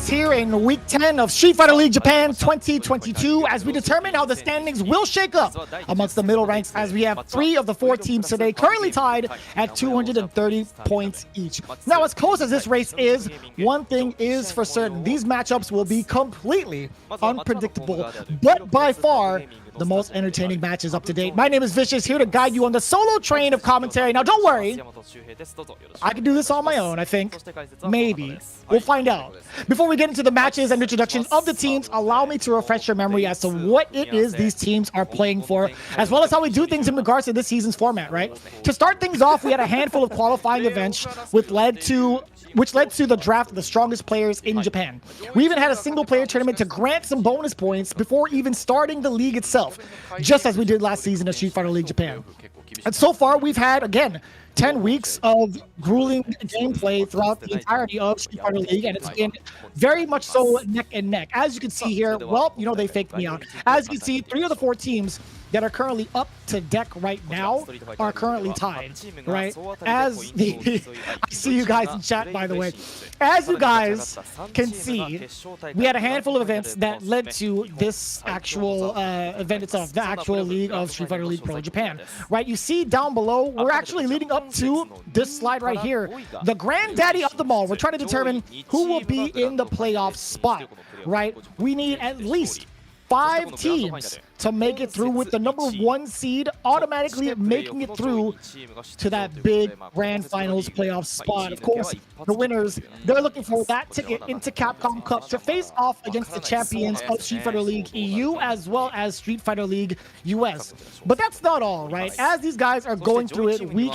here in Week 10 of Street Fighter League Japan 2022 as we determine how the standings will shake up amongst the middle ranks, as we have 3 of the 4 teams today currently tied at 230 points each. Now, as close as this race is, one thing is for certain: these matchups will be completely unpredictable, but by far the most entertaining matches up to date. My name is Vicious, here to guide you on the solo train of commentary. Now, don't worry, I can do this on my own, I think. Maybe. We'll find out. Before we get into the matches and introductions of the teams, allow me to refresh your memory as to what it is these teams are playing for, as well as how we do things in regards to this season's format, right? To start things off, we had a handful of qualifying events, which led to the draft of the strongest players in Japan. We even had a single-player tournament to grant some bonus points before even starting the league itself, just as we did last season of Street Fighter League Japan. And so far, we've had, again, 10 weeks of grueling gameplay throughout the entirety of Street Fighter League, and it's been very much so neck and neck. As you can see here, well, you know, they faked me out. As you can see, 3 of the 4 teams that are currently up to deck right now are currently tied, right? As the I see you guys in chat, by the way. As you guys can see, we had a handful of events that led to this actual event itself, the actual league of Street Fighter League Pro Japan, right? You see down below, we're actually leading up to this slide right here, the granddaddy of them all. We're trying to determine who will be in the playoff spot, right? We need at least 5 teams to make it through, with the number 1 seed automatically making it through to that big grand finals playoff spot. Of course, the winners, they're looking for that ticket into Capcom Cup to face off against the champions of Street Fighter League EU as well as Street Fighter League US. But that's not all, right? As these guys are going through it week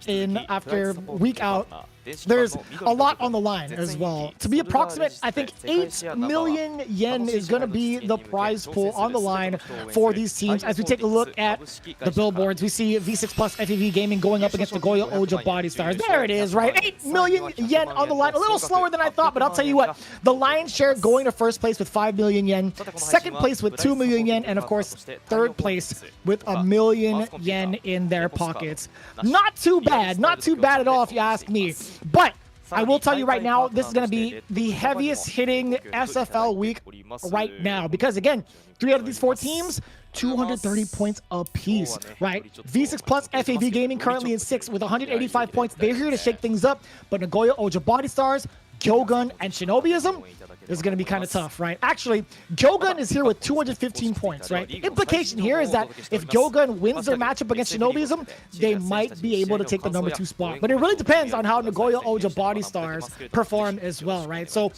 in after week out, there's a lot on the line as well. To be approximate, I think 8 million yen is going to be the prize pool on the line for these teams. As we take a look at the billboards, we see V6 Plus FEV Gaming going up against the Goya Oja Body Stars. There it is, right? 8 million yen on the line. A little slower than I thought, but I'll tell you what, the lion's share going to first place with 5 million yen, second place with 2 million yen, and of course, third place with 1 million yen in their pockets. Not too bad. Not too bad at all, if you ask me. But I will tell you right now, this is going to be the heaviest hitting SFL week right now, because again, 3 out of these 4 teams, 230 points apiece, right? V6 Plus FAV Gaming currently in 6th with 185 points. They're here to shake things up, but Nagoya Oja Body Stars, Gyogun, and Shinobiism is going to be kind of tough, right? Actually, Gyogun is here with 215 points, right? The implication here is that if Gyogun wins their matchup against Shinobiism, they might be able to take the number 2 spot. But it really depends on how Nagoya Oja Body Stars perform as well, right? So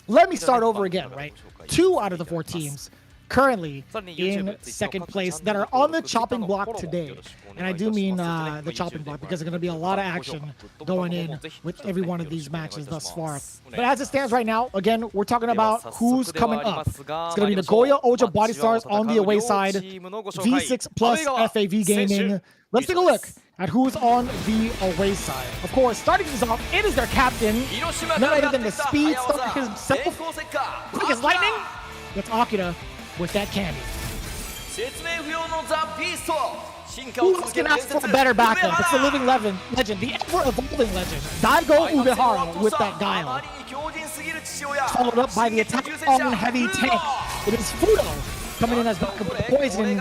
let me start over again, right? 2 out of the 4 teams currently in 2nd place that are on the chopping block today. And I do mean the chopping block, because there's going to be a lot of action going in with every one of these matches thus far. But as it stands right now, again, we're talking about who's coming up. It's going to be Nagoya Oja Body Stars on the away side, V6 Plus FAV Gaming. Let's take a look at who's on the away side. Of course, starting things off, it is their captain, none other than the speed star himself, quick as lightning. That's Akira with that candy. Who else can ask for a better backup? It's the living legend, the ever-evolving legend, Daigo Ubehara with that guile. Followed up by the attack on heavy tank. It is Fudo coming in as backup with poisoning.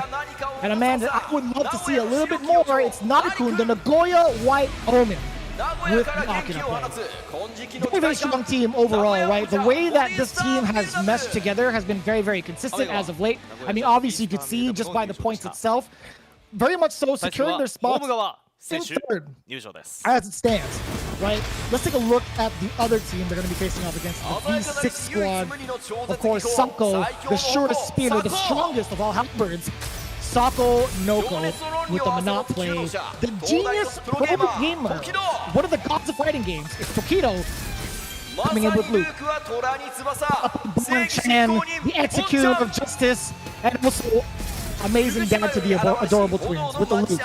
And a man that I would love to see a little bit more, it's Nadakun, the Nagoya White Omen, with the Akira play. Very, very strong team overall, right? The way that this team has meshed together has been very, very consistent as of late. I mean, obviously you could see just by the points itself, very much so securing their spots in 3rd as it stands, right? Let's take a look at the other team they're going to be facing off against, the V6 squad. Of course, Sako, the surest speeder, the strongest of all halberds. Sako Noko with the Monot play. The genius pro gamer, one of the gods of fighting games, is Tokido coming in with Luke. Bonchan, the executor of justice, and also amazing dad to the adorable twins with the Luke.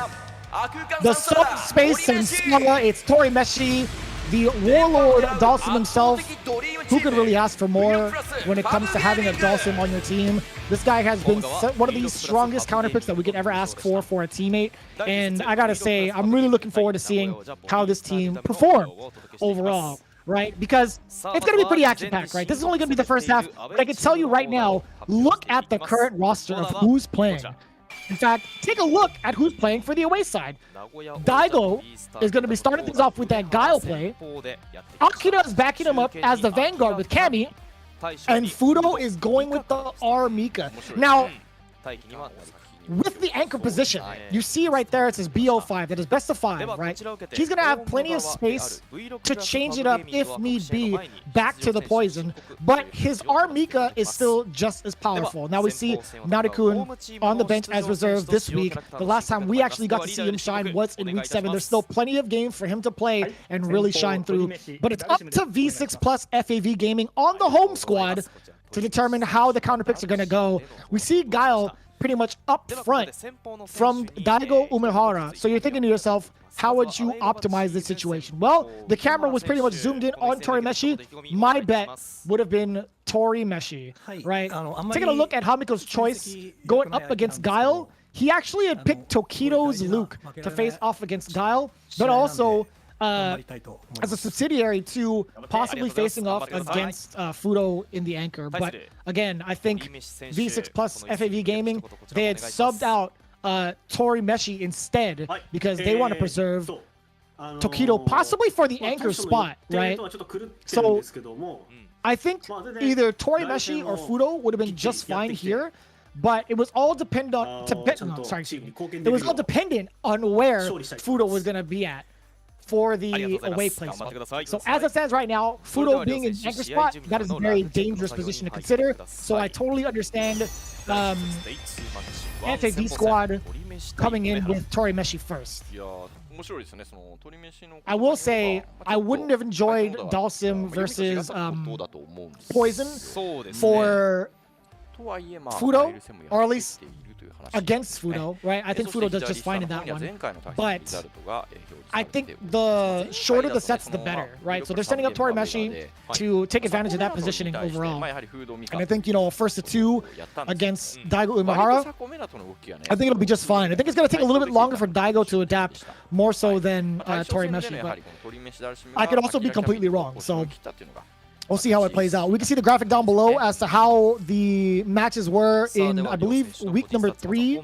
The Soap Space and Summer, it's Tori Meshi, the warlord Dalsim himself. Who could really ask for more when it comes to having a Dalsim on your team? This guy has been one of the strongest counter picks that we could ever ask for a teammate. And I gotta say, I'm really looking forward to seeing how this team perform overall. right? Because it's going to be pretty action-packed, right? This is only going to be the first half, but I can tell you right now, look at the current roster of who's playing. In fact, take a look at who's playing for the away side. Daigo is going to be starting things off with that Guile play. Akira is backing him up as the Vanguard with Kami. And Fudo is going with the R Mika. Now, with the anchor position, you see right there it says BO5, that is best of 5, right? He's going to have plenty of space to change it up if need be back to the poison, but his R Mika is still just as powerful. Now we see Narikun on the bench as reserve this week. The last time we actually got to see him shine was in week 7. There's still plenty of game for him to play and really shine through, but it's up to V6 plus FAV Gaming on the home squad to determine how the counter picks are going to go. We see Guile pretty much up front from Daigo Umehara. So you're thinking to yourself, how would you optimize this situation? Well, the camera was pretty much zoomed in on Tori Meshi. My bet would have been Tori Meshi, right? Taking a look at Hamiko's choice going up against Guile, he actually had picked Tokido's Luke to face off against Guile, but also as a subsidiary to possibly facing off against Fudo in the anchor. But again, I think V6 plus FAV Gaming, they had subbed out Tori Meshi instead because they want to preserve Tokido possibly for the anchor spot, right? So I think either Tori Meshi or Fudo would have been just fine here. But it was all dependent on it was all dependent on where Fudo was gonna be at for the away placement. So as it stands right now, Fudo being in anchor spot, that is a very dangerous position to consider. So I totally understand anti-D squad coming in with Tori Meshi first. I will say, I wouldn't have enjoyed Dalsim versus Poison for Fudo, or at least against Fudo, right? I think Fudo does just fine in that one. But I think the shorter the sets, the better, right? So they're sending up Tori Meshi to take advantage of that positioning overall. And I think, you know, first to 2 against Daigo Umehara, I think it'll be just fine. I think it's going to take a little bit longer for Daigo to adapt, more so than Tori Meshi. But I could also be completely wrong. So we'll see how it plays out. We can see the graphic down below as to how the matches were in, I believe, week number 3.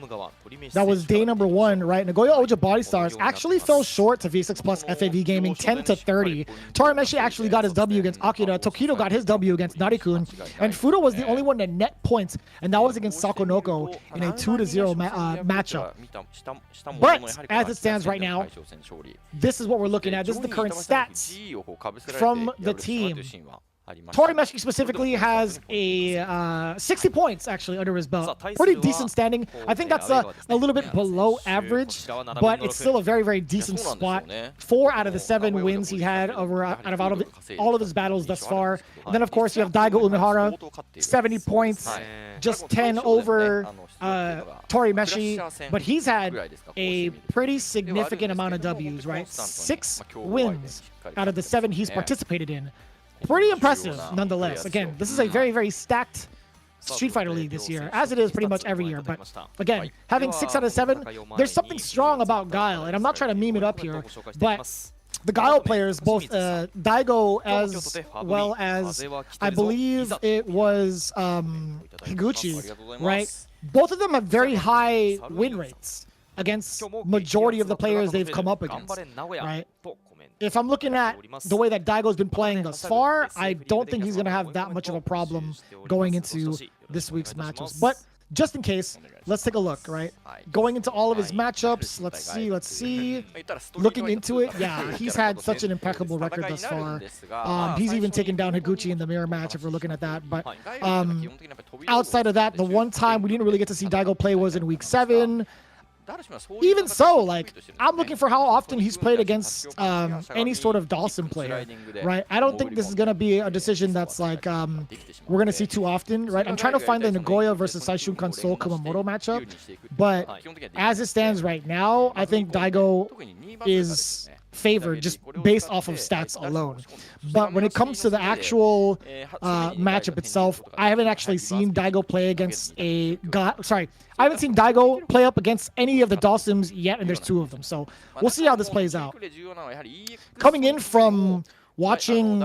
That was day number 1, right? Nagoya Oja Body Stars actually fell short to V6 plus FAV Gaming 10-30. Tori Meshi actually got his W against Akira. Tokido got his W against Narikun. And Fudo was the only one to net points, and that was against Sakonoko in a 2-0 matchup. But as it stands right now, this is what we're looking at. This is the current stats from the team. Tori Meshi specifically has a 60 points actually under his belt. Pretty decent standing. I think that's a little bit below average, but it's still a very, very decent spot. 4 out of the 7 wins he had out of all of his battles thus far. And then, of course, you have Daigo Umehara, 70 points, just 10 over Tori Meshi, but he's had a pretty significant amount of Ws, right? 6 wins out of the 7 he's participated in. Pretty impressive, nonetheless. Again, this is a very, very stacked Street Fighter League this year, as it is pretty much every year. But again, having 6 out of 7, there's something strong about Guile, and I'm not trying to meme it up here, but the Guile players, both Daigo as well as, I believe it was Higuchi, right? Both of them have very high win rates against majority of the players they've come up against, right? If I'm looking at the way that Daigo's been playing thus far, I don't think he's going to have that much of a problem going into this week's matches. But just in case, let's take a look, right? Going into all of his matchups, let's see. Looking into it, yeah, he's had such an impeccable record thus far. He's even taken down Higuchi in the mirror match if we're looking at that. But outside of that, the one time we didn't really get to see Daigo play was in week 7. Even so, like, I'm looking for how often he's played against any sort of Dawson player, right? I don't think this is going to be a decision that's like we're going to see too often, right? I'm trying to find the Nagoya versus Saishunkan Seoul Kumamoto matchup, but as it stands right now, I think Daigo is favored just based off of stats alone. But when it comes to the actual matchup itself, I haven't actually seen Daigo play against I haven't seen Daigo play up against any of the Dawsons yet, and there's 2 of them. So we'll see how this plays out. Coming in from watching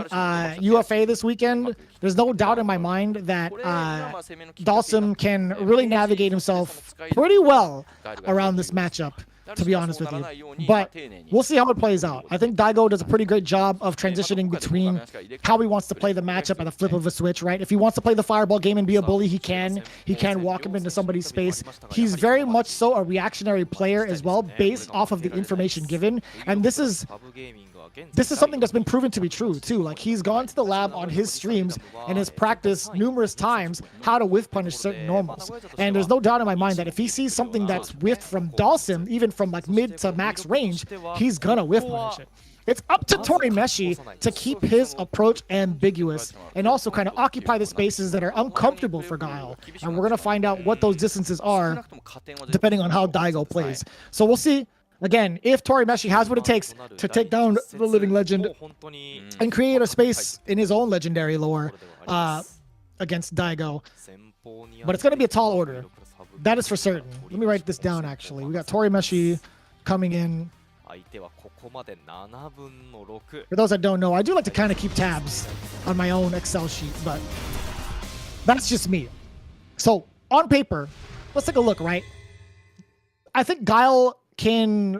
UFA this weekend, there's no doubt in my mind that Dalsum can really navigate himself pretty well around this matchup, to be honest with you. But we'll see how it plays out. I think Daigo does a pretty great job of transitioning between how he wants to play the matchup at the flip of a switch, right? If he wants to play the fireball game and be a bully, he can. He can walk him into somebody's space. He's very much so a reactionary player as well, based off of the information given. And this is something that's been proven to be true too. Like, he's gone to the lab on his streams and has practiced numerous times how to whiff punish certain normals. And there's no doubt in my mind that if he sees something that's whiffed from Dalsum, even from like mid to max range, he's gonna whiff punish it. It's up to Tori Meshi to keep his approach ambiguous and also kind of occupy the spaces that are uncomfortable for Guile. And we're gonna find out what those distances are depending on how Daigo plays. So we'll see. Again, if Tori Meshi has what it takes to take down the Living Legend and create a space in his own legendary lore against Daigo. But it's going to be a tall order. That is for certain. Let me write this down, actually. We got Tori Meshi coming in. For those that don't know, I do like to kind of keep tabs on my own Excel sheet, but that's just me. So, on paper, let's take a look, right? I think Guile can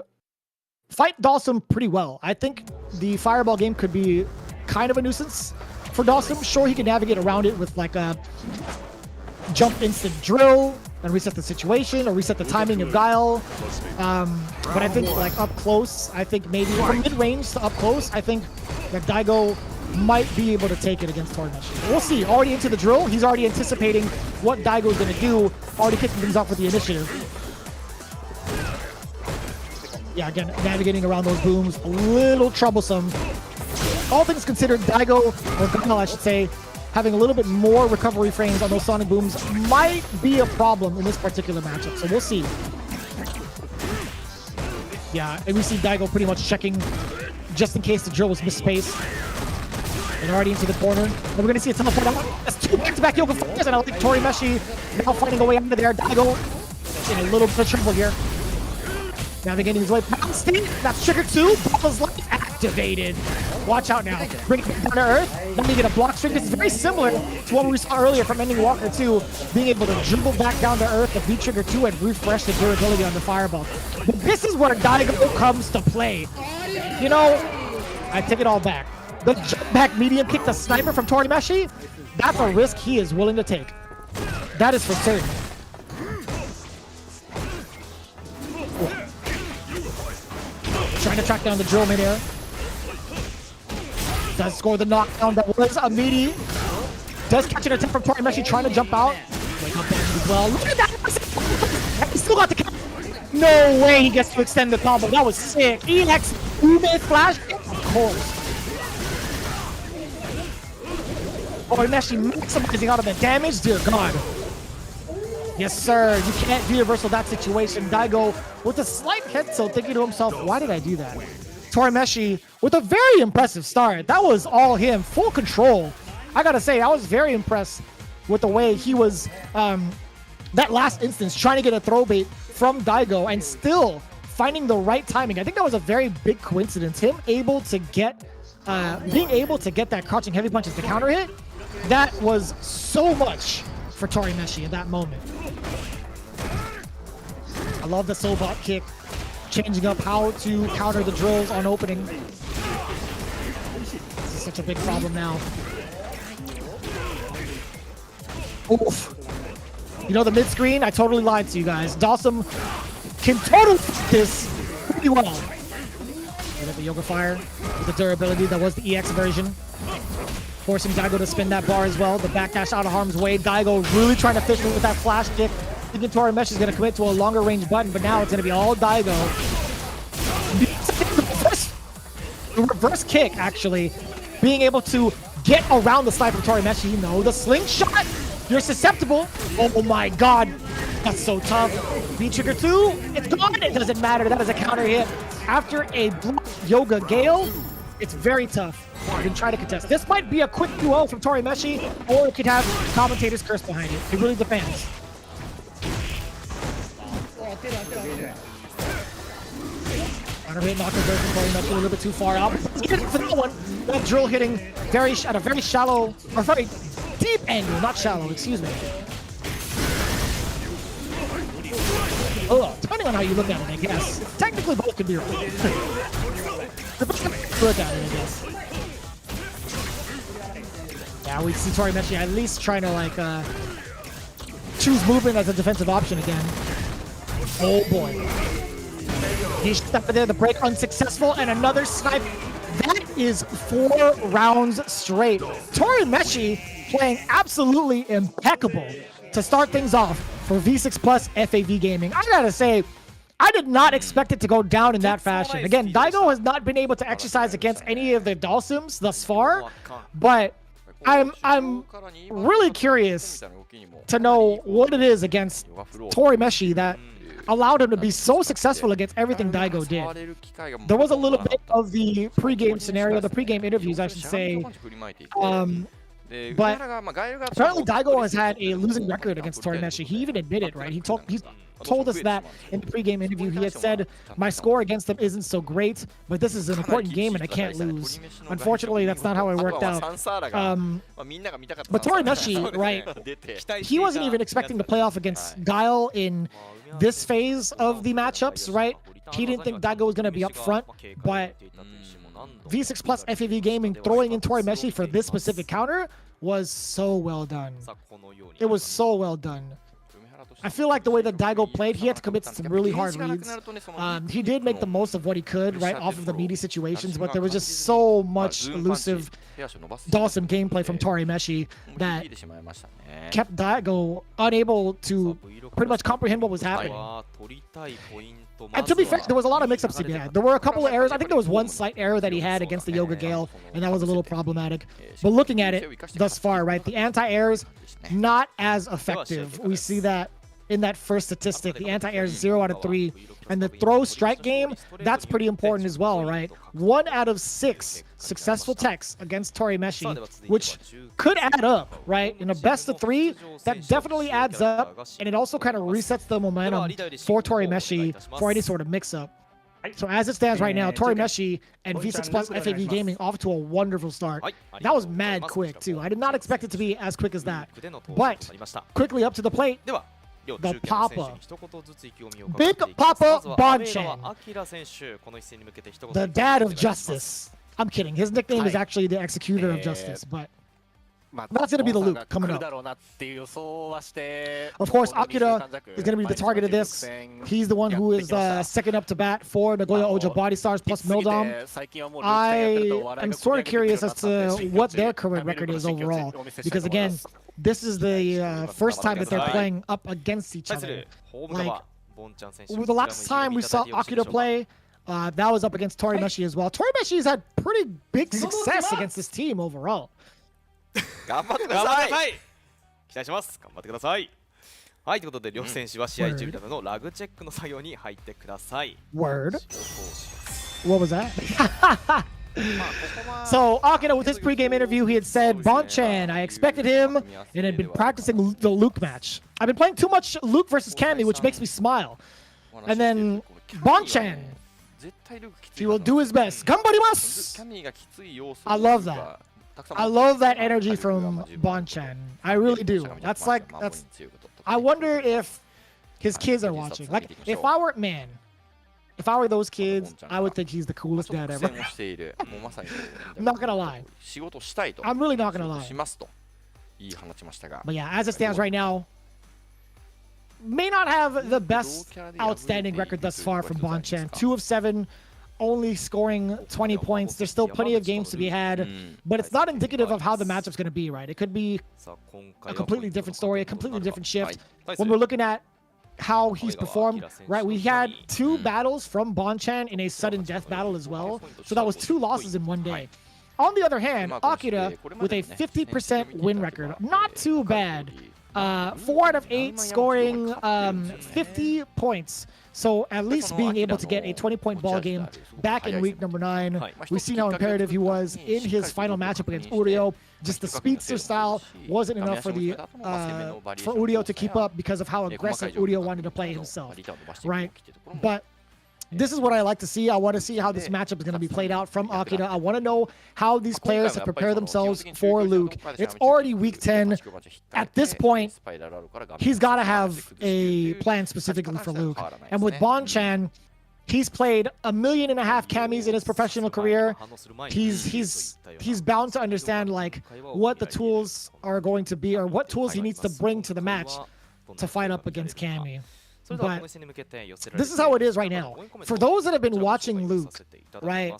fight Dalsum pretty well. I think the fireball game could be kind of a nuisance for Dalsum. Sure, he can navigate around it with like a jump instant drill and reset the situation or reset the timing of Guile. But I think like up close, I think maybe from mid-range to up close, I think that Daigo might be able to take it against Tori Meshi. We'll see. Already into the drill. He's already anticipating what Daigo's going to do. Already kicking things off with the initiative. Yeah, again, navigating around those booms, a little troublesome. All things considered, Daigo, or Guile, I should say, having a little bit more recovery frames on those sonic booms might be a problem in this particular matchup, so we'll see. Yeah, and we see Daigo pretty much checking just in case the drill was misspaced. And already into the corner. And we're going to see a teleport out. That's two back-to-back Yoga Fighters, and I like Tori Meshi now fighting a way out of there. Daigo in a little bit of trouble here. Navigating his way past it. That's trigger 2. Bubba's life activated. Watch out now. Bring it down to earth. Then you get a block string. This is very similar to what we saw earlier from Ending Walker 2. Being able to dribble back down to earth, the V trigger 2, and refresh the durability on the fireball. But this is where Daigo comes to play. You know, I take it all back. The jump back medium kick, the sniper from Tori Meshi, that's a risk he is willing to take. That is for certain. Trying to track down the drill midair. Does score the knockdown that was a meaty. Does catch an attempt from Tori Meshi trying to jump out. Wake up as well. Look at that! He still got the combo. No way he gets to extend the combo. That was sick. EX Ume flash. Of course. Tori Meshi maximizing out of the damage. Dear God. Yes, sir. You can't do universal that situation. Daigo with a slight head tilt, thinking to himself, why did I do that? Tori Meshi with a very impressive start. That was all him. Full control. I gotta say, I was very impressed with the way he was, that last instance, trying to get a throw bait from Daigo and still finding the right timing. I think that was a very big coincidence. Him able to get, being able to get that crouching heavy punch as the counter hit, that was so much for Tori Meshi in that moment. I love the Sobot kick, changing up how to counter the drills on opening. This is such a big problem now. Oof. You know the mid screen? I totally lied to you guys. Dalsum can totally fit this pretty well. Look at the Yoga Fire with the durability that was the EX version. Forcing Daigo to spin that bar as well. The backdash out of harm's way. Daigo really trying to fish with that flash kick. Thinking Tori Meshi is going to commit to a longer range button, but now it's going to be all Daigo. The reverse kick, actually. Being able to get around the sniper of Tori Meshi. You know, the slingshot. You're susceptible. Oh my God. That's so tough. V-trigger 2. It's gone. It doesn't matter. That is a counter hit. After a block Yoga Gale, it's very tough. You can try to contest. This might be a quick duel from Tori Meshi, or it could have commentator's curse behind it. It really depends. Counter hit, knocked reverse from Tori Meshi a little bit too far out. Hitting for that one. That drill hitting at a very shallow, or very deep angle, not shallow, excuse me. Oh, depending on how you look at it, I guess. Technically, both could be right. Look at it, I guess. Yeah, we see Tori Meshi at least trying to like choose movement as a defensive option again. Oh boy. He stepped in there, the break unsuccessful, and another snipe. That is 4 rounds straight. Tori Meshi playing absolutely impeccable to start things off for V6 Plus FAV Gaming. I gotta say, I did not expect it to go down in that fashion. Again, Daigo has not been able to exercise against any of the Dalsims thus far, but I'm really curious to know what it is against Tori Meshi that allowed him to be so successful against everything Daigo did. There was a little bit of the pre-game scenario, the pre-game interviews, I should say. But apparently Daigo has had a losing record against Tori Meshi. He even admitted, right? He told us that in the pre-game interview. He had said, my score against him isn't so great, but this is an important game and I can't lose. Unfortunately, that's not how it worked out. But Tori Meshi, right, he wasn't even expecting to play off against Guile in this phase of the matchups, right? He didn't think Daigo was going to be up front, but V6 Plus FAV Gaming throwing in Tori Meshi for this specific counter was so well done. It was so well done. I feel like the way that Daigo played, he had to commit to some really hard reads. He did make the most of what he could, right, off of the meaty situations, but there was just so much elusive Dalsim gameplay from Tori Meshi that kept Daigo unable to pretty much comprehend what was happening. And to be fair, there was a lot of mix-ups to be had. There were a couple of errors. I think there was one slight error that he had against the Yoga Gale, and that was a little problematic. But looking at it thus far, right, the anti-airs, not as effective. We see that in that first statistic. The anti-air is 0 out of 3. And the throw-strike game, that's pretty important as well, right? 1 out of 6 successful techs against Tori Meshi, which could add up, right? In a best of 3, that definitely adds up, and it also kind of resets the momentum for Tori Meshi for any sort of mix-up. So as it stands right now, Tori Meshi and V6 Plus FAV Gaming off to a wonderful start. That was mad quick, too. I did not expect it to be as quick as that. But quickly up to the plate, the Papa. Big Papa Bonchan. The dad of justice. I'm kidding. His nickname is actually the executor of justice, but that's going to be the loop coming up. Of course, Akira is going to be the target of this. He's the one who is second up to bat for Nagoya Ojo Body Stars plus Mildom. I am sort of curious as to what their current record is overall. Because again, this is the first time that they're playing up against each other. Like, the last time we saw Akira play, that was up against Tori Meshi as well. Tori Meshi has had pretty big success against this team overall. 頑張ってください。期待します。頑張ってください。はい、ということで両選手は試合中のラグチェックの作業に入ってください。Word. What was that? So Akira, with his pre-game interview, he had said, Bonchan, I expected him and had been practicing the Luke match. I've been playing too much Luke versus Cammy, which makes me smile. And then Bonchan, he will do his best. Ganbarimasu! I love that. I love that energy from Bonchan. I really do. That's like, I wonder if his kids are watching. Like, if I were those kids, I would think he's the coolest dad ever. I'm not gonna lie. I'm really not gonna lie. But yeah, as it stands right now, may not have the best outstanding record thus far from Bonchan. 2 of 7. Only scoring 20 points. There's still plenty of games to be had, but it's not indicative of how the matchup's going to be, right? It could be a completely different story, a completely different shift. When we're looking at how he's performed, right? We had 2 battles from Bonchan in a sudden death battle as well, so that was 2 losses in one day. On the other hand, Akira with a 50% win record. Not too bad. 4 out of 8 scoring 50 points. So at least being able to get a 20-point ball game back in week number 9. We've seen how imperative he was in his final matchup against Uryo. Just the speedster style wasn't enough for the Uryo to keep up because of how aggressive Uryo wanted to play himself, right? But this is what I like to see. I want to see how this matchup is going to be played out from Akira. I want to know how these players have prepared themselves for Luke. It's already week 10. At this point, he's got to have a plan specifically for Luke. And with Bonchan, he's played 1.5 million camis in his professional career. He's bound to understand like what the tools are going to be, or what tools he needs to bring to the match to fight up against Cammy. But this is how it is right now. For those that have been watching Luke, right,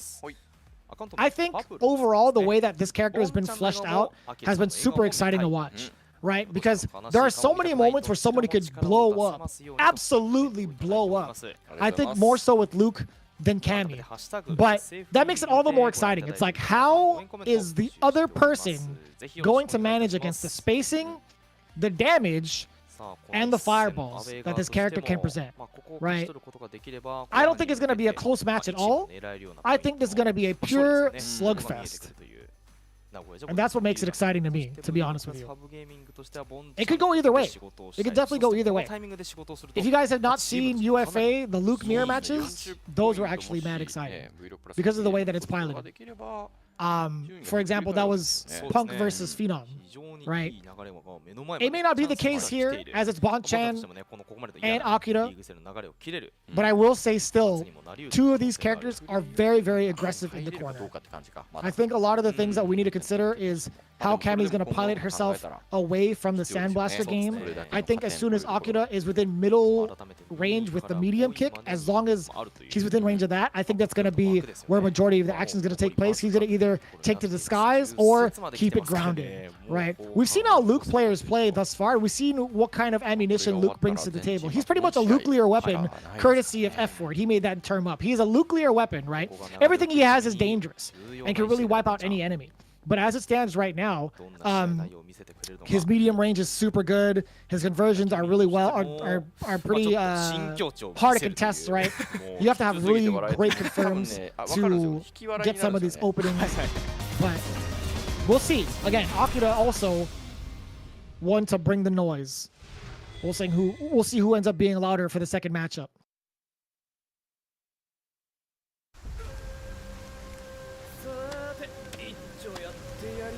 I think overall the way that this character has been fleshed out has been super exciting to watch, right? Because there are so many moments where somebody could blow up, absolutely blow up. I think more so with Luke than Cammy. But that makes it all the more exciting. It's like, how is the other person going to manage against the spacing, the damage, and the fireballs that this character can present, right? I don't think it's going to be a close match at all. I think this is going to be a pure slugfest. And that's what makes it exciting to me, to be honest with you. It could go either way. It could definitely go either way. If you guys have not seen UFA, the Luke mirror matches, those were actually mad exciting because of the way that it's piloted. For example, that was Punk versus Phenom, right? It may not be the case here, as it's Bonchan and Akira, but I will say still, two of these characters are very, very aggressive in the corner. I think a lot of the things that we need to consider is how Cammy's going to pilot herself away from the Sandblaster game. I think as soon as Akira is within middle range with the medium kick, as long as he's within range of that, I think that's going to be where majority of the action is going to take place. He's going to either take the disguise or keep it grounded, right? We've seen how Luke players play thus far. We've seen what kind of ammunition Luke brings to the table. He's pretty much a nuclear weapon, courtesy of F-Word. He made that term up. He's a nuclear weapon, right? Everything he has is dangerous and can really wipe out any enemy. But as it stands right now, his medium range is super good. His conversions are really are pretty hard to contest, right? You have to have really great confirms to get some of these openings. But we'll see. Again, Akira also one to bring the noise. We'll see who ends up being louder for the second matchup.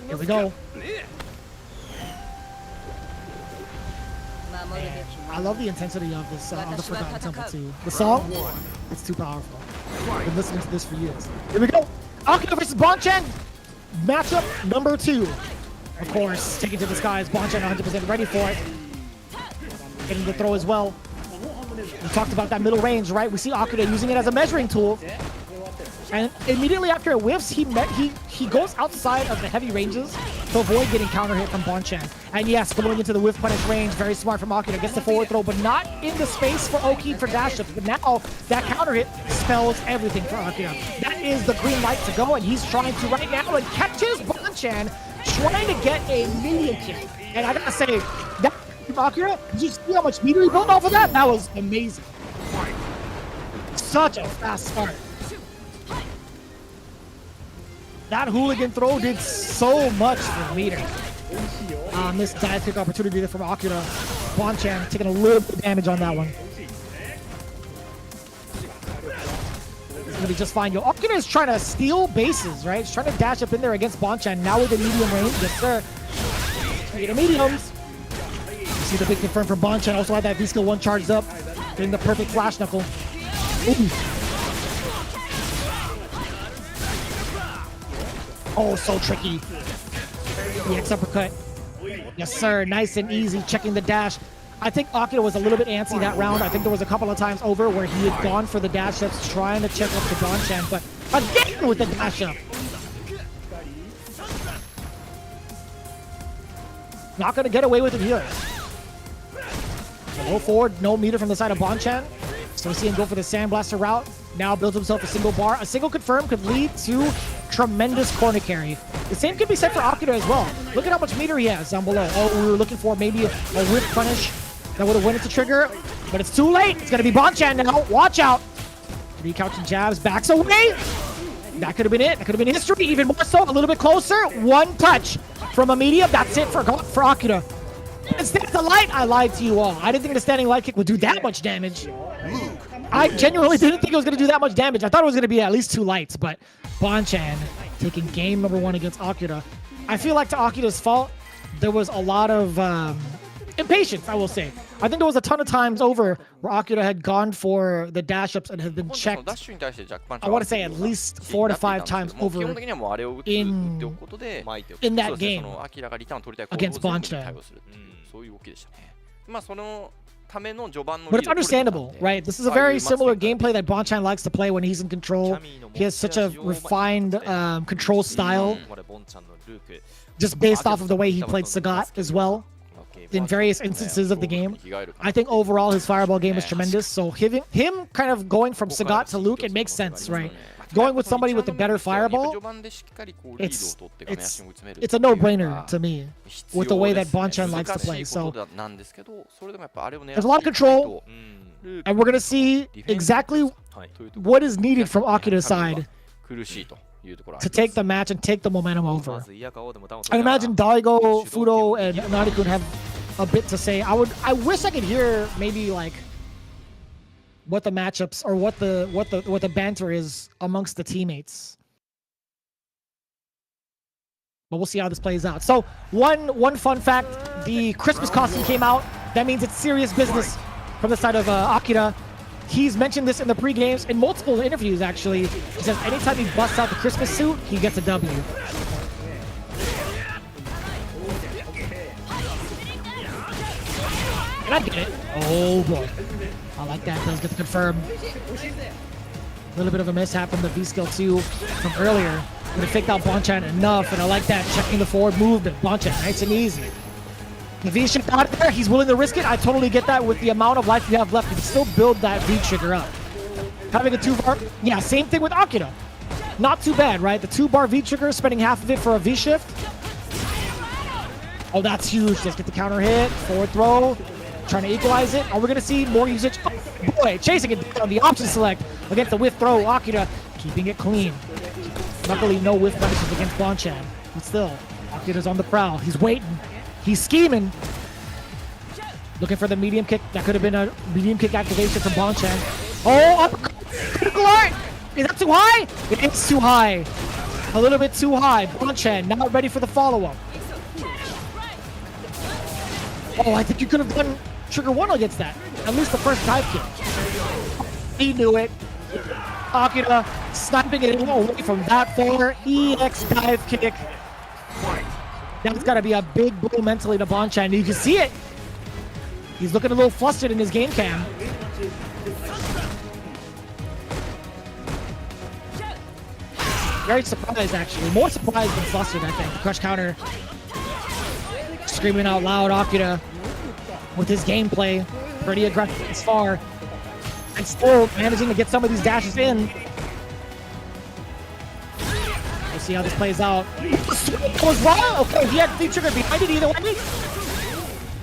Here we go. I love the intensity of this of the Forgotten Temple too. The song, it's too powerful. I've been listening to this for years. Here we go. Akira versus Bonchan. Matchup number 2. Of course, taking to the skies. Bonchan 100% ready for it. Getting the throw as well. We talked about that middle range, right? We see Akira using it as a measuring tool. And immediately after it whiffs, he goes outside of the heavy ranges to avoid getting counter hit from Bonchan. And yes, going into the whiff punish range, very smart from Akira. Gets the forward throw, but not in the space for Oki for dash ups. But now that counter hit spells everything for Akira. That is the green light to go, and he's trying to right now and catches Bonchan, trying to get a medium kick. And I gotta say, that Akira, did you see how much meter he built off of that? That was amazing. Such a fast start. That hooligan throw did so much for meter. Missed dive kick opportunity there from Akira. Bonchan taking a little bit of damage on that one. It's gonna be just fine. Yo, Akira is trying to steal bases, right? He's trying to dash up in there against Bonchan. Now with the medium range. Yes, sir. Get the mediums. You see the big confirm from Bonchan. Also had that V-Skill 1 charged up. Getting the perfect flash knuckle. Ooh. Oh, so tricky. The X uppercut. Yes, sir. Nice and easy. Checking the dash. I think Akira was a little bit antsy that round. I think there was a couple of times over where he had gone for the dash ups, trying to check up the Bonchan, but again with the dash up. Not going to get away with it here. Low forward, no meter from the side of Bonchan. So we see him go for the Sandblaster route. Now builds himself a single bar. A single confirm could lead to tremendous corner carry. The same could be said for Akira as well. Look at how much meter he has down below. Oh, we were looking for maybe a whip punish that would have went into trigger, but it's too late. It's going to be Bonchan now. Watch out. Three couching jabs, backs away. That could have been it. That could have been history. Even more so, a little bit closer. One touch from a medium. That's it for Akira. It's the light. I lied to you all. I didn't think the standing light kick would do that much damage. I genuinely didn't think it was going to do that much damage. I thought it was going to be at least 2 lights, but Bonchan taking game number 1 against Akira. I feel like to Akira's fault, there was a lot of impatience, I will say. I think there was a ton of times over where Akira had gone for the dash ups and had been checked. I want to say at least 4 to 5 times over in that game against Bonchan. But it's understandable, right? This is a very similar gameplay that Bonchan likes to play when he's in control. He has such a refined control style, just based off of the way he played Sagat as well in various instances of the game. I think overall his fireball game is tremendous. So him kind of going from Sagat to Luke, it makes sense, right? Going with somebody with a better fireball, it's a no-brainer to me with the way that Bonchan likes to play. So there's a lot of control, and we're gonna see exactly what is needed from Akira's side to take the match and take the momentum over. I imagine Daigo, Fudo, and Nari-kun have a bit to say. I wish I could hear maybe like what the matchups or what the banter is amongst the teammates. But we'll see how this plays out. So one fun fact: the Christmas costume came out. That means it's serious business from the side of Akira. He's mentioned this in the pre-games, in multiple interviews actually. He says anytime he busts out the Christmas suit, he gets a W. And I get it. Oh boy. I like that. Does get to confirm. A little bit of a mishap from the V-Skill 2 from earlier. But it faked out Bonchan enough, and I like that. Checking the forward movement. Bonchan, nice and easy. The V-shift out there, he's willing to risk it. I totally get that. With the amount of life you have left, you can still build that V-trigger up. Having a 2-bar, yeah, same thing with Akira. Not too bad, right? The 2-bar V-trigger, spending half of it for a V-shift. Oh, that's huge. Just get the counter hit, forward throw, trying to equalize it. Are we going to see more usage? Oh, boy, chasing it on the option select against the whiff throw. Akira keeping it clean. Luckily, no whiff punishes against Bonchan. But still, Akira's on the prowl. He's waiting. He's scheming. Looking for the medium kick. That could have been a medium kick activation from Bonchan. Oh, up! Critical art! Is that too high? It is too high. A little bit too high. Bonchan not ready for the follow-up. Oh, I think you could have done trigger 1 against that. At least the first dive kick. He knew it. Akira sniping it away from that far. EX dive kick. That's got to be a big blow mentally to Bonchan. You can see it. He's looking a little flustered in his game cam. Very surprised, actually. More surprised than flustered, I think. The crush counter. Screaming out loud, Akira. With his gameplay. Pretty aggressive as far. And still managing to get some of these dashes in. We'll see how this plays out. Goes wrong. Okay, he had the trigger behind it either way.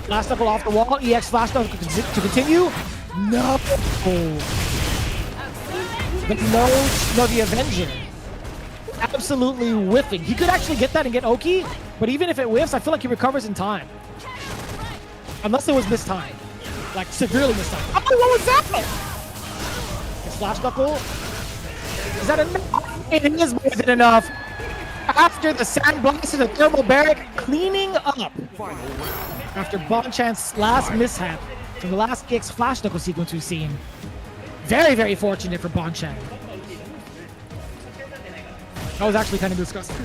Last knuckle off the wall. EX flash knuckle to continue. No. But no, the Avenger. Absolutely whiffing. He could actually get that and get Oki, but even if it whiffs, I feel like he recovers in time. Unless it was mistimed. Like, severely mistimed. Oh, what was that? His flash knuckle. Is that enough? It is more than enough. After the sand blast and the thermal barrack cleaning up. After Bonchan's last mishap from the last Gex flash knuckle sequence we've seen. Very, very fortunate for Bonchan. That was actually kind of disgusting.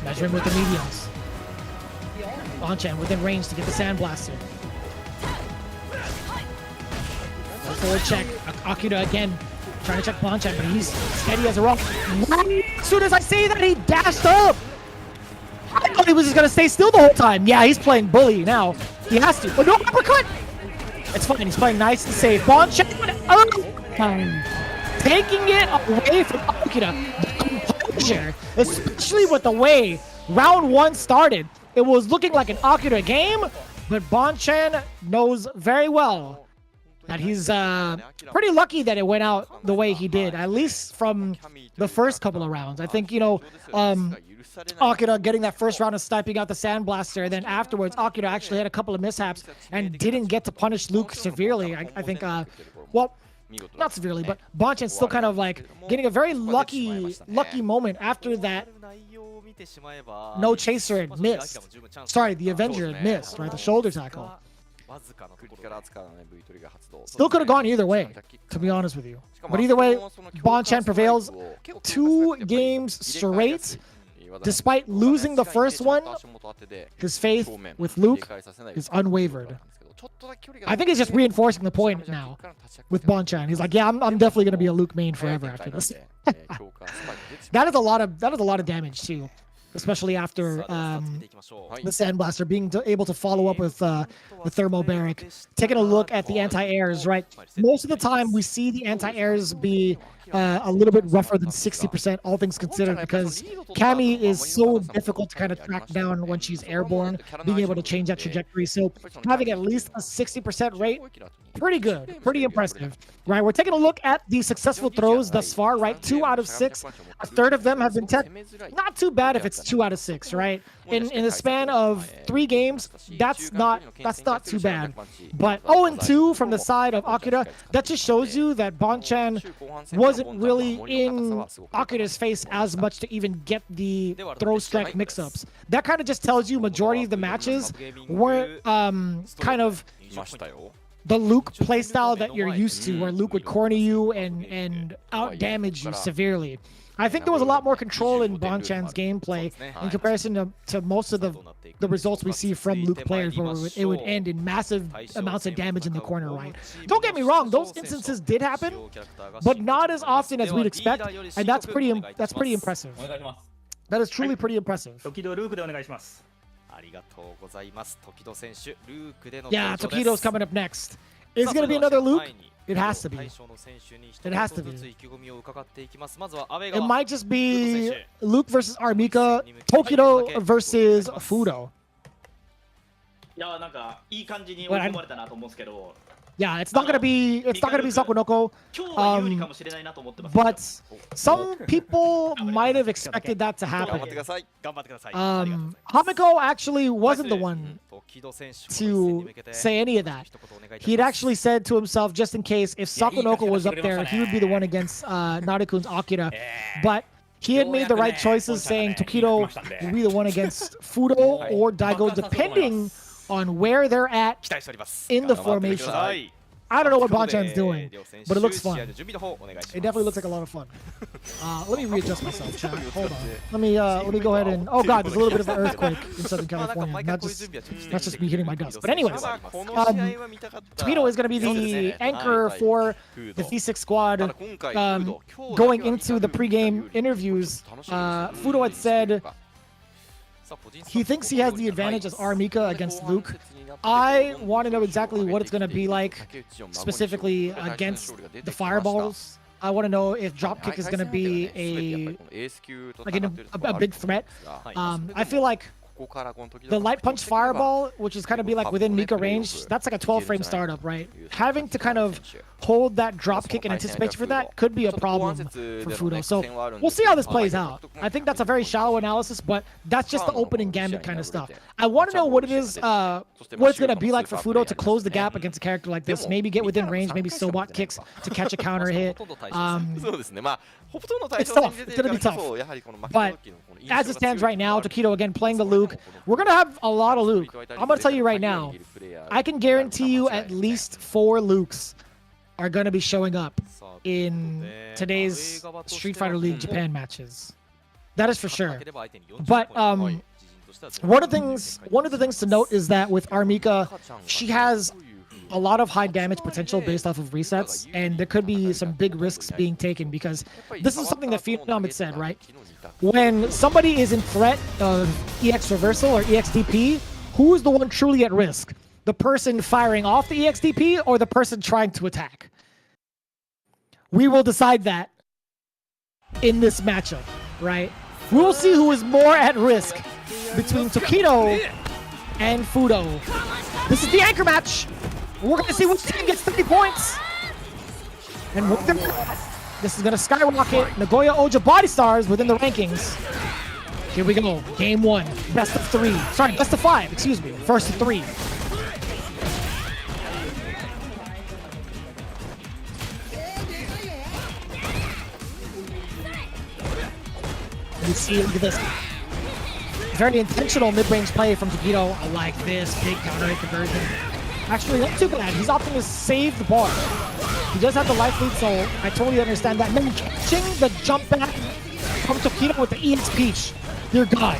Measuring with the mediums. Bonchan within range to get the sandblaster. Forward check. Akira again trying to check Bonchan, but he's steady as a rock. As soon as I say that, he dashed up. I thought he was just gonna stay still the whole time. Yeah, he's playing bully now. He has to. Oh no, uppercut! It's fine. He's playing nice and safe. Bonchan, taking it away from Akira. The composure, especially with the way round 1 started. It was looking like an Akira game, but Bonchan knows very well that he's pretty lucky that it went out the way he did, at least from the first couple of rounds. I think, you know, Akira getting that first round of sniping out the Sandblaster, and then afterwards Akira actually had a couple of mishaps and didn't get to punish Luke severely. I think, well, not severely, but Bonchan still kind of like getting a very lucky moment after that. No chaser had missed. Sorry, the Avenger had missed, right? The shoulder tackle. Still could have gone either way, to be honest with you. But either way, Bonchan prevails 2 games straight. Despite losing the first one, his faith with Luke is unwavered. I think he's just reinforcing the point now with Bonchan. He's like, yeah, I'm definitely going to be a Luke main forever after this. That is a lot of damage too. Especially after the Sandblaster being able to follow up with the Thermobaric. Taking a look at the anti-airs, right? Most of the time we see the anti-airs be a little bit rougher than 60%, all things considered, because Cammy is so difficult to kind of track down when she's airborne, being able to change that trajectory. So having at least a 60% rate, pretty good, pretty impressive, right? We're taking a look at the successful throws thus far, right? 2 out of 6. A third of them have been not too bad if it's 2 out of 6, right? In the span of 3 games, that's not too bad. But 0-2 from the side of Akira, that just shows you that Bonchan wasn't really in Akira's face as much to even get the throw strike mix-ups. That kind of just tells you majority of the matches weren't kind of the Luke playstyle that you're used to, where Luke would corner you and out-damage you severely. I think there was a lot more control in Bonchan's gameplay in comparison to most of the results we see from Luke players, where it would end in massive amounts of damage in the corner, right? Don't get me wrong, those instances did happen, but not as often as we'd expect, and that's pretty impressive. That is truly pretty impressive. Yeah, Tokido's coming up next. Is it going to be another Luke? It has to be. It has to be. It might just be Luke versus Armika, Tokido versus Fudo. Yeah, it's not gonna be Sakunoko. But some people might have expected that to happen. Hamiko actually wasn't the one to say any of that. He had actually said to himself, just in case, if Sakunoko was up there, he would be the one against Narukun's Akira. But he had made the right choices, saying Tokido would be the one against Fudo or Daigo, depending on where they're at in the formation. I don't know what Bonchan's doing, but it looks fun. It definitely looks like a lot of fun. Let me readjust myself, chat. Hold on. Let me go ahead and... Oh god, there's a little bit of an earthquake in Southern California. That's just me hitting my dust. But anyways, Tokido is going to be the anchor for the V6 squad. Going into the pregame interviews, Fudo had said he thinks he has the advantage as Armika against Luke. I want to know exactly what it's going to be like, specifically against the fireballs. I want to know if dropkick is going to be a big threat. I feel like the light punch fireball, which is kind of be like within Mika range, that's like a 12-frame startup, right? Having to kind of hold that drop kick and anticipate for that could be a problem for Fudo. So we'll see how this plays out. I think that's a very shallow analysis, but that's just the opening gambit kind of stuff. I want to know what it is, what it's going to be like for Fudo to close the gap against a character like this. Maybe get within range, maybe Sobot kicks to catch a counter hit. It's tough. It's going to be tough. But as it stands right now, Tokido again playing the Luke. We're going to have a lot of Luke. I'm going to tell you right now, I can guarantee you at least 4 Lukes are going to be showing up in today's Street Fighter League Japan matches. That is for sure. But one of the things to note is that with Armika, she has a lot of high damage potential based off of resets, and there could be some big risks being taken, because this is something that Phenom had said, right? When somebody is in threat of EX reversal or EXDP, who is the one truly at risk? The person firing off the EXDP or the person trying to attack? We will decide that in this matchup, right? We will see who is more at risk between Tokido and Fudo. This is the anchor match We're gonna see which team gets 30 points. And this is gonna skyrocket Nagoya Oja Body Stars within the rankings. Here we go. Game 1. Best of 3. Sorry, best of 5. Excuse me. First of 3. You see, look at this. Very intentional mid-range play from Tokido. I like this. Big counter hit conversion. Actually, not too bad. He's opting to save the bar. He does have the life lead, so I totally understand that. And then catching the jump back from Tokido with the EX Peach. Dear God.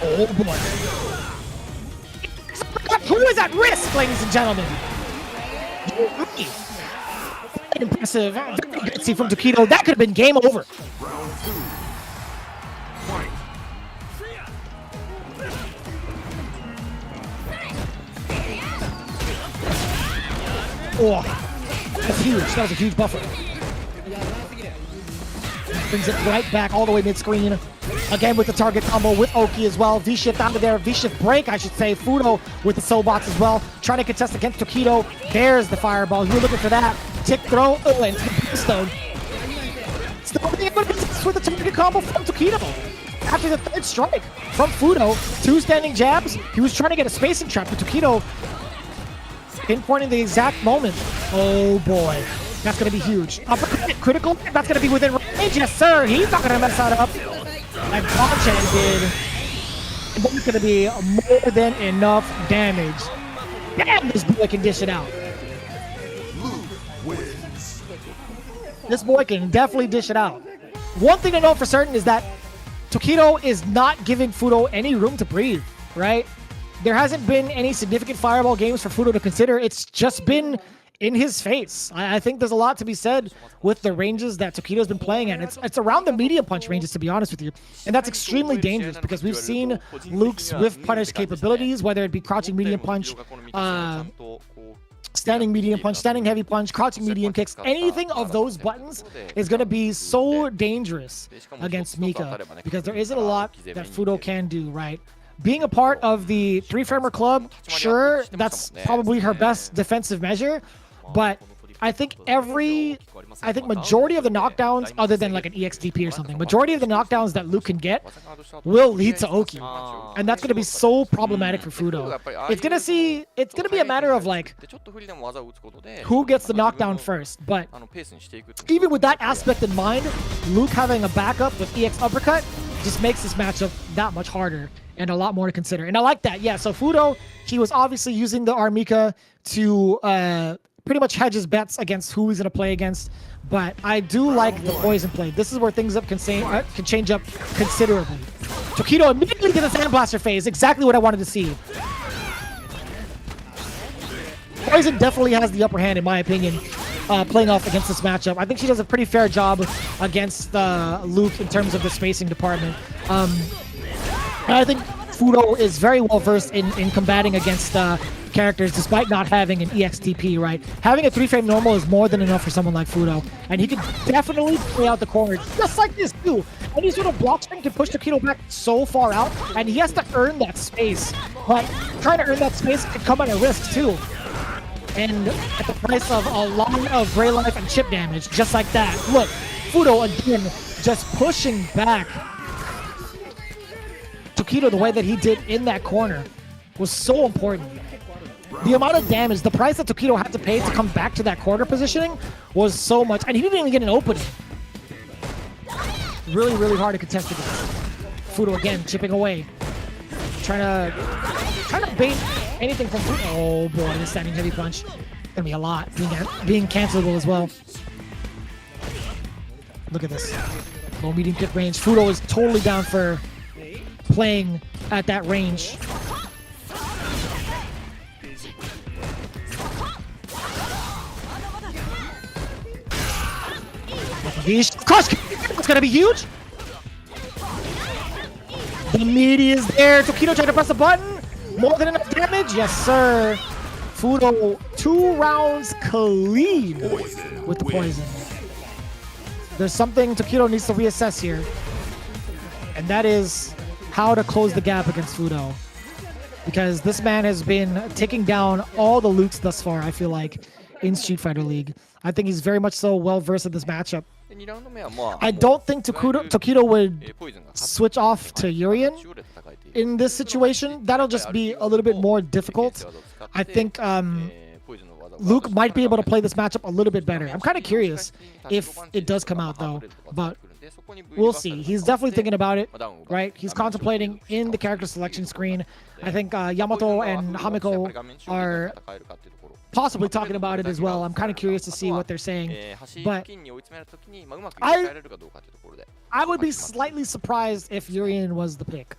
Oh boy. Who is at risk, ladies and gentlemen? Impressive. Very gutsy from Tokido. That could have been game over. Oh, that's huge. That was a huge buffer. Brings it right back all the way mid-screen. Again with the target combo with Oki as well. V-shift out of there. V-shift break, I should say. Fudo with the soul box as well. Trying to contest against Tokido. There's the fireball. You were looking for that. Tick throw. Oh, and Stone. Still being able to contest with the target combo from Tokido. After the third strike from Fudo. 2 standing jabs. He was trying to get a spacing trap, but Tokido pinpointing the exact moment. Oh boy. That's going to be huge. Uppercut, critical. That's going to be within range. Yes, sir. He's not going to mess that up. Like Bonchan did. And that's going to be more than enough damage. Damn, this boy can dish it out. This boy can definitely dish it out. One thing to know for certain is that Tokido is not giving Fudo any room to breathe, right? There hasn't been any significant fireball games for Fudo to consider. It's just been in his face. I think there's a lot to be said with the ranges that Tokido's been playing at. It's around the medium punch ranges, to be honest with you. And that's extremely dangerous because we've seen Luke's whiff punish capabilities, whether it be crouching medium punch, standing medium punch, standing heavy punch, crouching medium kicks. Anything of those buttons is going to be so dangerous against Mika because there isn't a lot that Fudo can do, right? Being a part of the 3-framer club, sure, that's probably her best defensive measure, but I think majority of the knockdowns, other than like an EXDP or something, majority of the knockdowns that Luke can get will lead to Oki, and that's going to be so problematic for Fudo. It's going to be a matter of like who gets the knockdown first, but even with that aspect in mind, Luke having a backup with EX uppercut just makes this matchup that much harder and a lot more to consider. And I like that. Yeah, so Fudo, he was obviously using the Armika to pretty much hedge his bets against who he's going to play against. But I do like the poison play. This is where things can change up considerably. Tokido immediately gets a Sandblaster phase. Exactly what I wanted to see. Poison definitely has the upper hand, in my opinion, playing off against this matchup. I think she does a pretty fair job against Luke in terms of the spacing department. I think Fudo is very well versed in combating against characters despite not having an EXTP, right? Having a 3-frame normal is more than enough for someone like Fudo, and he can definitely play out the corner just like this too. Any sort of block string can push Tokido back so far out, and he has to earn that space. But trying to earn that space can come at a risk too. And at the price of a lot of gray life and chip damage, just like that. Look, Fudo again just pushing back Tokido the way that he did in that corner was so important. The amount of damage, the price that Tokido had to pay to come back to that corner positioning was so much, and he didn't even get an opening. Really, really hard to contest against. Fudo again, chipping away. Trying to bait anything from Fudo. Oh boy, this standing heavy punch. Gonna be a lot. Being cancelable as well. Look at this. Low medium kick range. Fudo is totally down for playing at that range. Crush! It's gonna be huge! The meaty is there. Tokido trying to press the button. More than enough damage. Yes, sir. Fudo 2 rounds clean with the poison. There's something Tokido needs to reassess here. And that is how to close the gap against Fudo. because this man has been taking down all the Lukes thus far, I feel like, in Street Fighter League. I think he's very much so well-versed in this matchup. I don't think Tokido would switch off to Urien in this situation. That'll just be a little bit more difficult. I think Luke might be able to play this matchup a little bit better. I'm kind of curious if it does come out, though, but we'll see. He's definitely thinking about it, right? He's contemplating in the character selection screen. I think Yamato and Hamiko are possibly talking about it as well. I'm kind of curious to see what they're saying, but I would be slightly surprised if Urien was the pick.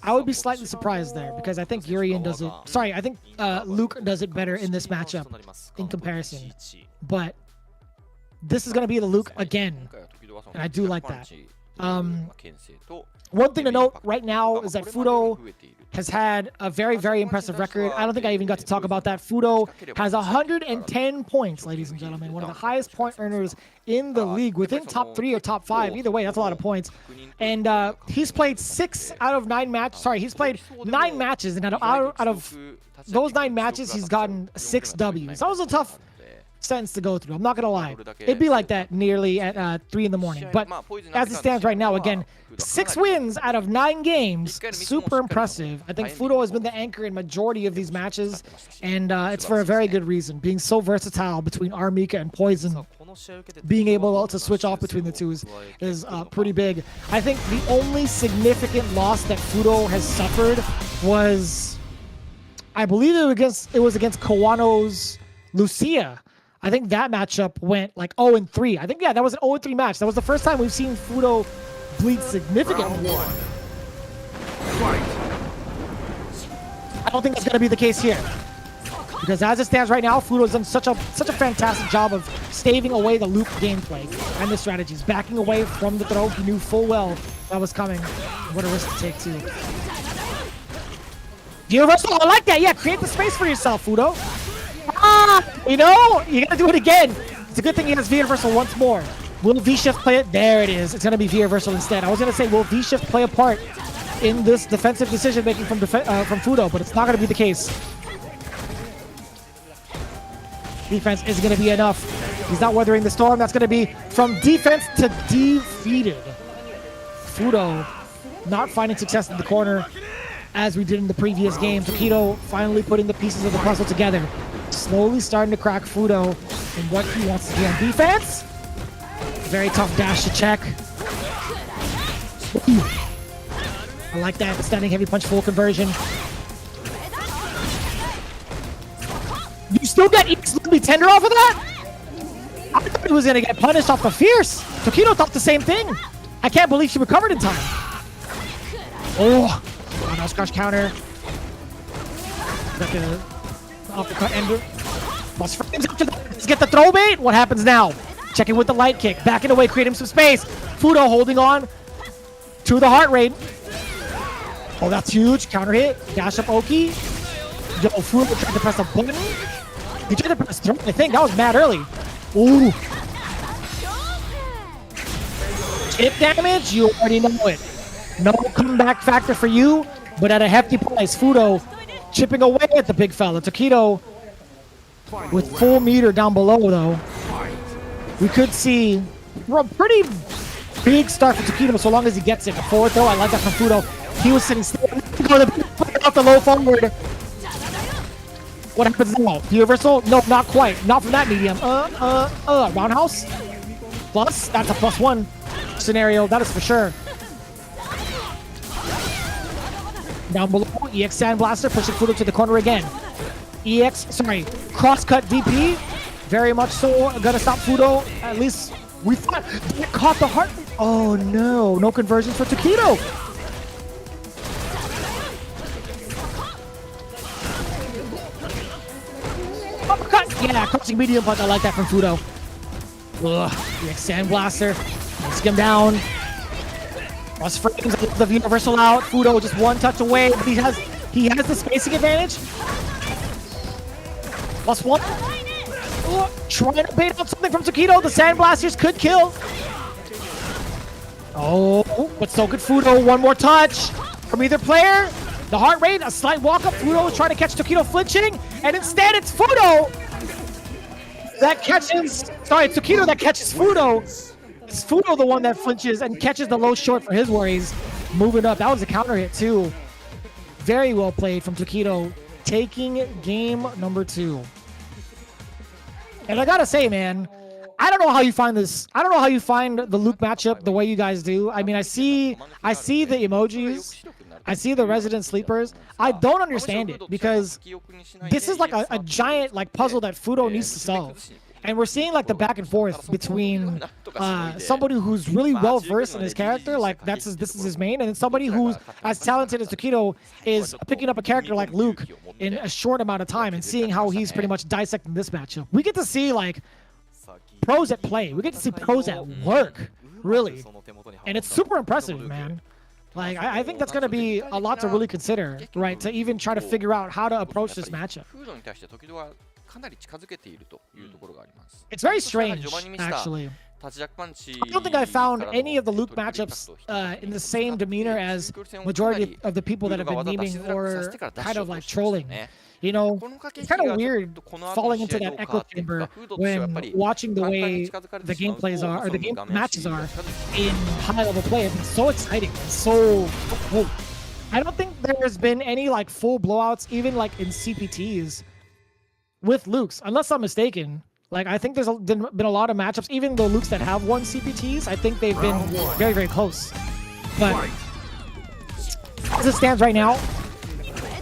I would be slightly surprised there because I think Urien does it. Sorry, I think Luke does it better in this matchup in comparison. But this is going to be the Luke again, and I do like that. One thing to note right now is that Fudo has had a very, very impressive record. I don't think I even got to talk about that. Fudo has 110 points, ladies and gentlemen. One of the highest point earners in the league, within top 3 or top 5. Either way, that's a lot of points. And he's played 6 out of 9 matches. Sorry, he's played 9 matches, and out of those 9 matches, he's gotten 6 Ws. That was a tough sentence to go through. I'm not gonna lie, it'd be like that nearly at 3 in the morning. But as it stands right now, again, 6 wins out of 9 games, super impressive. I think Fudo has been the anchor in majority of these matches, and it's for a very good reason. Being so versatile between Armika and Poison, being able to switch off between the two is pretty big. I think the only significant loss that Fudo has suffered was, I believe it was against Kawano's Lucia. I think that matchup went like 0-3. I think, yeah, that was an 0-3 match. That was the first time we've seen Fudo bleed significantly. I don't think that's going to be the case here. Because as it stands right now, Fudo's done such a fantastic job of staving away the Luke gameplay and the strategies. Backing away from the throw. He knew full well that was coming. What a risk to take, too. Universal, I like that. Yeah, create the space for yourself, Fudo. You know, you gotta do it again. It's a good thing he has V-Reversal once more. Will V-Shift play it? There it is. It's gonna be V-Reversal instead. I was gonna say, will V-Shift play a part in this defensive decision-making from Fudo, but it's not gonna be the case. Defense is gonna be enough. He's not weathering the storm. That's gonna be from defense to defeated. Fudo not finding success in the corner as we did in the previous game. Tokido finally putting the pieces of the puzzle together. Slowly starting to crack Fudo in what he wants to do on defense. Very tough dash to check. I like that. Standing heavy punch full conversion. You still get ESRB tender off of that? I thought he was going to get punished off the Fierce. Tokido thought the same thing. I can't believe she recovered in time. Oh, nice crush counter. Got the uppercut ender. Plus frames after that. Let's get the throw bait. What happens now? Checking with the light kick. Backing away, creating some space. Fudo holding on to the heart rate. Oh, that's huge. Counter hit. Dash up Oki. Yo, Fudo tried to press a button. He tried to press throw. I think that was mad early. Ooh. Chip damage. You already know it. No comeback factor for you, but at a hefty price. Fudo chipping away at the big fella. Tokido with full meter down below, though. We could see a pretty big start for Tokido so long as he gets it. A forward throw, I like that from Fudo. He was sitting still. Off the low forward. What happens now? Universal? No, not quite. Not from that medium. Roundhouse? Plus? That's a +1 scenario. That is for sure. Down below, EX Sand Blaster pushing Fudo to the corner again. Cross-cut DP. Very much so gonna stop Fudo. At least we thought it caught the heart. Oh no, no conversions for Tokido. Uppercut. Yeah, crossing medium punch. I like that from Fudo. EX Sand Blaster. Let's get him down. Plus frames, the universal out. Fudo just one touch away. He has the spacing advantage. +1. Trying to bait out something from Tokido. The Sand Blasters could kill. Oh, but so could Fudo. One more touch from either player. The heart rate, a slight walk up. Fudo trying to catch Tokido flinching, and instead it's Fudo that catches. Sorry, it's Tokido that catches Fudo. It's Fudo the one that flinches and catches the low short for his worries. Moving up. That was a counter hit too. Very well played from Tokido, taking game number 2. And I gotta say, man, I don't know how you find this. I don't know how you find the Luke matchup the way you guys do. I mean, I see the emojis. I see the resident sleepers. I don't understand it because this is like a giant like puzzle that Fudo needs to solve. And we're seeing like the back and forth between somebody who's really well versed in his character, like this is his main, and then somebody who's as talented as Tokido is picking up a character like Luke in a short amount of time and seeing how he's pretty much dissecting this matchup. We get to see like pros at play. We get to see pros at work, really, and it's super impressive, man. Like I think that's gonna be a lot to really consider, right? To even try to figure out how to approach this matchup. It's very strange, actually. I don't think I found any of the Luke matchups in the same demeanor as majority of the people that have been memeing or kind of like trolling. You know, it's kind of weird falling into that echo chamber when watching the way the gameplays are, or the game matches are in high-level play. It's so exciting. It's so cool. I don't think there's been any like full blowouts, even like in CPTs with Lukes, unless I'm mistaken. Like, I think there's been a lot of matchups, even the Lukes that have won CPTs, I think they've been very, very close. But as it stands right now,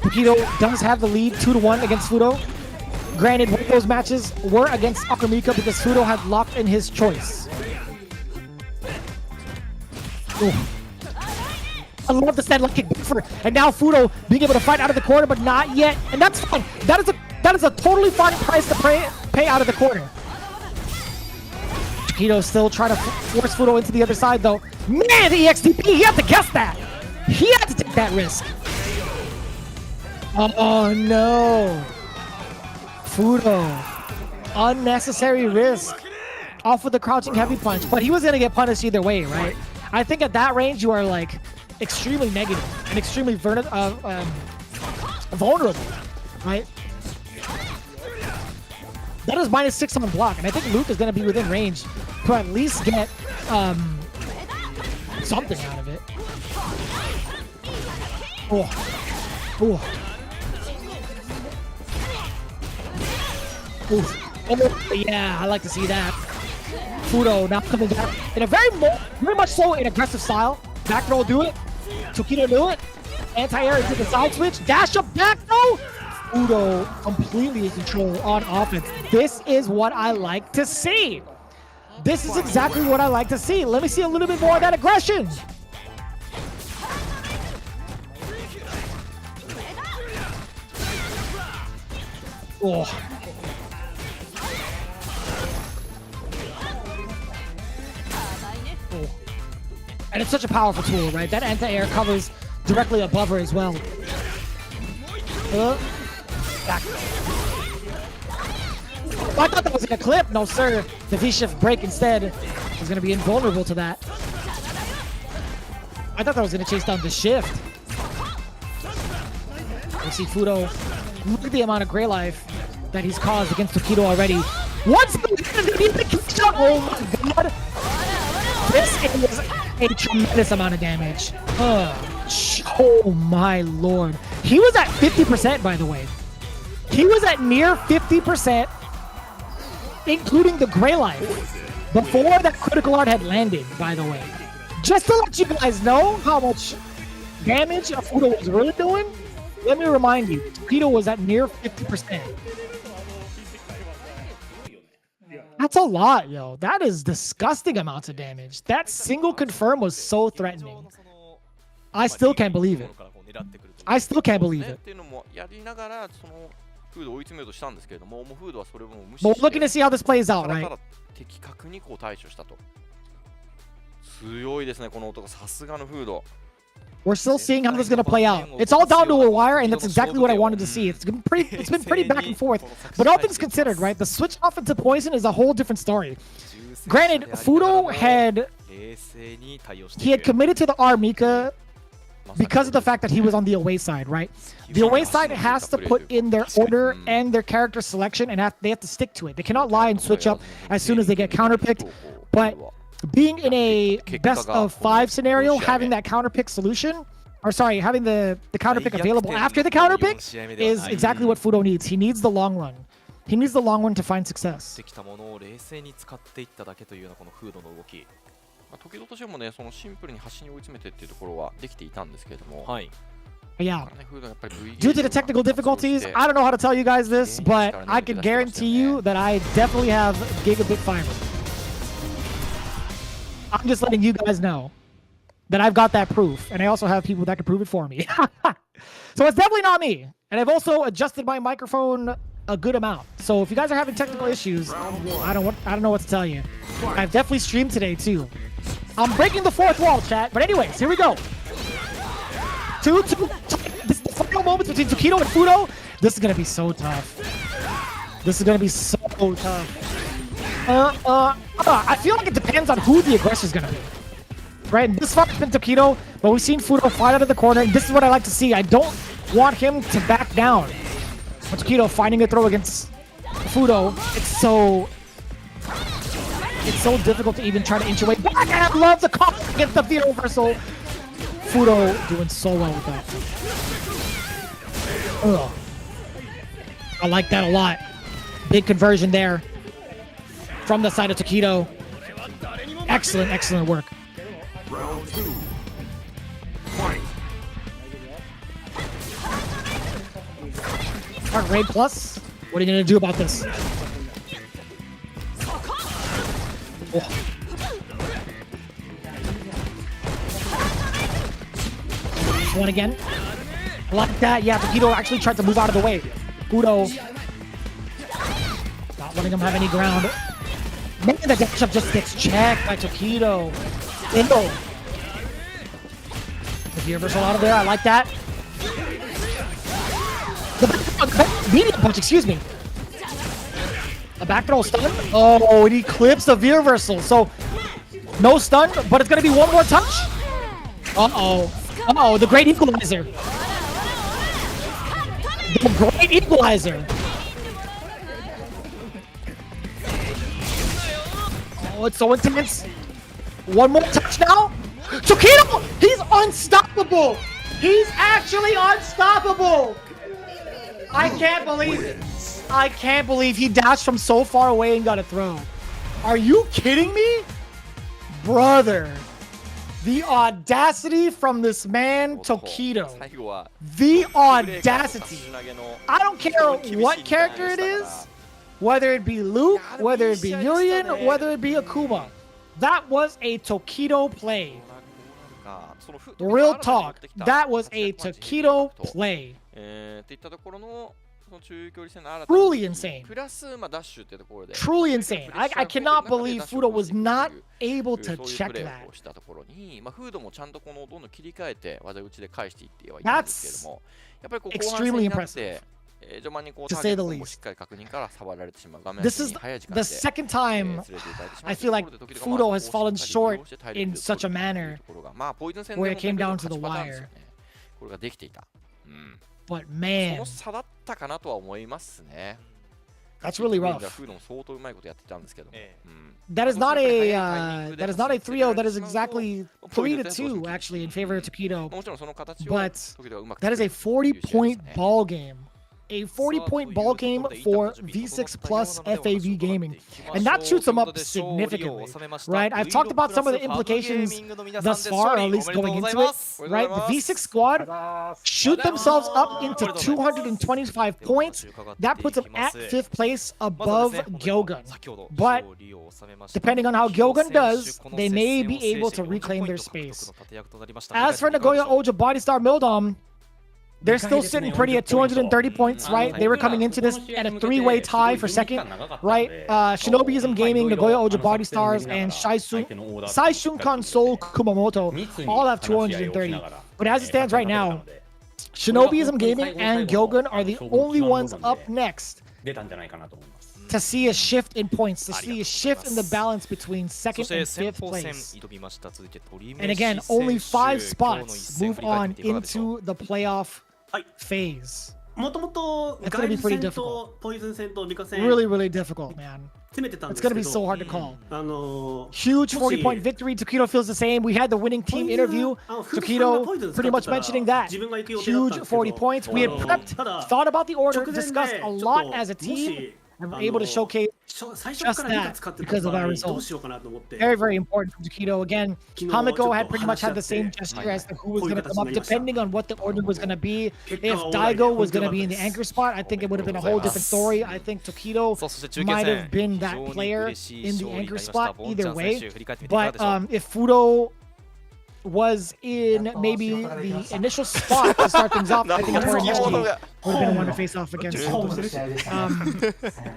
Tokido does have the lead 2-1 against Fudo. Granted, one of those matches were against Akamika because Fudo had locked in his choice. Ooh. I love the stand lock kick buffer, and now Fudo being able to fight out of the corner, but not yet, and that's fine. That is a totally fine price to pay out of the corner. Tokido still trying to force Fudo into the other side, though. Man, the EXTP, he had to guess that. He had to take that risk. Oh no. Fudo. Unnecessary risk. Off with the crouching heavy punch, but he was going to get punished either way, right? I think at that range, you are like extremely negative and extremely vulnerable, right? That is -6 on block, and I think Luke is going to be within range to at least get something out of it. Oh. Oh. Oh. Yeah, I like to see that. Fudo now coming back in a very much so in aggressive style. Back throw will do it. Tokido knew it. Anti-air into the side switch. Dash up back throw. Fudo completely in control on offense. This is what I like to see. This is exactly what I like to see. Let me see a little bit more of that aggression. Oh. Oh. And it's such a powerful tool, right? That anti-air covers directly above her as well. Back. I thought that was a clip. No, sir. The V-shift break instead is going to be invulnerable to that. I thought that was going to chase down the shift. We see Fudo. Look at the amount of gray life that he's caused against Tokido already. Once the oh my god! This is a tremendous amount of damage. Oh my lord. He was at 50%, by the way. He was at near 50%, including the gray life, before that critical art had landed, by the way. Just to let you guys know how much damage Fudo was really doing, let me remind you, Tokido was at near 50%. That's a lot, yo. That is disgusting amounts of damage. That single confirm was so threatening. I still can't believe it. I still can't believe it. But we're looking to see how this plays out, right? We're still seeing how this is going to play out. It's all down to a wire, and that's exactly what I wanted to see. It's been pretty back and forth. But all things considered, right, the switch off into Poison is a whole different story. Granted, Fudo had committed to the R Mika because of the fact that he was on the away side, right? The away side has to put in their order and their character selection, and they have to stick to it. They cannot lie and switch up as soon as they get counterpicked. But being in a best of 5 scenario, having that counterpick solution, or sorry, having the counterpick available after the counterpick is exactly what Fudo needs. He needs the long run. He needs the long run to find success. 時々としてもね、そのシンプルに端に追い詰めてっていうところはできていたんですけれども、Yeah. Due to the technical difficulties, I don't know how to tell you guys this, but I can guarantee you that I definitely have gigabit fiber. I'm just letting you guys know that I've got that proof, and I also have people that can prove it for me. So it's definitely not me. And I've also adjusted my microphone a good amount. So if you guys are having technical issues, I don't know what to tell you. I've definitely streamed today too. I'm breaking the 4th wall, chat. But anyways, here we go. This is the final moments between Tokido and Fudo. This is gonna be so tough. This is gonna be so tough. I feel like it depends on who the aggressor is gonna be. Right? This far it's been Tokido, but we've seen Fudo fight out of the corner. And this is what I like to see. I don't want him to back down. But Tokido finding a throw against Fudo, it's so difficult to even try to inch away back. I love the comp against the V reversal. Fudo doing so well with that. Ugh. I like that a lot. Big conversion there from the side of Tokido. Excellent, excellent work. Round 2. Fight. Heart rate plus. What are you gonna do about this? Oh. One again. I like that. Yeah, Tokido actually tried to move out of the way. Fudo not letting him have any ground. Man, the dash up just gets checked by Tokido. Indo. The reversal out of there. I like that. The medium punch, excuse me. A back throw stun. Oh, and he clips the V reversal. So no stun, but it's gonna be one more touch. Uh-oh. Uh-oh, the great equalizer. The great equalizer. Oh, it's so intense. One more touch now. Tokido! He's unstoppable! He's actually unstoppable! I can't believe it. I can't believe he dashed from so far away and got a throw. Are you kidding me? Brother. The audacity from this man, Tokido. The audacity. I don't care what character it is, whether it be Luke, whether it be Yurien, whether it be Akuma. That was a Tokido play. Real talk. That was a Tokido play. Truly insane. Truly insane. I cannot believe Fudo was not able to check that. That's extremely impressive, to say the least. This is the second time I feel like Fudo has fallen short in such a manner where it came down to the wire. But man, that's really rough. That is not a 3-0. That is exactly 3-2 actually in favor of Tokido. But that is a 40-point ball game. A 40-point ball game for V6 Plus FAV Gaming. And that shoots them up significantly, right? I've talked about some of the implications thus far, or at least going into it, right? The V6 squad shoot themselves up into 225 points. That puts them at 5th place above Gyogun. But depending on how Gyogun does, they may be able to reclaim their space. As for Nagoya Oja Bodystar Mildom, they're still sitting pretty at 230 points, right? They were coming into this at a 3-way tie for second, right? Shinobiism Gaming, Nagoya Oja Body Stars, and Saishunkan Soul Kumamoto all have 230. But as it stands right now, Shinobiism Gaming and Gyogun are the only ones up next to see a shift in points, to see a shift in the balance between そ second して and 先 fifth 鋒戦 place. 挑みました。続いて鳥 And 飯 again, 選 only 手 5 今日の一 spots 戦 move 振り返って on みていかがでしょう into the playoff はい phase. もともと It's ガ gonna イ be ズ pretty 戦 difficult. とポイズン戦とミカ戦 Really, really difficult, man. 攻めてたんで It's す gonna け be so ど hard to call. Mochi- Huge 40-point victory. Tokido feels the same. We had the winning team interview. Tokido pretty much mentioning that. Huge 40 points. We had prepped, thought about the order, discussed a lot as a team, and were able to showcase 最初からミカ使ってた because of 場 our 合 result. どうしようかなと思って very, very important from Tokido. Again, 昨日 Hamiko had ちょっと pretty much had the 話し合 same って gesture as to who was こういう going to 形 come になり up, ました depending on what the order was going to be. 結果 If はオーライで Daigo was 本当 going 良 to か be っ in た the です anchor spot, I think it would have been a whole different story. I think Tokido さあそして中継 might 戦 have been 非 that 常に player 嬉しい in the 勝利になり anchor ました spot ボンチャ either ン選 way. 手振り返ってみていかが But でしょう if Fudo was in maybe the initial spot to start things off, I think Tori Meshi would have been one to face off against Fudo.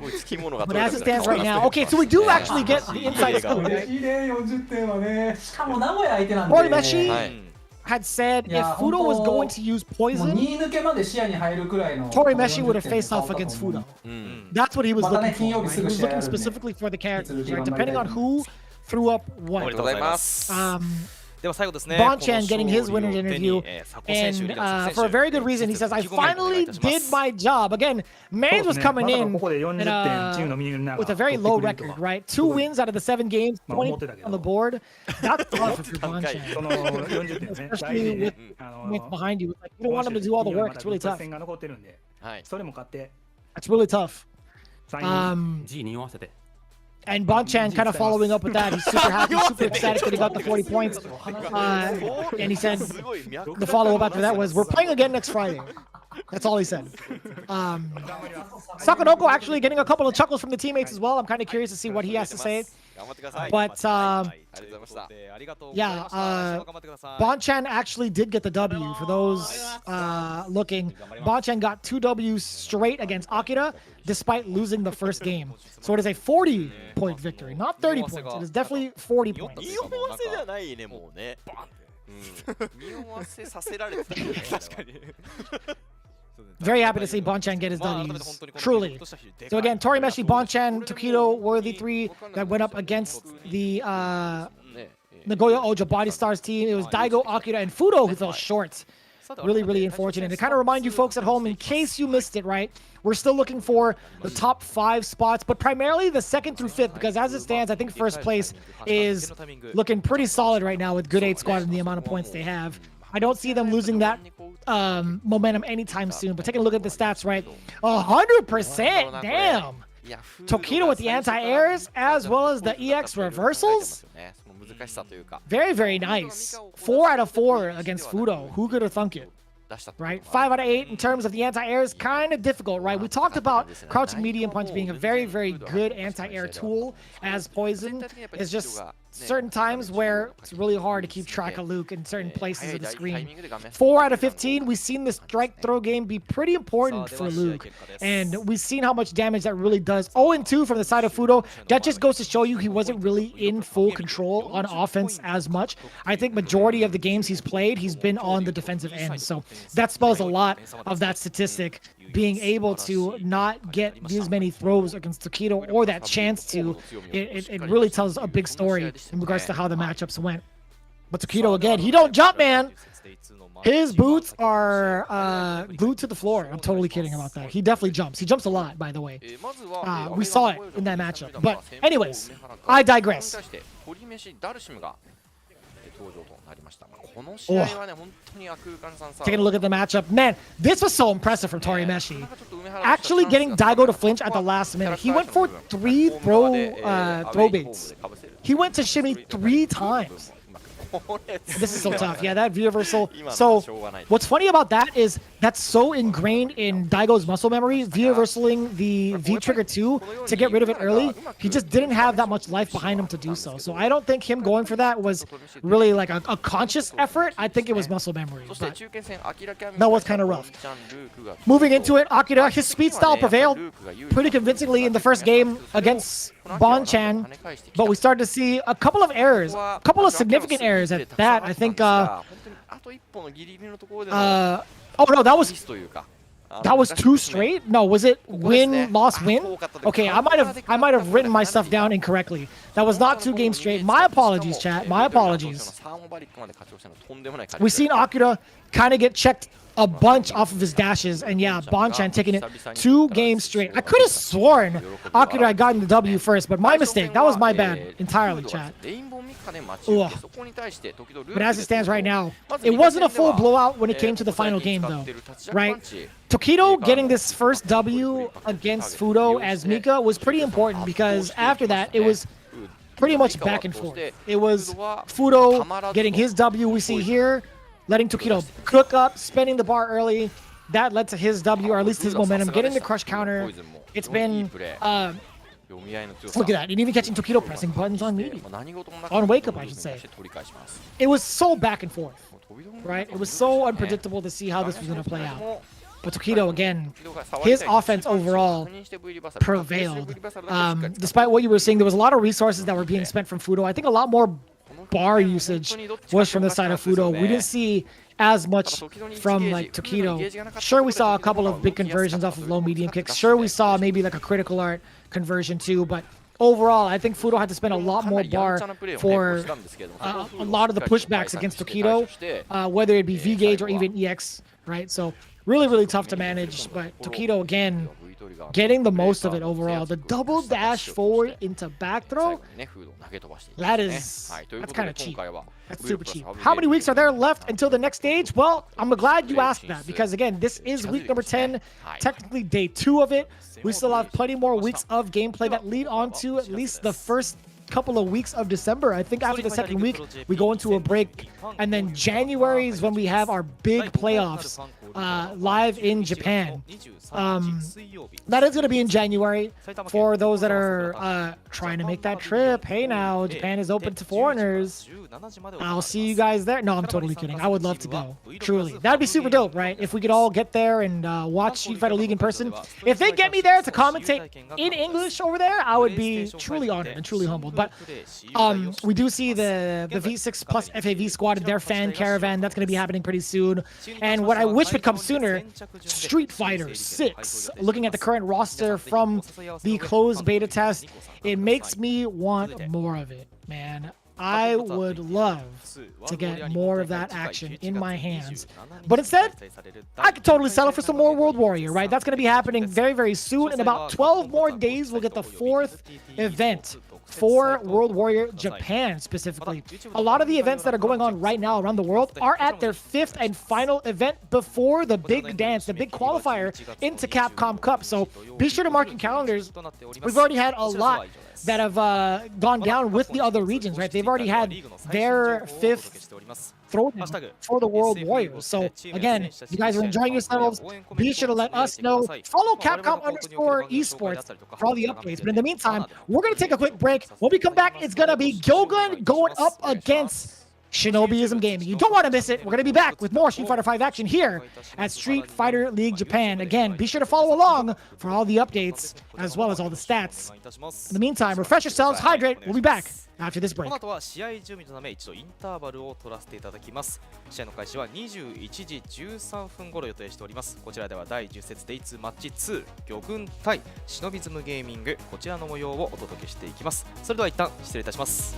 もうつきものが But as it stands right now, okay, so we do actually get the inside scoop. 嬉しいね、40点はね。しかも名古屋相手なんで。 Tori Meshi はい had said if Yeah, Fudo was going本当 to use もう poison, 2位抜けまで視野に入るくらいの。 Tori Meshi would have faced off against Fudo. うん That's what he was またね、 looking 金曜 for. 日 Right? す He ぐ was 試合あるん looking で。 specifically for the characters, 引き続 right? き頑張りたい Depending on who threw up おめ what. でとうございます では最後ですね Bonchan この getting his 勝利を winner's 手 interview, に佐古選手 and リラ for a very good reason, he says, I finally did my job. Again, Mans was coming in with a very low record, right? 2 wins out of the 7 games, 20 on the board. That's tough if you're Bonchan. その40点ね、大事 Especially で with behind you. Like, you don't want him to do all the work. It's really tough. 戦が残ってるんで、はいそれも勝って、 It's really tough. 3位 G に合わせて。 And Bonchan kind of following up with that. He's super happy, super ecstatic that he got the 40 points. And he said the follow-up after that was, we're playing again next Friday. That's all he said. Sakonoko actually getting a couple of chuckles from the teammates as well. I'm kind of curious to see what he has to say. 頑張ってください But ありがとうございましたありがとうございました yeah, 頑張ってください Bonchan actually did get the W. For those looking, Bonchan got 2 Ws straight against Akira, despite losing the first game. So it is a 40-point victory, not 30 points. It is definitely 40 points. 匂わせじゃないねもうね匂わせさせられてたね確かに Very happy to see Bonchan get his Ws. Truly. So again, Tori Meshi, Bonchan, Tokido were the 3 that went up against the Nagoya Oja Body Stars team. It was Daigo, Akira, and Fudo who fell short. Really, really unfortunate. To kind of remind you folks at home, in case you missed it, right? We're still looking for the top 5 spots, but primarily the 2nd through 5th, because as it stands, I think first place is looking pretty solid right now with Good 8 Squad and the amount of points they have. I don't see them losing that momentum anytime soon, but taking a look at the stats, right? 100%! Damn! Tokido with the anti-airs, as well as the EX reversals. Very, very nice. 4 out of 4 against Fudo. Who could have thunk it? Right? 5 out of 8 in terms of the anti-airs, kind of difficult, right? We talked about crouching medium punch being a very, very good anti-air tool as poison. It's just certain times where it's really hard to keep track of Luke in certain places of the screen. 4 out of 15, we've seen the strike throw game be pretty important for Luke. And we've seen how much damage that really does. 0-2 from the side of Fudo. That just goes to show you he wasn't really in full control on offense as much. I think majority of the games he's played, he's been on the defensive end. So that spells a lot of that statistic. Being able to not get these many throws against Tokido or that chance to, it really tells a big story in regards to how the matchups went. But Tokido, again, he don't jump, man. His boots are glued to the floor. I'm totally kidding about that. He definitely jumps. He jumps a lot, by the way. We saw it in that matchup. But anyways, I digress. Taking a look at the matchup. Man, this was so impressive from Tori Meshi. Actually getting Daigo to flinch at the last minute. He went for 3 throw baits. He went to shimmy 3 times. This is so tough. Yeah, that V reversal. So what's funny about that is that's so ingrained in Daigo's muscle memory, V reversaling the V trigger 2 to get rid of it early. He just didn't have that much life behind him to do so. So I don't think him going for that was really like a conscious effort. I think it was muscle memory. But that was kind of rough. Moving into it, Akira, his speed style prevailed pretty convincingly in the first game against Bonchan, but we started to see a couple of errors, a couple of significant errors at that. I think, oh no, that was, That was 2 straight? No, was it win, loss, win? Okay, I might have written my stuff down incorrectly. That was not 2 games straight. My apologies, chat. My apologies. We've seen Akira kind of get checked a bunch off of his dashes, and yeah, Bonchan taking it 2 games straight. I could have sworn Akira had gotten the W first, but my mistake. That was my bad entirely, chat. Ugh. But as it stands right now, it wasn't a full blowout when it came to the final game, though, right? Tokido getting this first W against Fudo as Mika was pretty important because after that, it was pretty much back and forth. It was Fudo getting his W we see here, letting Tokido cook up, spending the bar early. That led to his W, or at least his momentum, getting the crush counter. It's been, look at that, and even catching Tokido pressing buttons on medium. On wake up, I should say. It was so back and forth, right? It was so unpredictable to see how this was going to play out. But Tokido, again, his offense overall prevailed. Despite what you were saying, there was a lot of resources that were being spent from Fudo. I think a lot more bar usage was from the side of Fudo. We didn't see as much from like Tokido. Sure, we saw a couple of big conversions off of low medium kicks. Sure, we saw maybe like a critical art conversion too, but overall, I think Fudo had to spend a lot more bar for a lot of the pushbacks against Tokido, whether it be V-Gauge or even EX, right? So really, really tough to manage, but Tokido, again, getting the most of it overall. The double dash forward into back throw, that's kind of cheap. That's super cheap. How many weeks are there left until the next stage? Well, I'm glad you asked that because, again, this is week number 10, technically day 2 of it. We still have plenty more weeks of gameplay that lead on to at least the first couple of weeks of December. I think after the second week, we go into a break, and then January is when we have our big playoffs live in Japan. That is going to be in January for those that are trying to make that trip. Hey now, Japan is open to foreigners. I'll see you guys there. No, I'm totally kidding. I would love to go. Truly. That'd be super dope, right? If we could all get there and watch Street Fighter League in person. If they get me there to commentate in English over there, I would be truly honored and truly humbled. But we do see the V6 plus FAV squad and their fan caravan. That's going to be happening pretty soon. And what I wish would come sooner, Street Fighter 6. Looking at the current roster from the closed beta test, it makes me want more of it, man. I would love to get more of that action in my hands. But instead, I could totally settle for some more World Warrior, right? That's going to be happening very, very soon. In about 12 more days, we'll get the 4th event for World Warrior Japan specifically. A lot of the events that are going on right now around the world are at their 5th and final event before the big dance, the big qualifier into Capcom Cup. So be sure to mark your calendars. We've already had a lot that have gone down with the other regions, right? They've already had their 5th throwdown for the World Warriors. So again, if you guys are enjoying yourselves, be sure to let us know. Follow Capcom_esports for all the updates. But in the meantime, we're going to take a quick break. When we come back, it's going to be Gyogun going up against Shinobiism Gaming. You don't want to miss it. We're going to be back with more Street Fighter 5 action here at Street Fighter League Japan. Again, be sure to follow along for all the updates as well as all the stats. In the meantime, refresh yourselves, hydrate. We'll be back after this break. この後は試合準備のため一度インターバルを取らせていただきます。試合の開始は21時13分頃予定しております。こちらでは第10節 Day2 マッチ2魚群対シノビズムゲーミング、こちらの模様をお届けしていきます。それでは一旦失礼いたします。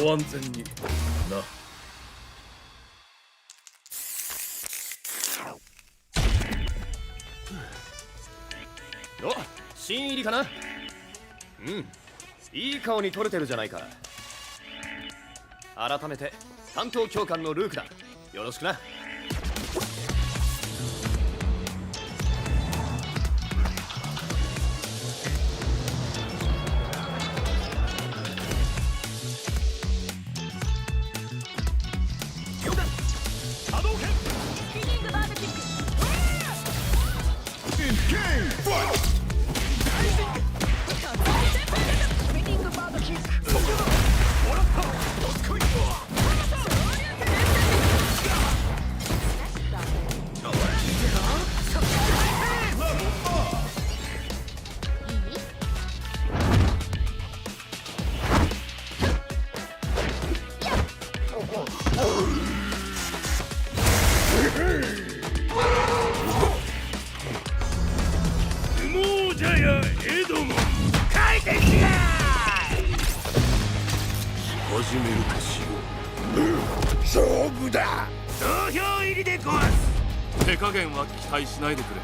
ご安全にな。お、新入りかな。いい顔に撮れてるじゃないか。改めて担当教官のルークだ。よろしくな。手加減は期待しないでくれ。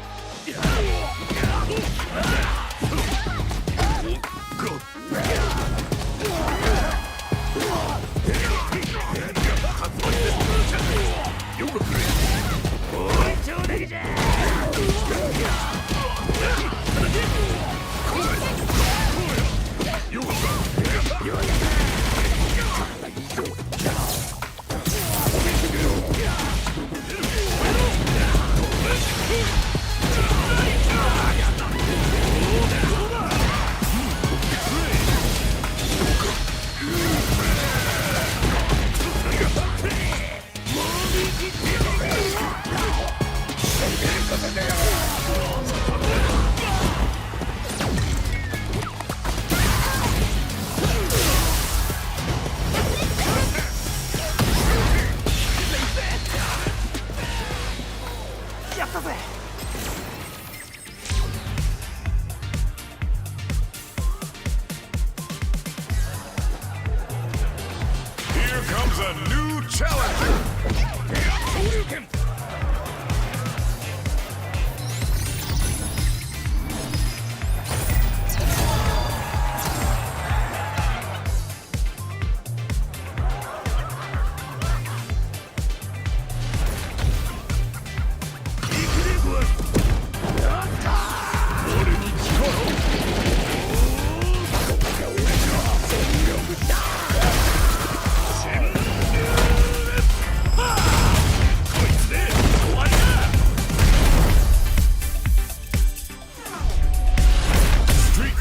Here comes a new challenger.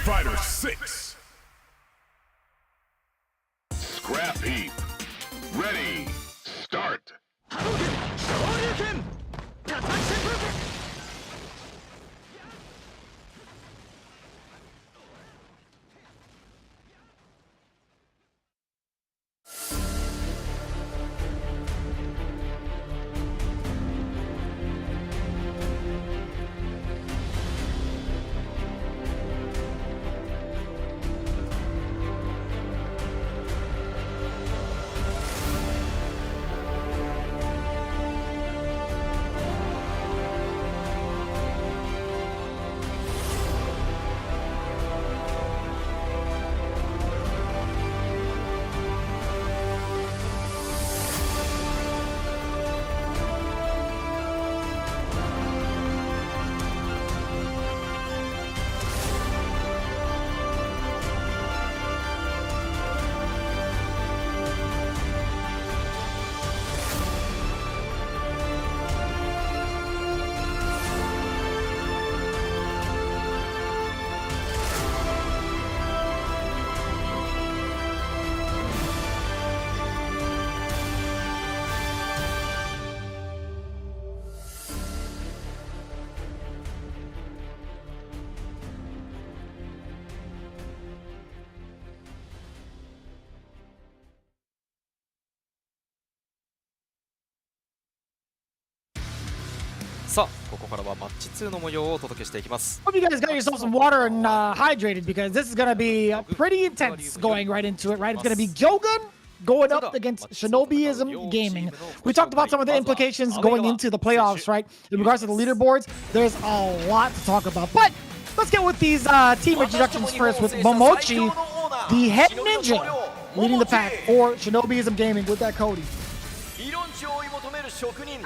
Fighter 6. Scrap heap. Ready. Start. さあここからはマッチ2の模様をお届けしていきます。 Hope you guys got yourself some water and hydrated because this is gonna be pretty intense going right into it, right? It's gonna be Gyogun going up against Shinobiism Gaming. We talked about some of the implications going into the playoffs, right? In regards to the leaderboards, there's a lot to talk about. But let's get with these team introductions first with Momochi, the head ninja, leading the pack for Shinobiism Gaming with that Cody.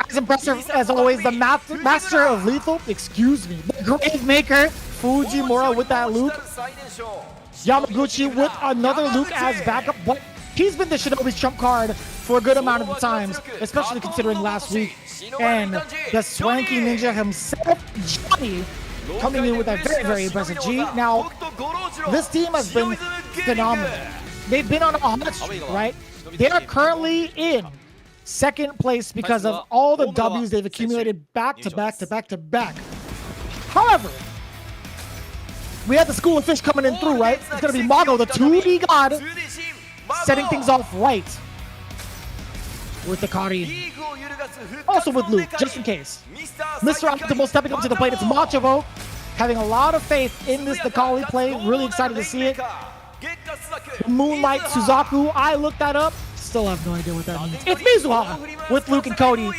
As impressive as always, the master of lethal, excuse me, the grave maker, Fujimura with that Luke. Yamaguchi with another Luke as backup, but he's been the Shinobi's trump card for a good amount of the times, especially considering last week. And the swanky ninja himself, Johnny, coming in with a very, very impressive G. Now, this team has been phenomenal. They've been on a hot streak, right? They are currently in second place because of all the W's they've accumulated back to back to back to back. However, we had the School of Fish coming in through, right? It's going to be Mago, the 2D god, setting things off right with the Kari. Also with Luke, just in case. Mr. Optimal stepping up to the plate. It's Machivo having a lot of faith in this Nakali play. Really excited to see it. Moonlight Suzaku, I looked that up. Still have no idea what that means. It's Mizuha with Luke and Cody.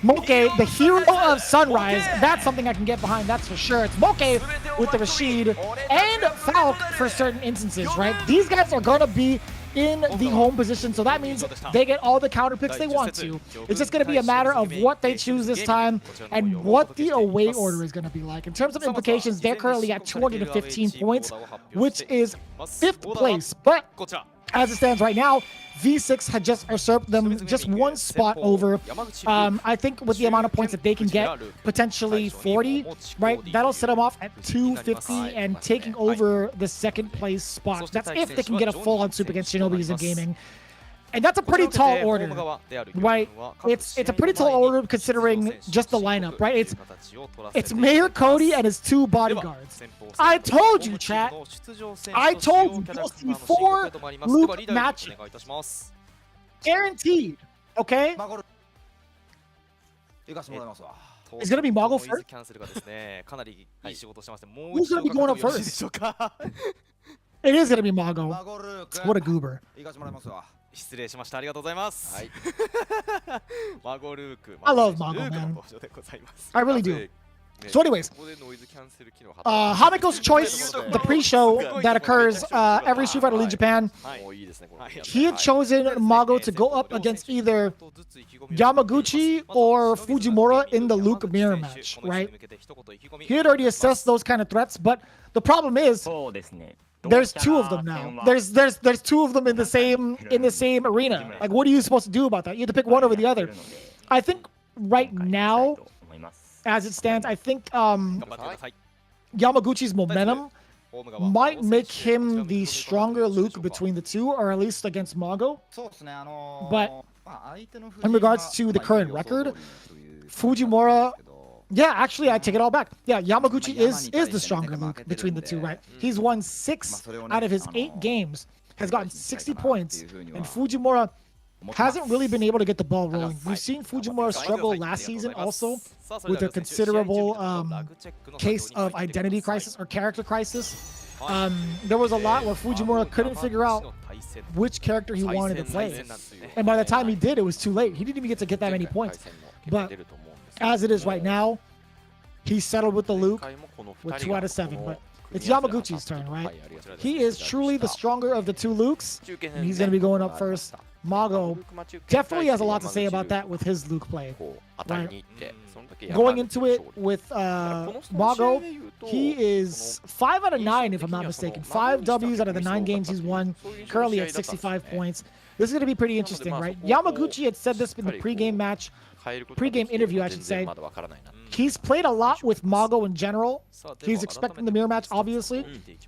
Moke, the hero of Sunrise. That's something I can get behind, that's for sure. It's Moke with the Rashid and Falk for certain instances, right? These guys are going to be in the home position, so that means they get all the counter picks they want to. It's just going to be a matter of what they choose this time and what the away order is going to be like. In terms of implications, they're currently at 215 points, which is 5th place. But as it stands right now, V6 had just usurped them just one spot over. I think with the amount of points that they can get, potentially 40, right? That'll set them off at 250 and taking over the second place spot. That's if they can get a full-on sweep against Shinobiism Gaming. And that's a pretty tall order, right? It's a pretty tall order considering just the lineup, right? It's Mayor Cody and his 2 bodyguards. I told you, chat. I told you, you'll see 4 Luke matches. Guaranteed, okay? It's gonna be Mago first? Who's gonna be going up first? It is gonna be Mago. What a goober. 失礼しました。ありがとうございます。はい。マゴルーク。I love Mago, man. I really do. So anyways, Hameko's Choice, the pre-show that occurs every Street Fighter League Japan, he had chosen Mago to go up against either Yamaguchi or Fujimura in the Luke mirror match, right? He had already assessed those kind of threats, but the problem is there's 2 of them now. There's 2 of them in the same arena. Like, what are you supposed to do about that? You have to pick one over the other. I think right now, as it stands, I think Yamaguchi's momentum might make him the stronger Luke between the 2, or at least against Mago. But in regards to the current record, Fujimura, yeah, actually, I take it all back. Yeah, Yamaguchi is the stronger Luke between the 2, right? He's won 6 out of his 8 games, has gotten 60 points, and Fujimura hasn't really been able to get the ball rolling. We've seen Fujimura struggle last season also with a considerable case of identity crisis or character crisis. There was a lot where Fujimura couldn't figure out which character he wanted to play. And by the time he did, it was too late. He didn't even get to get that many points. But as it is right now, he's settled with the Luke with 2 out of 7. But it's Yamaguchi's turn, right? He is truly the stronger of the 2 Lukes, and he's going to be going up first. Mago definitely has a lot to say about that with his Luke play, right? Going into it with Mago, he is 5 out of 9, if I'm not mistaken. 5 W's out of the 9 games he's won, currently at 65 points. This is going to be pretty interesting, right? Yamaguchi had said this in the pregame interview, I should say. He's played a lot with Mago in general. He's expecting the mirror match, obviously.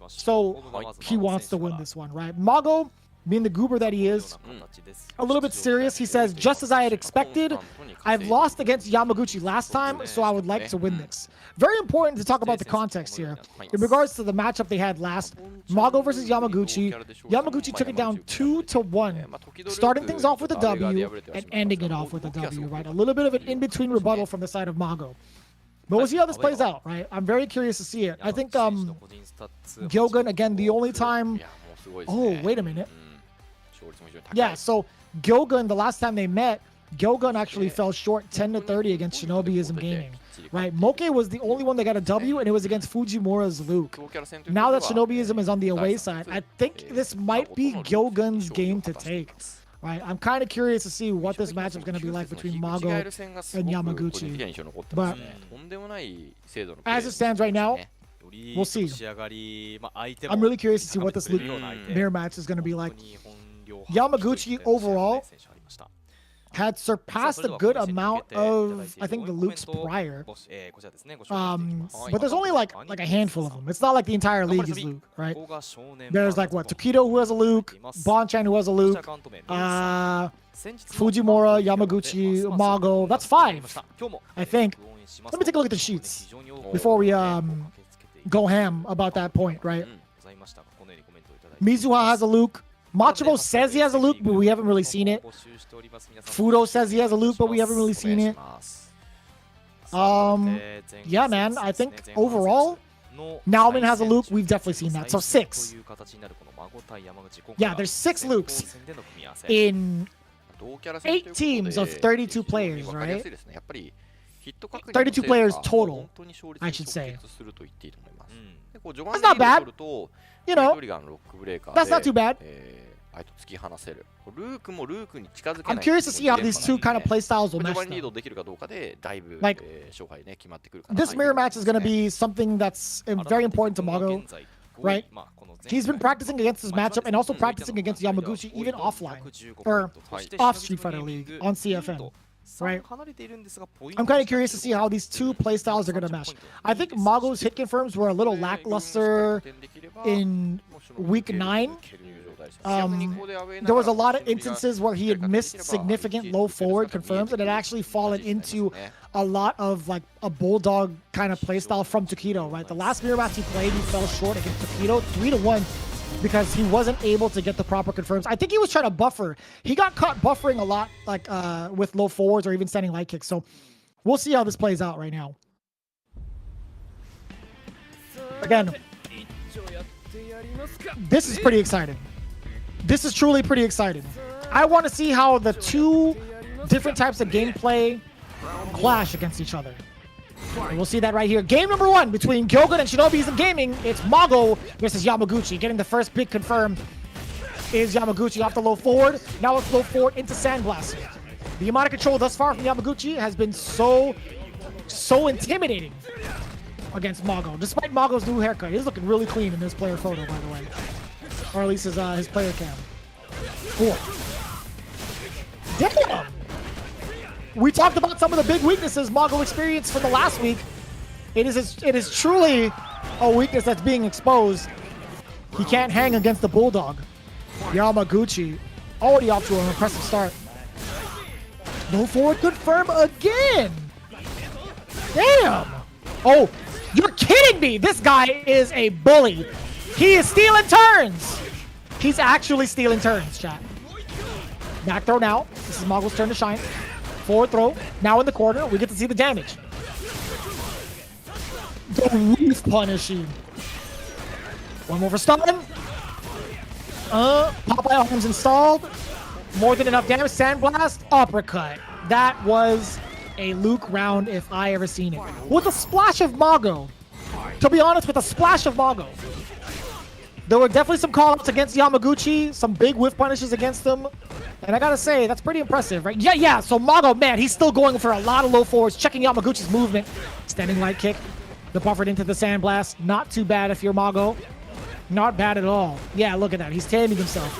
So he wants to win this one, right? Mago, being the goober that he is, a little bit serious. He says, just as I had expected, I've lost against Yamaguchi last time, so I would like to win this. Very important to talk about the context here. In regards to the matchup they had last, Mago versus Yamaguchi, Yamaguchi took it down 2-1, starting things off with a W and ending it off with a W, right? A little bit of an in-between rebuttal from the side of Mago. But we'll see how this plays out, right? I'm very curious to see it. I think Gyogun, again, the only time... Oh, wait a minute. Yeah, so Gyogun, the last time they met, Gyogun actually fell short 10-30 against Shinobiism Gaming, right? Moke was the only one that got a W, and it was against Fujimura's Luke. Now that Shinobiism is on the away side, I think this might be Gyogun's game to take, right? I'm kind of curious to see what this matchup is going to be like between Mago and Yamaguchi. But as it stands right now, we'll see. I'm really curious to see what this mirror match is going to be like. Yamaguchi overall had surpassed a good amount of, I think, the Lukes prior. But there's only like a handful of them. It's not like the entire league is Luke, right? There's like what, Tokido who has a Luke, Bonchan who has a Luke, Fujimura, Yamaguchi, Mago. That's 5, I think. Let me take a look at the sheets before we go ham about that point, right? Mizuha has a Luke. Machibo says he has a Luke, but we haven't really seen it. Fudo says he has a Luke, but we haven't really seen it. Yeah, man, I think overall, Naomin has a Luke. We've definitely seen that. So 6. Yeah, there's 6 Lukes in 8 teams of 32 players, right? 32 players total, I should say. That's not bad. You know, that's not too bad. I'm curious to see how these two kind of play styles will mesh. Like, this mirror match is going to be something that's very important to Mago, right? He's been practicing against this matchup and also practicing against Yamaguchi even offline, or off Street Fighter League on CFN. Right? I'm kind of curious to see how these two playstyles are going to mesh. I think Mago's hit confirms were a little lackluster in week 9. There was a lot of instances where he had missed significant low forward confirms and had actually fallen into a lot of like a bulldog kind of playstyle from Tokido, right? The last mirror match he played, he fell short against Tokido 3-1 because he wasn't able to get the proper confirms. I think he was trying to buffer. He got caught buffering a lot, like with low forwards or even standing light kicks. So we'll see how this plays out right now. Again, this is pretty exciting. This is truly pretty exciting. I want to see how the two different types of gameplay clash against each other. And we'll see that right here. Game number 1 between Gyogun and Shinobiism Gaming. It's Mago versus Yamaguchi. Getting the first big confirm is Yamaguchi off the low forward. Now it's low forward into Sandblast. The amount of control thus far from Yamaguchi has been so intimidating against Mago. Despite Mago's new haircut, he's looking really clean in this player photo, by the way. Or at least his player cam. Cool. Damn! We talked about some of the big weaknesses Mago experienced from the last week. It is truly a weakness that's being exposed. He can't hang against the Bulldog. Yamaguchi already off to an impressive start. No forward confirm again. Damn. Oh, you're kidding me. This guy is a bully. He is stealing turns. He's actually stealing turns, chat. Back throw now. This is Mago's turn to shine. Forward throw. Now in the corner. We get to see the damage. The reef punishing. One more for stun. Popeye arms installed. More than enough damage. Sandblast. Uppercut. That was a Luke round if I ever seen it. With a splash of Mago. To be honest, with a splash of Mago. There were definitely some call-ups against Yamaguchi, some big whiff punishes against him. And I gotta say, that's pretty impressive, right? Yeah, so Mago, man, he's still going for a lot of low forwards, checking Yamaguchi's movement. Standing light kick, the buffered into the Sandblast. Not too bad if you're Mago. Not bad at all. Yeah, look at that, he's taming himself.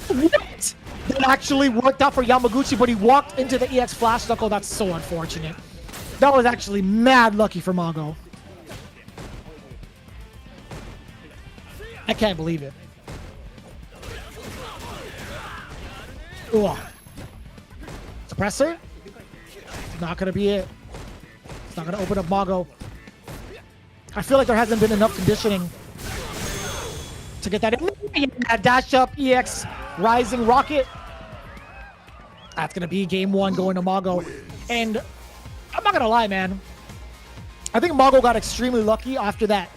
What? That actually worked out for Yamaguchi, but he walked into the EX Flash Knuckle. That's so unfortunate. That was actually mad lucky for Mago. I can't believe it. Ooh. Suppressor? It's not going to be it. It's not going to open up Mago. I feel like there hasn't been enough conditioning to get that in. Yeah, dash up, EX, rising rocket. That's going to be game 1 going to Mago. And I'm not going to lie, man. I think Mago got extremely lucky after that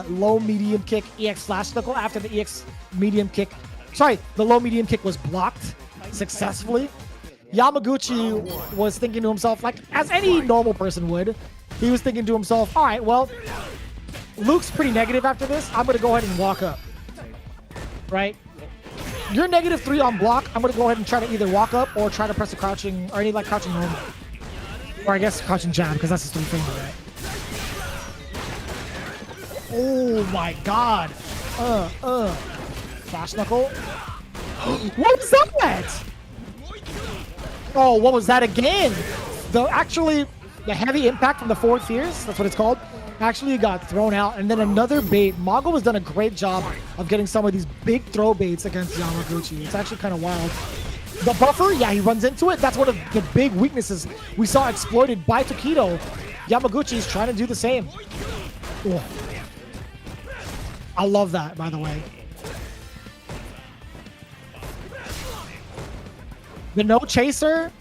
low medium kick EX flash knuckle. After the EX medium kick sorry, the low medium kick was blocked successfully. Yamaguchi was thinking to himself, like as any normal person would, he was thinking to himself, all right, well, Luke's pretty negative after this. I'm going to go ahead and walk up, right? You're -3 on block. I'm going to go ahead and try to either walk up or try to press a crouching, or any like crouching normal. Or I guess crouching jab, because that's his 3 finger, right? Oh my god. Flash knuckle. What was that? Oh, what was that again? Actually, the heavy impact from the forward fears, that's what it's called, actually got thrown out. And then another bait. Mago has done a great job of getting some of these big throw baits against Yamaguchi. It's actually kind of wild. The buffer, yeah, he runs into it. That's one of the big weaknesses we saw exploited by Tokido. Yamaguchi's trying to do the same. Oh. I love that, by the way. The no chaser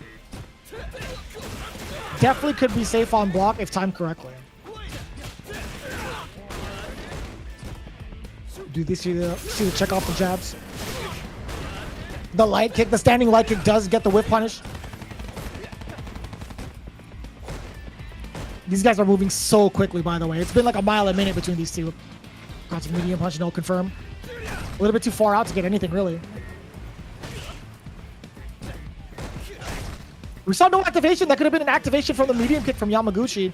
definitely could be safe on block if timed correctly. Do they see the check off the jabs? The light kick, the standing light kick does get the whip punish. These guys are moving so quickly, by the way. It's been like a mile a minute between these two. Got some medium punch, no confirm. A little bit too far out to get anything, really. We saw no activation. That could have been an activation from the medium kick from Yamaguchi.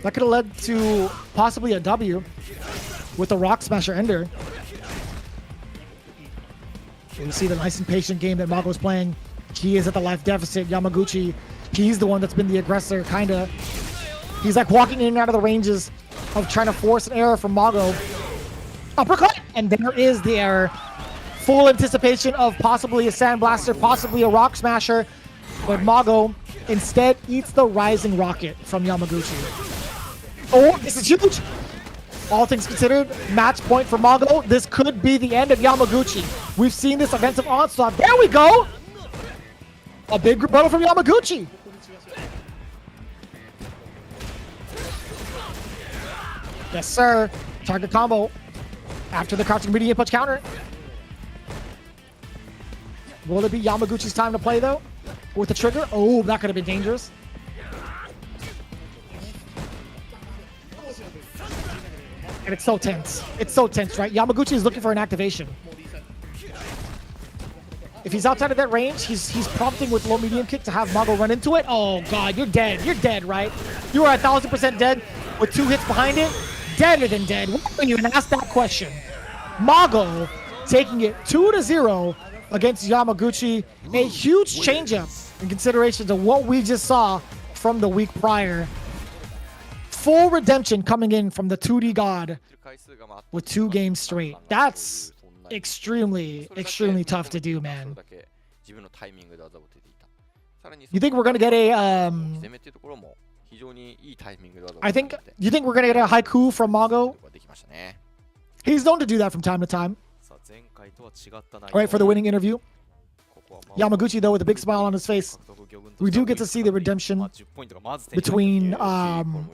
That could have led to possibly a W with the Rock Smasher Ender. We see the nice and patient game that Mago's playing. He is at the life deficit. Yamaguchi, he's the one that's been the aggressor, kind of. He's like walking in and out of the ranges of trying to force an error from Mago. Uppercut! And there is the error. Full anticipation of possibly a Sandblaster, possibly a Rock Smasher. But Mago instead eats the Rising Rocket from Yamaguchi. Oh, this is huge! All things considered, match point for Mago. This could be the end of Yamaguchi. We've seen this offensive onslaught. There we go! A big rebuttal from Yamaguchi. Yes, sir. Target combo after the crouching medium punch counter. Will it be Yamaguchi's time to play, though? With the trigger? Oh, that could have been dangerous. And it's so tense. It's so tense, right? Yamaguchi is looking for an activation. If he's outside of that range, he's prompting with low medium kick to have Mago run into it. Oh, God, you're dead. You're dead, right? You are 1,000% dead with 2 hits behind it. Deader than dead. Why don't you even ask that question? Mago taking it 2-0 against Yamaguchi. A huge changeup in consideration to what we just saw from the week prior. Full redemption coming in from the 2D god with 2 games straight. That's extremely, extremely tough to do, man. You think we're going to get a... you think we're going to get a haiku from Mago? He's known to do that from time to time. Right, for the winning interview. Yamaguchi, though, with a big smile on his face. We do get to see the redemption between Mago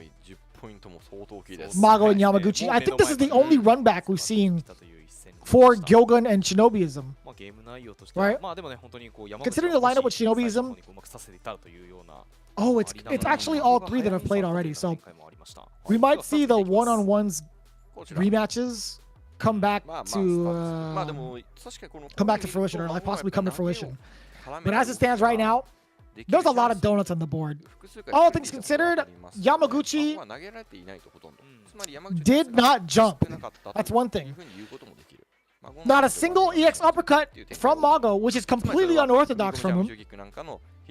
and Yamaguchi. I think this is the only run back we've seen for Gyogun and Shinobiism. Right? Considering the lineup with Shinobiism, oh, it's actually all 3 that have played already. So we might see the one-on-ones rematches come back to fruition, or like possibly come to fruition. But as it stands right now, there's a lot of donuts on the board. All things considered, Yamaguchi did not jump. That's one thing. Not a single EX uppercut from Mago, which is completely unorthodox from him.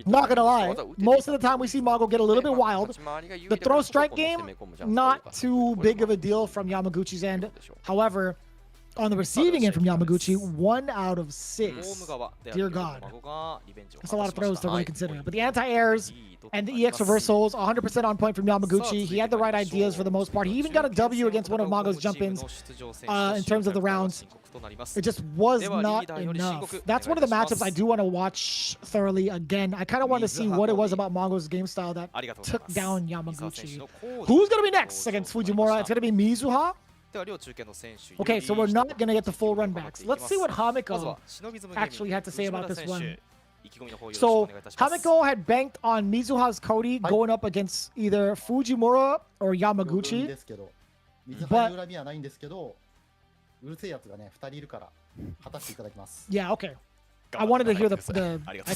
Not gonna lie, most of the time we see Mago get a little bit wild. The throw strike game, not too big of a deal from Yamaguchi's end. However, on the receiving end from Yamaguchi, 1 out of 6. Dear God. That's a lot of throws to really consider. But the anti-airs and the EX reversals, 100% on point from Yamaguchi. He had the right ideas for the most part. He even got a W against one of Mago's jump-ins in terms of the rounds. It just was not enough. That's one of the matchups I do want to watch thoroughly again. I kind of want to see what it was about Mago's game style that took down Yamaguchi. Who's going to be next against Fujimura? It's going to be Mizuha Okay, so we're not going to get the full run backs. Let's see what Hamiko actually had to say about this one. So Hamiko had banked on Mizuha's Cody going up against either Fujimura or Yamaguchi. ですけど、水原に恨みはないんですけど、うるせえやつがね、2人いるから、果たしていただきます。 Yeah, okay. I wanted to hear I just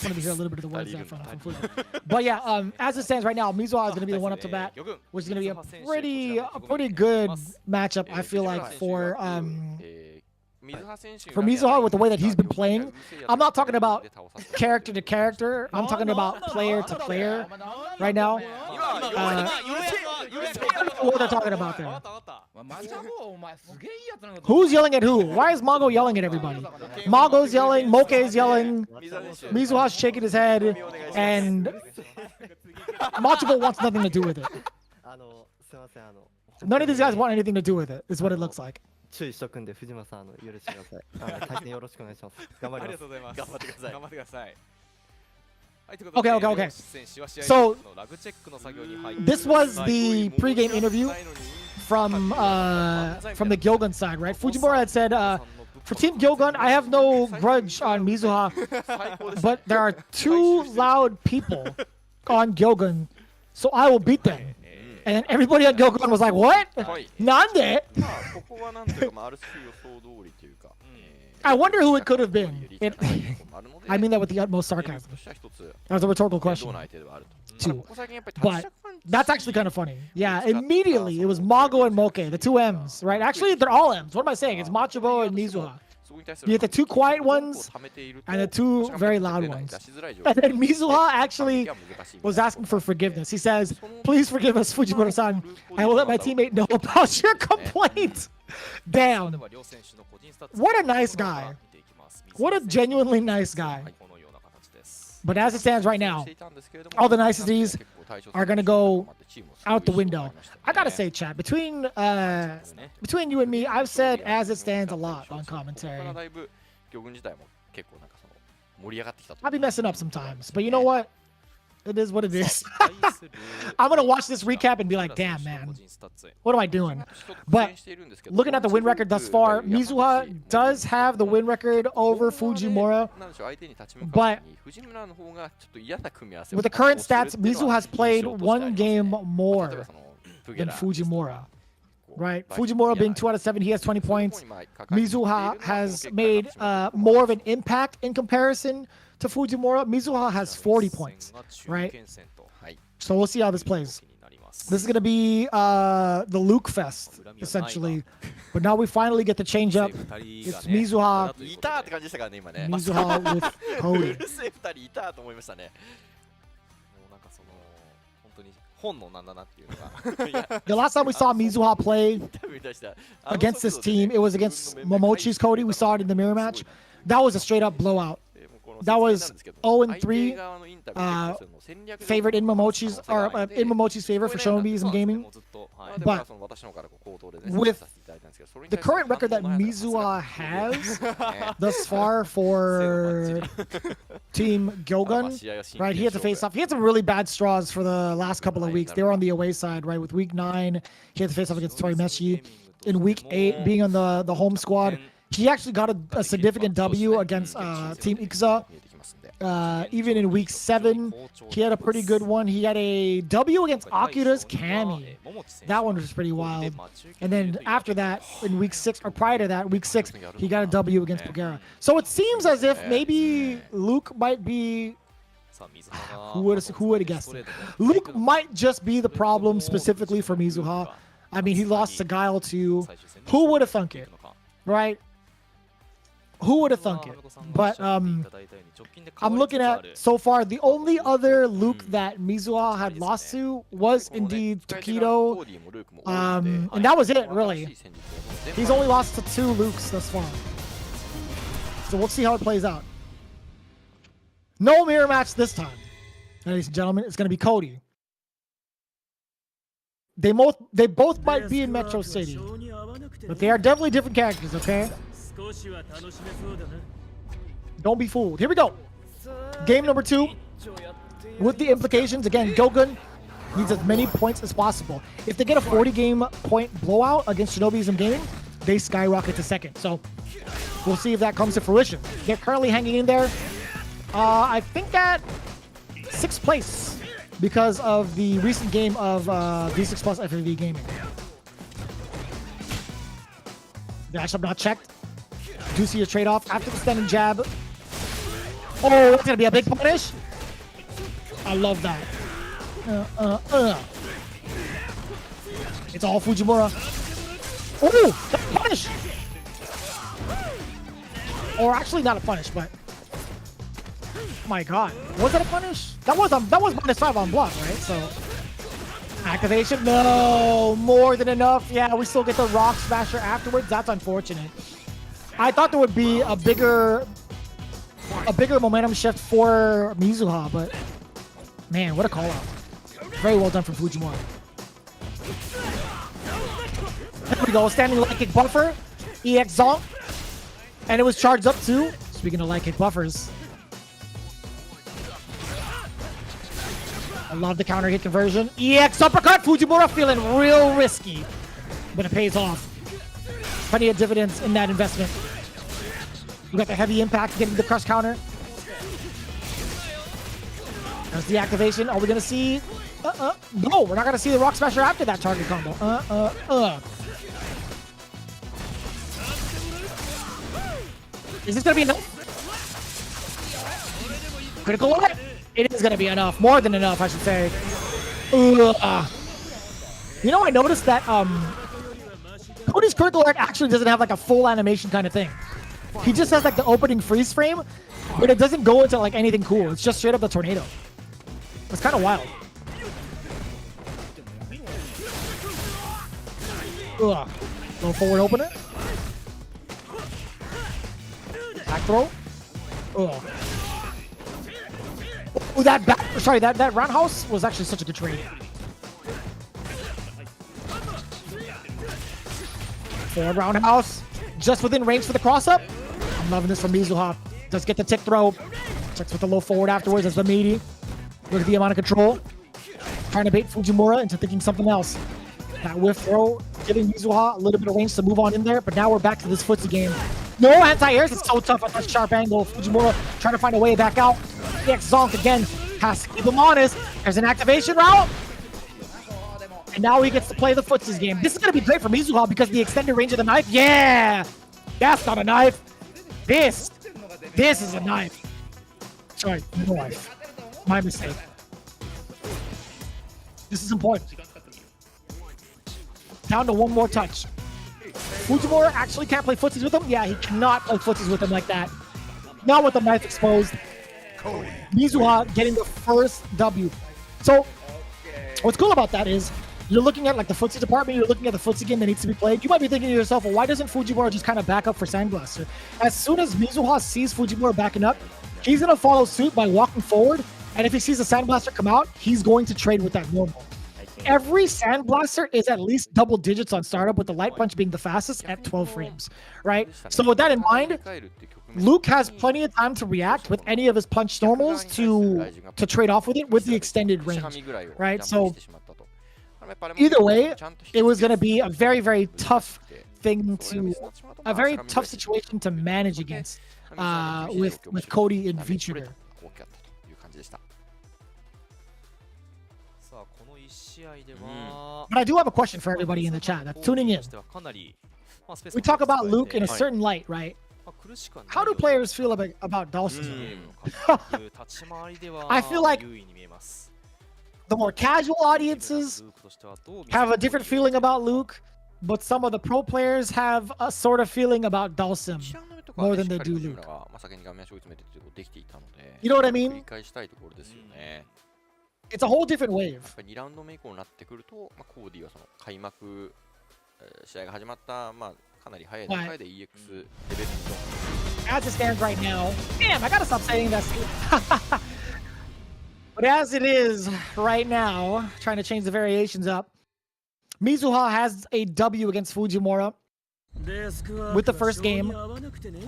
wanted to hear a little bit of the words there from Fudo. But yeah, as it stands right now, Mizuha is going to be the one up to bat, which is going to be a pretty good matchup, I feel like, for Mizuha with the way that he's been playing. I'm not talking about character to character. I'm talking about player to player right now. What they're talking about there. Who's yelling at who? Why is Mago yelling at everybody? Mago's yelling, Moke's yelling, Mizuha's shaking his head, and Machibo wants nothing to do with it. None of these guys want anything to do with it, is what it looks like. 注意しとくんで藤間さん許してください。対戦よろしくお願いします。頑張ります。頑張ってください。頑張ってください。Okay. So this was the pregame interview from the Gyogun side, right? Fujimura had said, for Team Gyogun, I have no grudge on Mizuha, but there are two loud people on Gyogun, so I will beat them. And then everybody on Gyogun was like, what? Nande? I wonder who it could have been. I mean that with the utmost sarcasm. That was a rhetorical question, too. But that's actually kind of funny. Yeah, immediately it was Mago and Moke, the two M's, right? Actually, they're all M's. What am I saying? It's Machibo and Mizuha. You get the two quiet ones and the two very loud ones. And then Mizuha actually was asking for forgiveness. He says, please forgive us, Fujimura-san. I will let my teammate know about your complaint. Damn. What a nice guy. What a genuinely nice guy. But as it stands right now, all the niceties are going to go out the window. I got to say, chat, between you and me, I've said as it stands a lot on commentary. I'll be messing up sometimes, but you know what? It is what it is. I'm going to watch this recap and be like, damn, man, what am I doing? But looking at the win record thus far, Mizuha does have the win record over Fujimura. But with the current stats, Mizuha has played one game more than Fujimura. Right? Fujimura being 2 out of 7, he has 20 points. Mizuha has made more of an impact in comparison to Fujimura. Mizuha has 40 points, right? So we'll see how this plays. This is going to be the Luke Fest, essentially. But now we finally get to change up. It's Mizuha. Mizuha with Cody. The last time we saw Mizuha play against this team, it was against Momochi's Cody. We saw it in the mirror match. That was a straight up blowout. That was 0-3 favorite in Momochi's favor for Shonobiism Gaming. But with the current record that Mizuha has thus far for Team Gyogun, right? He had to face off. He had some really bad straws for the last couple of weeks. They were on the away side, right? With week 9, he had to face off against Tori Meshi. In week 8, being on the home squad, he actually got a significant W against Team Ikuza. Even in week 7, he had a pretty good one. He had a W against Akira's Kami. That one was pretty wild. And then after that, in week 6, or prior to that, week 6, he got a W against Bulgaria. So it seems as if maybe Luke might be... Who would have guessed it? Luke might just be the problem specifically for Mizuha. I mean, he lost to Guile too. Who would have thunk it? Right? Who would have thunk it? But I'm looking at, so far, the only other Luke that Mizuha had lost to was indeed Tokido. And that was it, really. He's only lost to 2 Lukes thus far. So we'll see how it plays out. No mirror match this time, ladies and gentlemen. It's going to be Cody. They both might be in Metro City, but they are definitely different characters, okay? Don't be fooled. Here we go. Game number 2 with the implications. Again, Gyogun Needs as many points as possible. If they get a 40-game point blowout against Shinobi's Gaming, they skyrocket to second. So we'll see if that comes to fruition. They're currently hanging in there. I think at 6th place because of the recent game of V6 Plus FAV Gaming. Dash up not checked. Do see a trade-off after the standing jab. Oh, that's gonna be a big punish. I love that. It's all Fujimura. Oh, that's a punish. Or actually not a punish, but my God, was that a punish? That was -5 on block, right? So activation, no, more than enough. Yeah, we still get the rock smasher afterwards. That's unfortunate. I thought there would be a bigger momentum shift for Mizuha, but man, what a call out. Very well done from Fujimura. There we go, standing light kick buffer, EX zonk, and it was charged up too. Speaking of light kick buffers, I love the counter hit conversion. EX uppercut, Fujimura feeling real risky, but it pays off. Plenty of dividends in that investment. We got the heavy impact getting the crush counter. There's the activation. Are we gonna see? No, we're not gonna see the rock smasher after that target combo. Is this gonna be enough? Critical alert! It is gonna be enough. More than enough, I should say. You know, I noticed that Cody's critical alert actually doesn't have like a full animation kind of thing. He just has like the opening freeze frame, but it doesn't go into like anything cool. It's just straight up the tornado. It's kind of wild. Low forward opener. Back throw. Oh, that roundhouse was actually such a good trade. Forward roundhouse. Just within range for the cross-up. I'm loving this from Mizuha. Does get the tick throw. Checks with the low forward afterwards as the meaty. Look at the amount of control. Trying to bait Fujimura into thinking something else. That whiff throw giving Mizuha a little bit of range to move on in there, but now we're back to this footsie game. No anti-airs. It's so tough at that sharp angle. Fujimura trying to find a way back out. EX zonk again. Has to keep him honest. There's an activation route. And now he gets to play the footsies game. This is going to be great for Mizuha because of the extended range of the knife. Yeah! That's not a knife. This is a knife. Sorry, no knife. My mistake. This is important. Down to one more touch. Fujimura actually can't play footsies with him? Yeah, he cannot play footsies with him like that. Not with the knife exposed. Mizuha getting the first W. So, what's cool about that is you're looking at like the footsie department, you're looking at the footsie game that needs to be played. You might be thinking to yourself, well, why doesn't Fujimura just kind of back up for Sandblaster? As soon as Mizuha sees Fujimura backing up, he's going to follow suit by walking forward. And if he sees a Sandblaster come out, he's going to trade with that normal. Every Sandblaster is at least double digits on startup, with the light punch being the fastest at 12 frames, right? So with that in mind, Luke has plenty of time to react with any of his punch normals to trade off with it with the extended range, right? So either way, it was going to be a very, very tough situation to manage against with Cody and VTuber. But I do have a question for everybody in the chat that's tuning in. We talk about Luke in a certain light, right? How do players feel about Dawson? I feel like the more casual audiences have a different feeling about Luke, but some of the pro players have a sort of feeling about Dawson more than they do Luke. You know what I mean? It's a whole different wave. As it stands right now, damn, I gotta stop saying that. But as it is right now, trying to change the variations up, Mizuha has a W against Fujimura with the first game.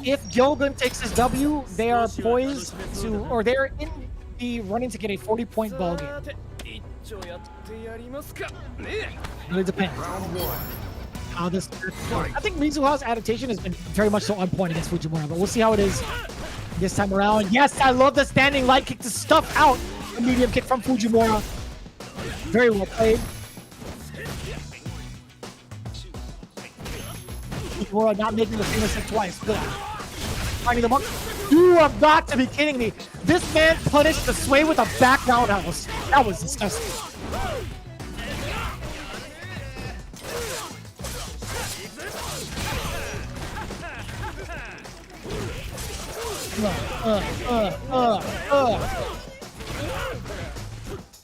If Gyogun takes his W, they are poised to, or they're in the running to get a 40-point ball game. Really depends how this. I think Mizuha's adaptation has been very much so on point against Fujimura, but we'll see how it is this time around. Yes, I love the standing light kick to stuff out a medium kick from Fujimura. Very well played. Fujimura not making the famous hit twice. Good. Finding the monk. You have got to be kidding me. This man punished the sway with a back roundhouse. That was disgusting.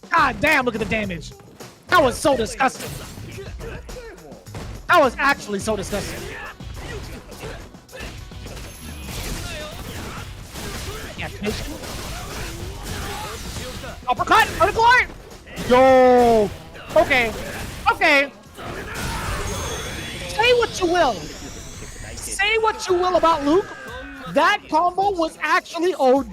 God damn, look at the damage. That was so disgusting. That was actually so disgusting. Yeah, uppercut! Uppercut! Yo! Okay. Okay. Say what you will. Say what you will about Luke. That combo was actually OD.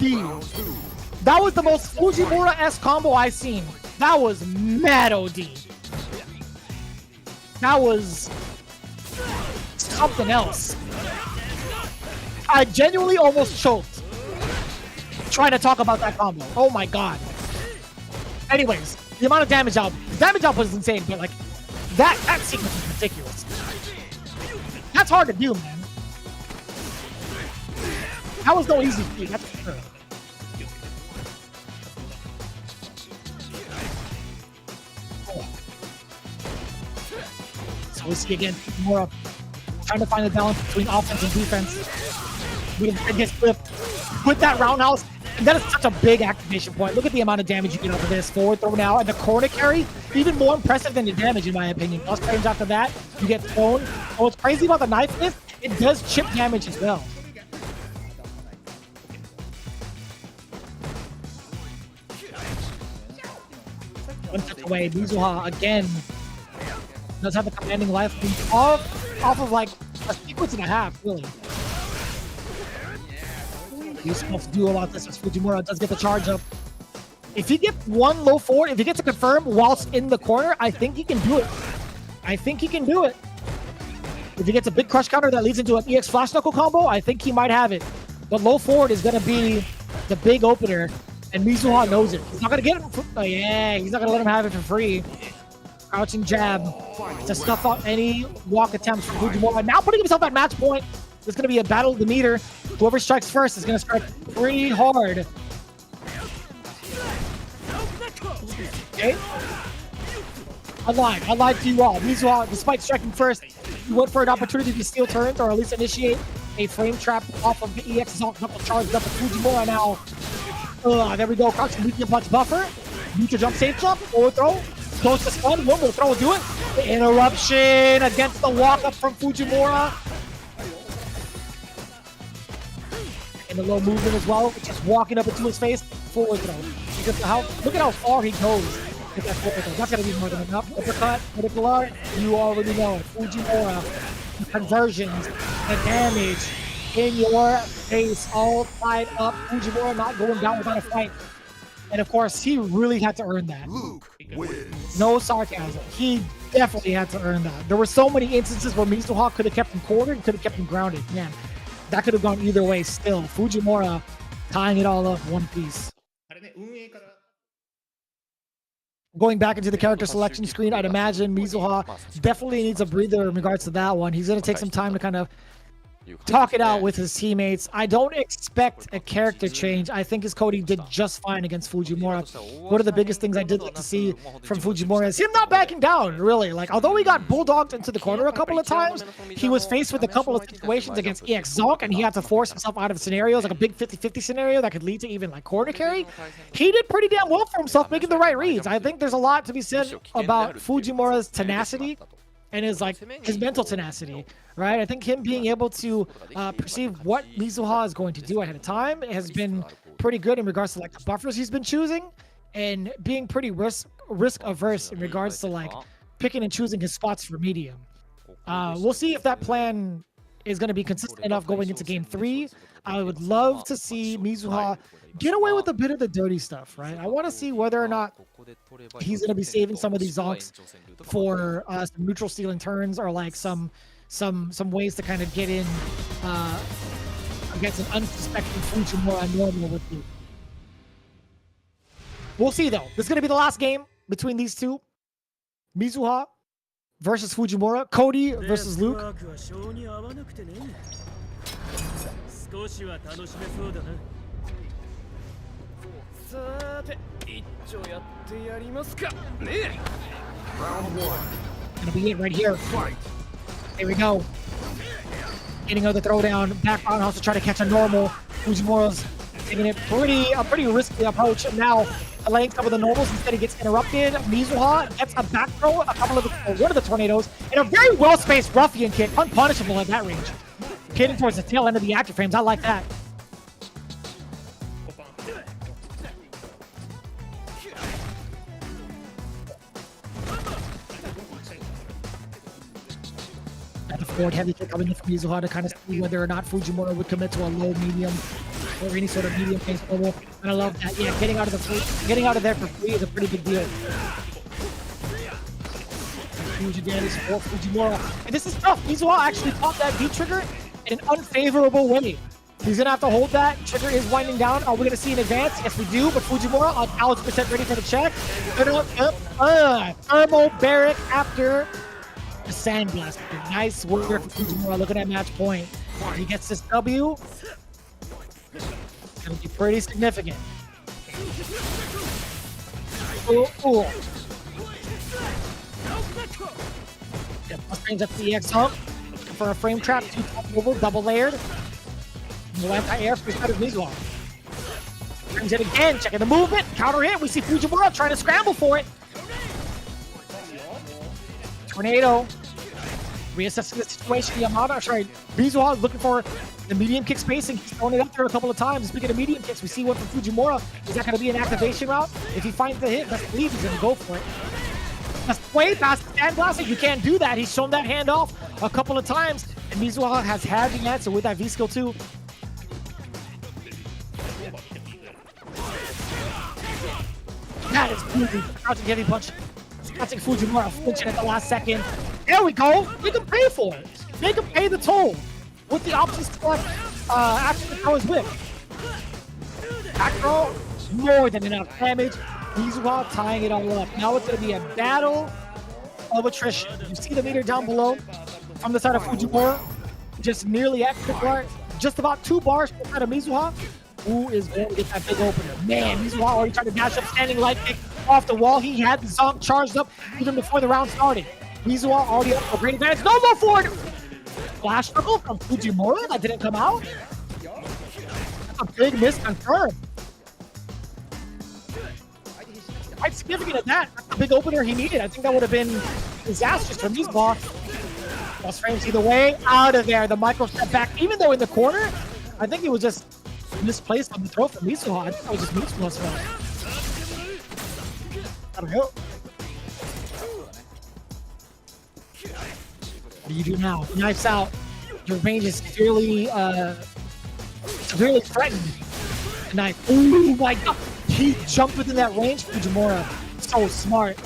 That was the most Fujimura-esque combo I've seen. That was mad OD. That was something else. I genuinely almost choked trying to talk about that combo. Oh my god. Anyways, the amount of damage output was insane, but like that sequence is ridiculous. That's hard to do, man. That was no easy feat, that's for sure. So we see again more trying to find the balance between offense and defense. It gets flipped with that roundhouse. And that is such a big activation point. Look at the amount of damage you get off of this. Forward throw now, and the corner carry, even more impressive than the damage in my opinion. Plus frames after that, you get thrown. And what's crazy about the knife is, it does chip damage as well. One touch away, Mizuha again does have a commanding life off of like a sequence and a half, really. Useful to do about this as Fujimura does get the charge up. If he gets one low forward, if he gets a confirm whilst in the corner, I think he can do it. I think he can do it. If he gets a big crush counter that leads into an EX flash knuckle combo, I think he might have it. But low forward is going to be the big opener, and Mizuha knows it. He's not going to get it. Yeah, he's not going to let him have it for free. Crouching jab to stuff out any walk attempts from Fujimura. Now putting himself at match point. It's going to be a battle of the meter. Whoever strikes first is going to strike pretty hard. Okay. I lied to you all. Mizuha, despite striking first, he went for an opportunity to steal turns or at least initiate a frame trap off of the EX knuckle charged up to Fujimura now. There we go. Crouching medium punch buffer. Neutral jump, safe jump, forward throw. Goes to stun. One more throw will do it. The interruption against the walk up from Fujimura. And the low movement as well, just walking up into his face, forward throw. Look at how far he goes with that forward throw. That's going to be more than enough. Uppercut, particular, you already know it. Fujimura, the conversions, the damage in your face, all tied up. Fujimura not going down without a fight. And of course, he really had to earn that. No sarcasm. He definitely had to earn that. There were so many instances where Mizuha could have kept him cornered and could have kept him grounded. Man. That could have gone either way still. Fujimura tying it all up one piece. Going back into the character selection screen, I'd imagine Mizuha definitely needs a breather in regards to that one. He's going to take some time to kind of talk it out with his teammates. I don't expect a character change. I think his Cody did just fine against Fujimura. One of the biggest things I did like to see from Fujimura is him not backing down, really. Like, although he got bulldogged into the corner a couple of times, he was faced with a couple of situations against EX Zonk, and he had to force himself out of scenarios, like a big 50-50 scenario that could lead to even like corner carry. He did pretty damn well for himself, making the right reads. I think there's a lot to be said about Fujimura's tenacity and his mental tenacity, right? I think him being able to perceive what Mizuha is going to do ahead of time has been pretty good in regards to like the buffers he's been choosing, and being pretty risk averse in regards to like picking and choosing his spots for medium. We'll see if that plan is going to be consistent enough going into game 3. I would love to see Mizuha get away with a bit of the dirty stuff, right? I want to see whether or not he's going to be saving some of these zonks for some neutral stealing turns, or like some ways to kind of get in against an unsuspecting Fujimura normal with you. We'll see though. This is going to be the last game between these two. Mizuha versus Fujimura. Cody versus Luke. Gonna be it right here. There we go. Getting out the throwdown. Back roundhouse to try to catch a normal. Fujimura's taking it a pretty risky approach. And now laying some of the normals, instead he gets interrupted. Mizuha gets a back throw, one of the tornadoes, and a very well-spaced ruffian kick, unpunishable at that range. Hitting towards the tail end of the active frames. I like that. Got the forward heavy kick coming in from Mizuha to kind of see whether or not Fujimura would commit to a low, medium, or any sort of medium pace normal. And I love that. Yeah, getting out of there for free is a pretty big deal. Huge advantage for Fujimura. And this is tough. Mizuha actually caught that V trigger in an unfavorable way. He's gonna have to hold that. Trigger is winding down. Are we gonna see an advance? Yes, we do. But Fujimura on 1000% ready for the check. Thermal Barrack after the Sandblast. Nice work for Fujimura. Look at that match point. He gets this W. It's gonna be pretty significant. Ooh. Yeah, plus range up the EX hump. For a frame trap, 2 top over, double layered. No anti-air for the Mizuha. Brings it again, checking the movement, counter hit. We see Fujimura trying to scramble for it. Tornado. Reassessing the situation. Mizuha looking for the medium kick spacing. He's thrown it up there a couple of times. Speaking of medium kicks, we see one from Fujimura. Is that going to be an activation route? If he finds the hit, best believe he's going to go for it. That's way past the sandblasting. You can't do that. He's shown that hand off a couple of times, and Mizuha has had the answer with that V skill too. That is crazy. Crouching heavy punch. Catching Fujimura flinching at the last second. There we go. Make him pay for it. Make him pay the toll with the option select after the throw is whip. Back throw, more than enough damage. Mizuha tying it all up. Now it's going to be a battle of attrition. You see the meter down below from the side of Fujimura. Just nearly at the bar. Just about 2 bars from the side of Mizuha. Who is going to get that big opener? Man, Mizuha already tried to dash up, standing light kick off the wall. He had the zonk charged up even before the round started. Mizuha already up for great advantage. No more forward! Flash knuckle from Fujimura. That didn't come out. That's a big miss confirmed. Quite significant at that. That's the big opener he needed. I think that would have been disastrous for Mizuha. Plus frames either way. Out of there. The micro step back. Even though in the corner, I think he was just misplaced on the throw from Mizuha. I think that was just Mizuha's fault. I don't know. What do you do now? Knifes out. Your range is severely threatened. Knife. Oh my god. He jumped within that range. Fujimura. So smart.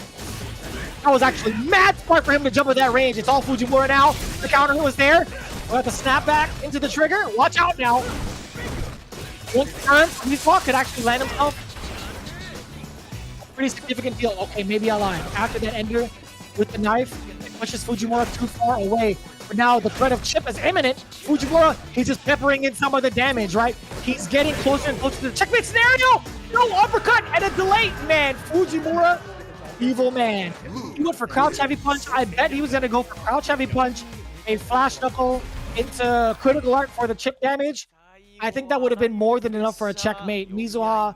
That was actually mad smart for him to jump with that range. It's all Fujimura now. The counter was there. We'll have to snap back into the trigger. Watch out now. One turn. Mizuha could actually land himself. Pretty significant deal. Okay, maybe I lied. After that ender with the knife, it pushes Fujimura too far away. But now the threat of chip is imminent. Fujimura, he's just peppering in some of the damage, right? He's getting closer and closer to the checkmate scenario. No uppercut and a delay. Man, Fujimura, evil man. He went for crouch heavy punch. I bet he was going to go for crouch heavy punch, a flash knuckle into critical art for the chip damage. I think that would have been more than enough for a checkmate. Mizuha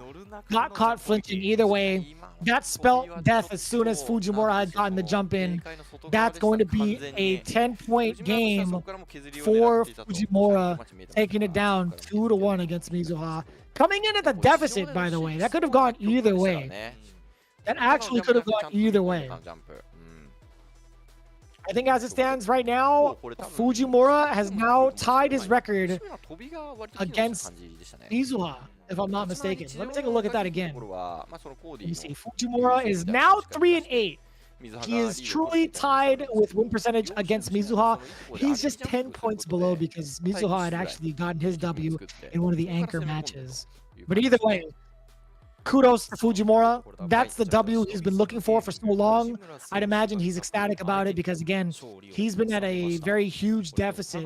got caught flinching either way. That spelled death as soon as Fujimura had gotten the jump in. That's going to be a 10-point game for Fujimura, taking it down 2-1 against Mizuha. Coming in at the deficit, by the way. That could have gone either way. That actually could have gone either way. I think as it stands right now, Fujimura has now tied his record against Mizuha, if I'm not mistaken. Let me take a look at that again. Let me see. Fujimura is now 3-8. He is truly tied with win percentage against Mizuha. He's just 10 points below because Mizuha had actually gotten his W in one of the anchor matches. But either way, kudos to Fujimura. That's the W he's been looking for so long. I'd imagine he's ecstatic about it because, again, he's been at a very huge deficit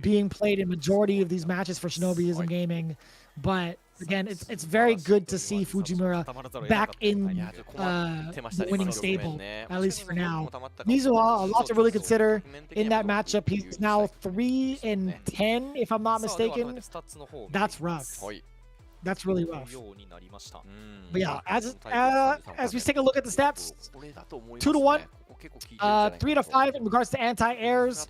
being played in majority of these matches for Shinobiism Gaming. But again, it's very good to see Fujimura back in the winning stable, at least for now. Mizuha, a lot to really consider in that matchup. He's now 3-10, if I'm not mistaken. That's rough. That's really rough. But yeah, as we take a look at the stats, 2-1, 3-5 in regards to anti-airs.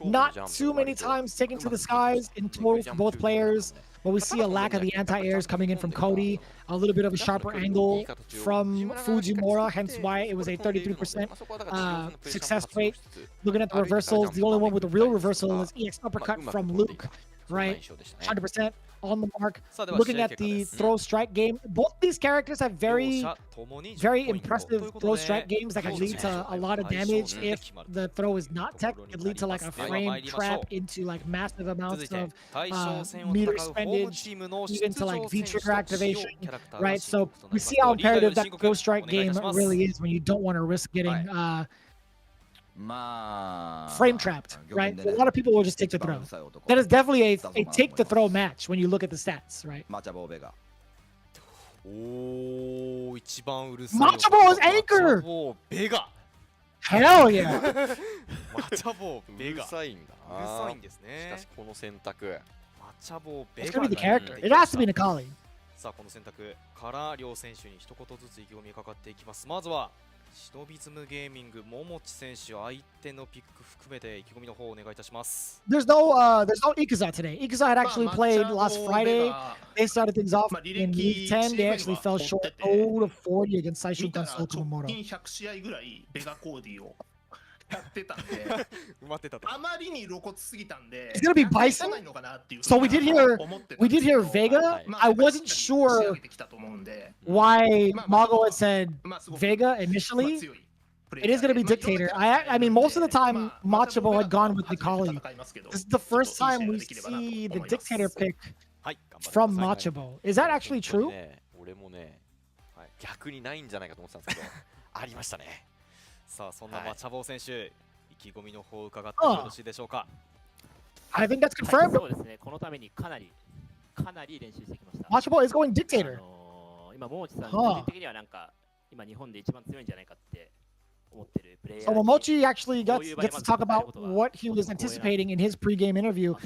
Not too many times taken to the skies in total for both players, but we see a lack of the anti-airs coming in from Cody, a little bit of a sharper angle from Fujimura, hence why it was a 33% success rate. Looking at the reversals, the only one with a real reversal is EX uppercut from Luke, right? 100% on the mark. Looking at the throw strike game, both these characters have very impressive throw strike games that can lead to a lot of damage if the throw is not tech. It could lead to like a frame trap into like massive amounts of meter spendage, even to like V-trigger activation, right? So we see how imperative that throw strike game really is when you don't want to risk getting frame trapped, right? A lot of people will just take the throw. That is definitely a take the throw match when you look at the stats, right? Machabo is anchor! Hell yeah! マチャボベガうるさいんだな。うるさいんですね。しかしこの選択。マチャボベガ。It's gonna be the character. It has to be Nakali. さあこの選択から両選手に一言ずつ意気込みかかっていきます。まずはシノビズムゲーミング桃地選手相手のピック含めて意気込みの方をお願いいたします。There's no Ikuza today. Ikuza had actually played last Friday. They started things off in League 10. They actually fell short 0-40 against Saishukan Sokumoto. やってたんであまりに露骨すぎたんで It's gonna be Bison. So we did hear Vega. I wasn't sure why Mago had said Vega initially. It is gonna be Dictator. I mean, most of the time Machabo had gone with Nikali. This is the first time we see the Dictator pick from Machabo. Is that actually true? 俺もね、逆にないんじゃないかと思ってたんですけど、ありましたね。さあそんなマチャボ選手、意気込みの方を伺ってよろしいでしょうか。I think that's confirmed. そうですね。このためにかなり練習してきました。Machabo is going Dictator. 今桃地さん個人的にはなんか今日本で一番強いんじゃないかって思ってるプレイヤー。So Momochi actually gets to talk about what he was anticipating in his pre-game interview.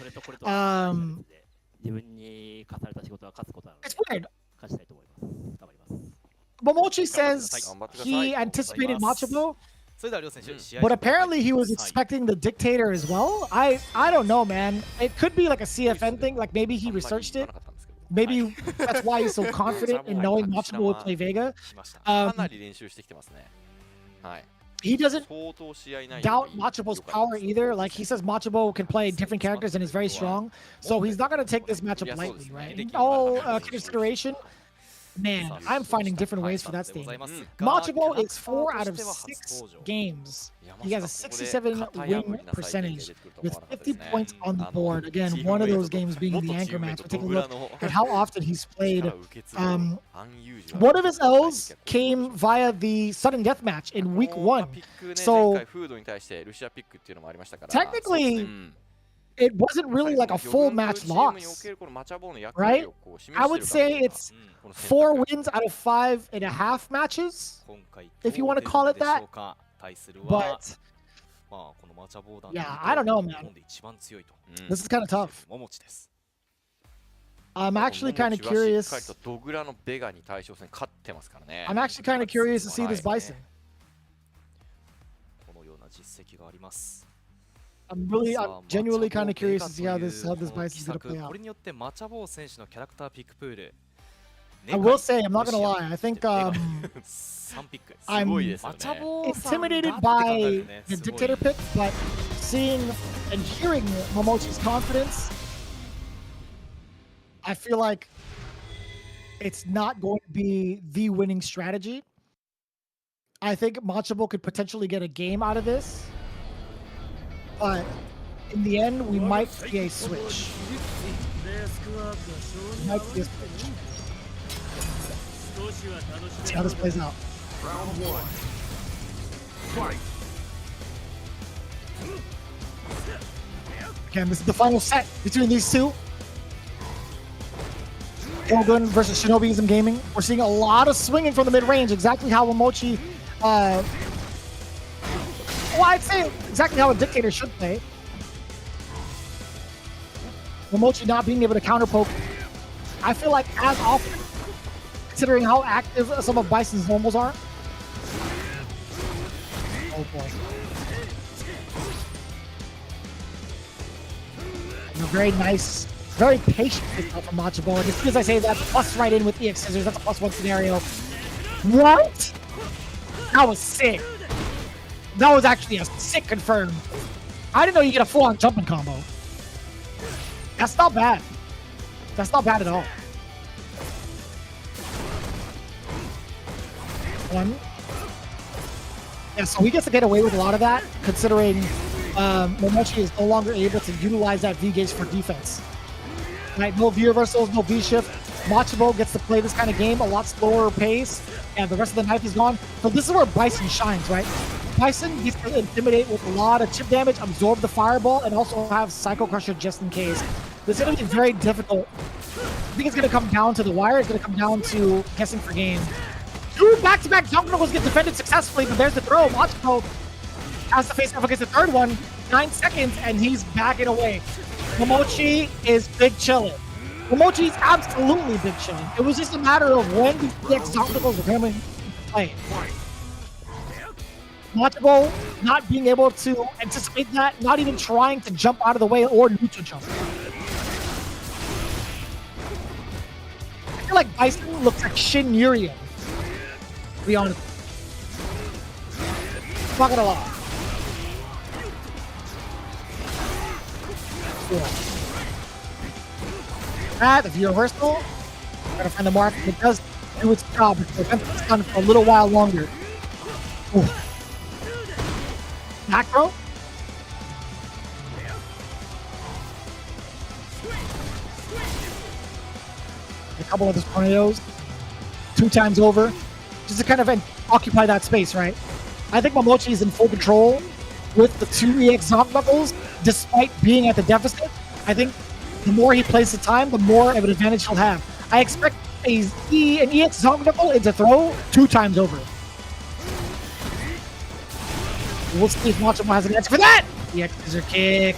自分に課された仕事は勝つことなので。It's weird. 勝ちたいと思います。頑張ります。Momochi says he anticipated Machabo, but apparently he was expecting the Dictator as well. I don't know, man. It could be like a CFN thing. Like maybe he researched it. Maybe that's why he's so confident in knowing Machabo would play Vega. He doesn't doubt Machabo's power either. Like he says Machabo can play different characters and is very strong. So he's not going to take this matchup lightly, right? In all consideration, man, I'm finding different ways for that statement. Machabo is 4 out of 6 games. He has a 67 win percentage with 50 points on the board. Again, one of those games being the anchor match. We'll take a look at how often he's played. One of his L's came via the sudden death match in week 1. So technically, it wasn't really like a full match loss, right? I would say it's 4 wins out of 5.5 matches, if you want to call it that. But yeah, I don't know, man. This is kind of tough. I'm actually kind of curious. I'm actually kind of curious to see this Bison. I'm genuinely kind of curious to see how this Bison is going to play out. これによってマチャボー選手のキャラクターピックプール I will say, I'm not gonna lie. I think I'm すごいですよね。 intimidated by the dictator pick, but seeing and hearing Momochi's confidence, I feel like it's not going to be the winning strategy. I think Machabo could potentially get a game out of this, but in the end, we might see a switch. Might see a switch. Let's see how this plays out. Round 1. Fight. Again, this is the final set between these two. Shogun versus Shinobiism Gaming. We're seeing a lot of swinging from the mid-range, exactly how Momochi, well, I'd say exactly how a dictator should play. Momochi not being able to counterpoke, I feel like as often, considering how active some of Bison's normals are. Oh boy. A very nice, very patient from Machabo. And as soon as I say that, plus right in with EX Scissors, that's a +1 scenario. What? That was sick. That was actually a sick confirm. I didn't know you get a full-on jumping combo. That's not bad. That's not bad at all. One. Yeah, so he gets to get away with a lot of that, considering Momochi is no longer able to utilize that V-gauge for defense. Right, no V-reversals, no V-shift. Machabo gets to play this kind of game a lot slower pace, and the rest of the knife is gone. So this is where Bison shines, right? Bison gets to intimidate with a lot of chip damage, absorb the fireball, and also have Psycho Crusher just in case. This is going to be very difficult. I think it's going to come down to the wire. It's going to come down to guessing for game. Two back-to-back jump knuckles get defended successfully, but there's the throw. Machabo has to face off against the third one. 9 seconds, and he's backing away. Momochi is big chillin'. Momochi's absolutely big chillin'. It was just a matter of when these EX jump knuckles were coming to play. Machabo not being able to anticipate that, not even trying to jump out of the way or neutral jump. I feel like Bison looks like Shin Yurien. To be honest. Not gonna lie. Cool. The view reversal. Gotta find the mark. It does do its job. It's done for a little while longer. Ooh. Back throw. A couple of his tornadoes. 2 times over. Just to kind of occupy that space, right? I think Momochi is in full control with the 2 EX Zonk Knuckles, despite being at the deficit. I think the more he plays the time, the more of an advantage he'll have. I expect an EX Zonk Knuckle into throw 2 times over. We'll see if Machabo has an answer for that! EX Scissor Kick.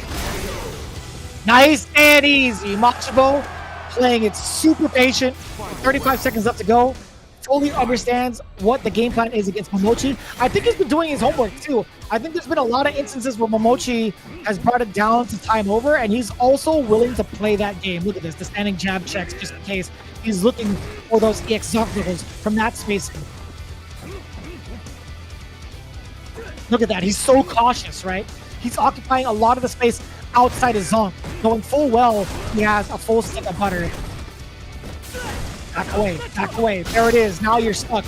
Nice and easy. Machabo playing it super patient. 35 seconds left to go. Totally understands what the game plan is against Momochi. I think he's been doing his homework too. I think there's been a lot of instances where Momochi has brought it down to time over, and he's also willing to play that game. Look at this, the standing jab checks just in case. He's looking for those EX Zonk Knuckles from that space. Look at that, he's so cautious, right? He's occupying a lot of the space outside his Zonk, knowing full well he has a full stick of butter. Back away, back away. There it is. Now you're stuck.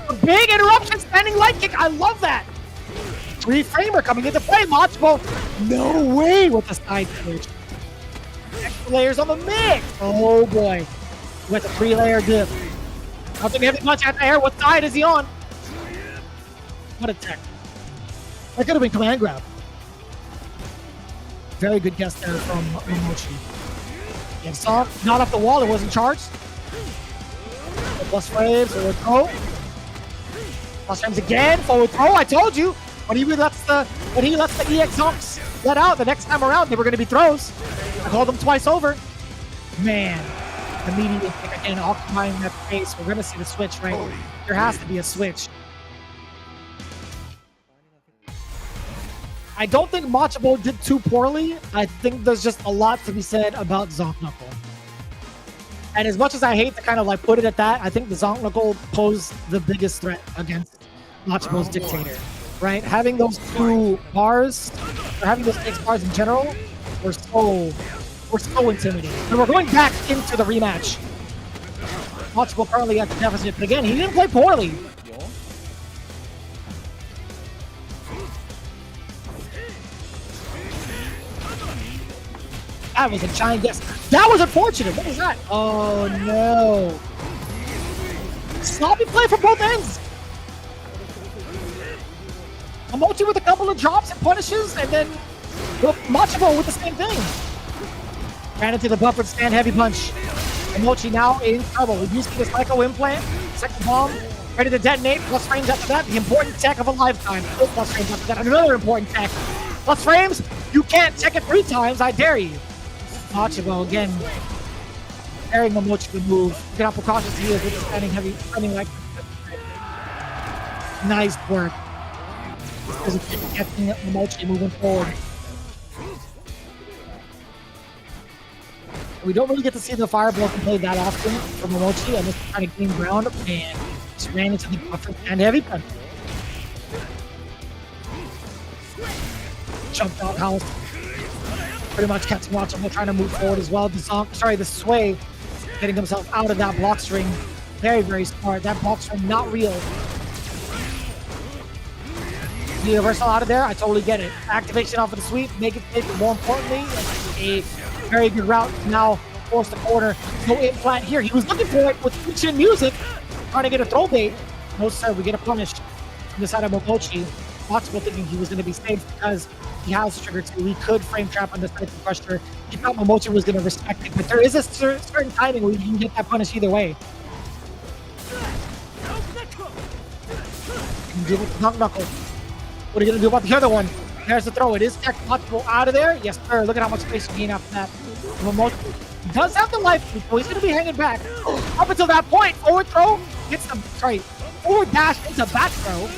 A big interruption, standing light kick. I love that. 3-framer coming into play. Machabo, no way with the side switch. Extra layers on the mix. Oh boy. With a 3-layer dip. I don't think we have much at the air. What side is he on? What a tech. That could have been command grab. Very good guess there from Momochi. Yeah, saw not off the wall. It wasn't charged. Plus frames, forward throw. Plus frames again, forward throw. I told you when he lets the EX Zonks let out the next time around, they were going to be throws. I called them twice over. Man, immediately again occupying that space. We're going to see the switch, right? There has to be a switch. I don't think Machabo did too poorly. I think there's just a lot to be said about Zonk Knuckle. And as much as I hate to kind of like put it at that, I think the Zonk Knuckle posed the biggest threat against Machibo's Dictator, right? Having those two bars, or having those 6 bars in general, were so intimidating. And we're going back into the rematch. Machibo currently at the deficit, but again, he didn't play poorly. That was a giant guess. That was unfortunate. What was that? Oh no. Sloppy play from both ends. Momochi with a couple of drops and punishes, and then Machibo with the same thing. Ran into the buffered stand heavy punch. Momochi now in trouble. Using the Psycho Implant. Second bomb. Ready to detonate. Plus frames after that. The important tech of a lifetime. Plus frames after that. Another important tech. Plus frames. You can't tech it 3 times. I dare you. Machibo again. Daring Momochi to move. Look at how precautious he is with the standing heavy. Standing like. Nice work. This is getting Momochi moving forward. We don't really get to see the fire blow play that often from Momochi, and just trying to gain ground and just ran into the buffer and heavy punch. Jumped out house. Pretty much kept Machibo trying to move forward as well. The sway getting himself out of that block string. Very, very smart. That block string not real. The reversal out of there, I totally get it. Activation off of the sweep, make it safe, but more importantly, a very good route to now force the corner. No implant here. He was looking for it with Fuchin music, trying to get a throw bait. No sir, we get a punish from the side of Momochi. Machibo thinking he was going to be safe because he has trigger 2. He could frame trap on this type of pressure. He thought Momochi was going to respect it, but there is a certain timing where you can get that punish either way. You can deal with the knuckle. What are you going to do about the other one? There's the throw. It is tech Machibo out of there. Yes, sir. Look at how much space you gain after that. Momochi does have the life, so he's going to be hanging back. Up until that point, forward throw hits the, forward dash into back throw.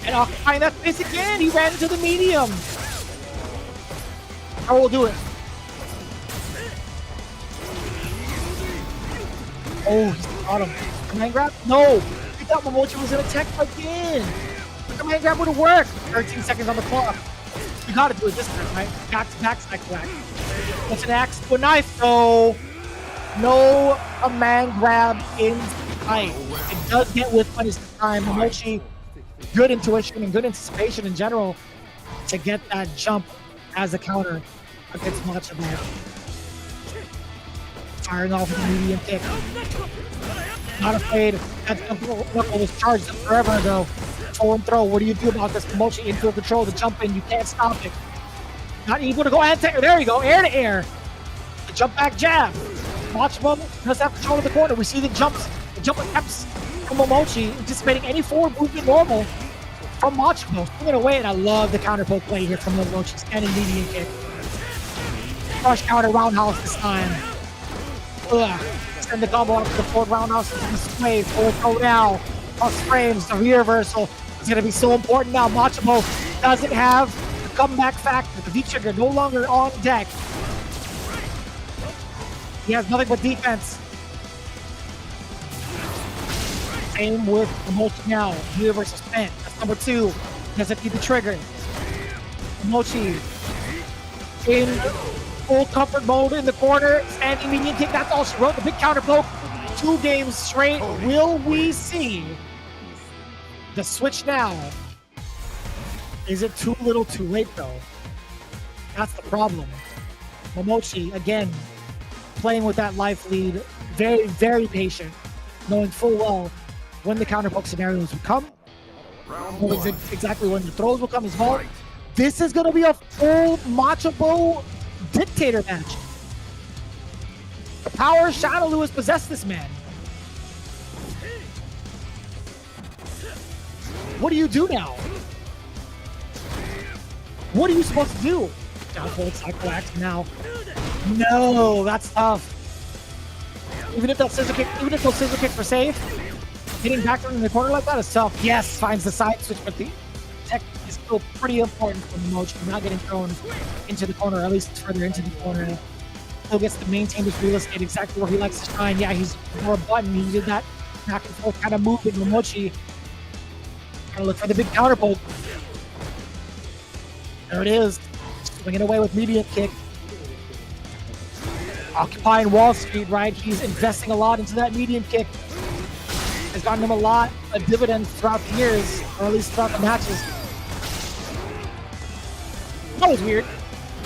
And occupying that space again, he ran into the medium. How will do it? Oh, he's got him. Command grab? No. He thought Momochi was going to tech again. The command grab would have worked. 13 seconds on the clock. You got to do it this time, right? Back to back, stack to back. What's an axe to a knife? No. No command grab in sight. It does get with punish this time. Momochi, good intuition and good anticipation in general to get that jump as a counter against Machibo. Firing off with a medium kick. Not afraid. That knuckle was charged up forever ago. Forward throw. What do you do about this? Momochi in full control. The jump in. You can't stop it. Not able to go anti-air. There you go. Air to air. The jump back jab. Machibo does have control of the corner. We see the jumps. The jump attempts from Momochi, anticipating any forward movement normal from Machibo. Swinging away, and I love the counter poke play here from Momochi. Standing medium kick. Crush counter roundhouse this time. Send the combo up to the forward roundhouse. Sway, forward throw now. Plus frames, the rear reversal is going to be so important now. Machibo doesn't have the comeback factor. The V-trigger no longer on deck. He has nothing but defense. Same with Momochi now. Rear reversal spent. That's number 2. Doesn't need the trigger. Momochi in full comfort mode in the corner. Standing medium kick. That's all she wrote. The big counter poke. 2 games straight. Will we see the switch now? Is it too little too late though? That's the problem. Momochi, again, playing with that life lead. Very, very patient. Knowing full well when the counter poke scenarios will come. Knowing exactly when the throws will come as well. This is going to be a full Machibo Dictator match. The power of Shadow Lewis possessed this man. What do you do now? What are you supposed to do? Down forward cycle axe now. No, that's tough. Even if those scissor kicks were safe, hitting back in the corner like that is tough. Yes, finds the side switch, but the tech is still pretty important for Momochi. Not getting thrown into the corner, or at least further into the corner. Daigo gets to maintain his real estate exactly where he likes to shine. Yeah, he's more a button. He did that back and forth kind of movement. Momochi trying to look for the big counter poke. There it is. Swinging away with medium kick. Occupying Wall Street, right? He's investing a lot into that medium kick. Has gotten him a lot of dividends throughout the years, or at least throughout the matches. That was weird.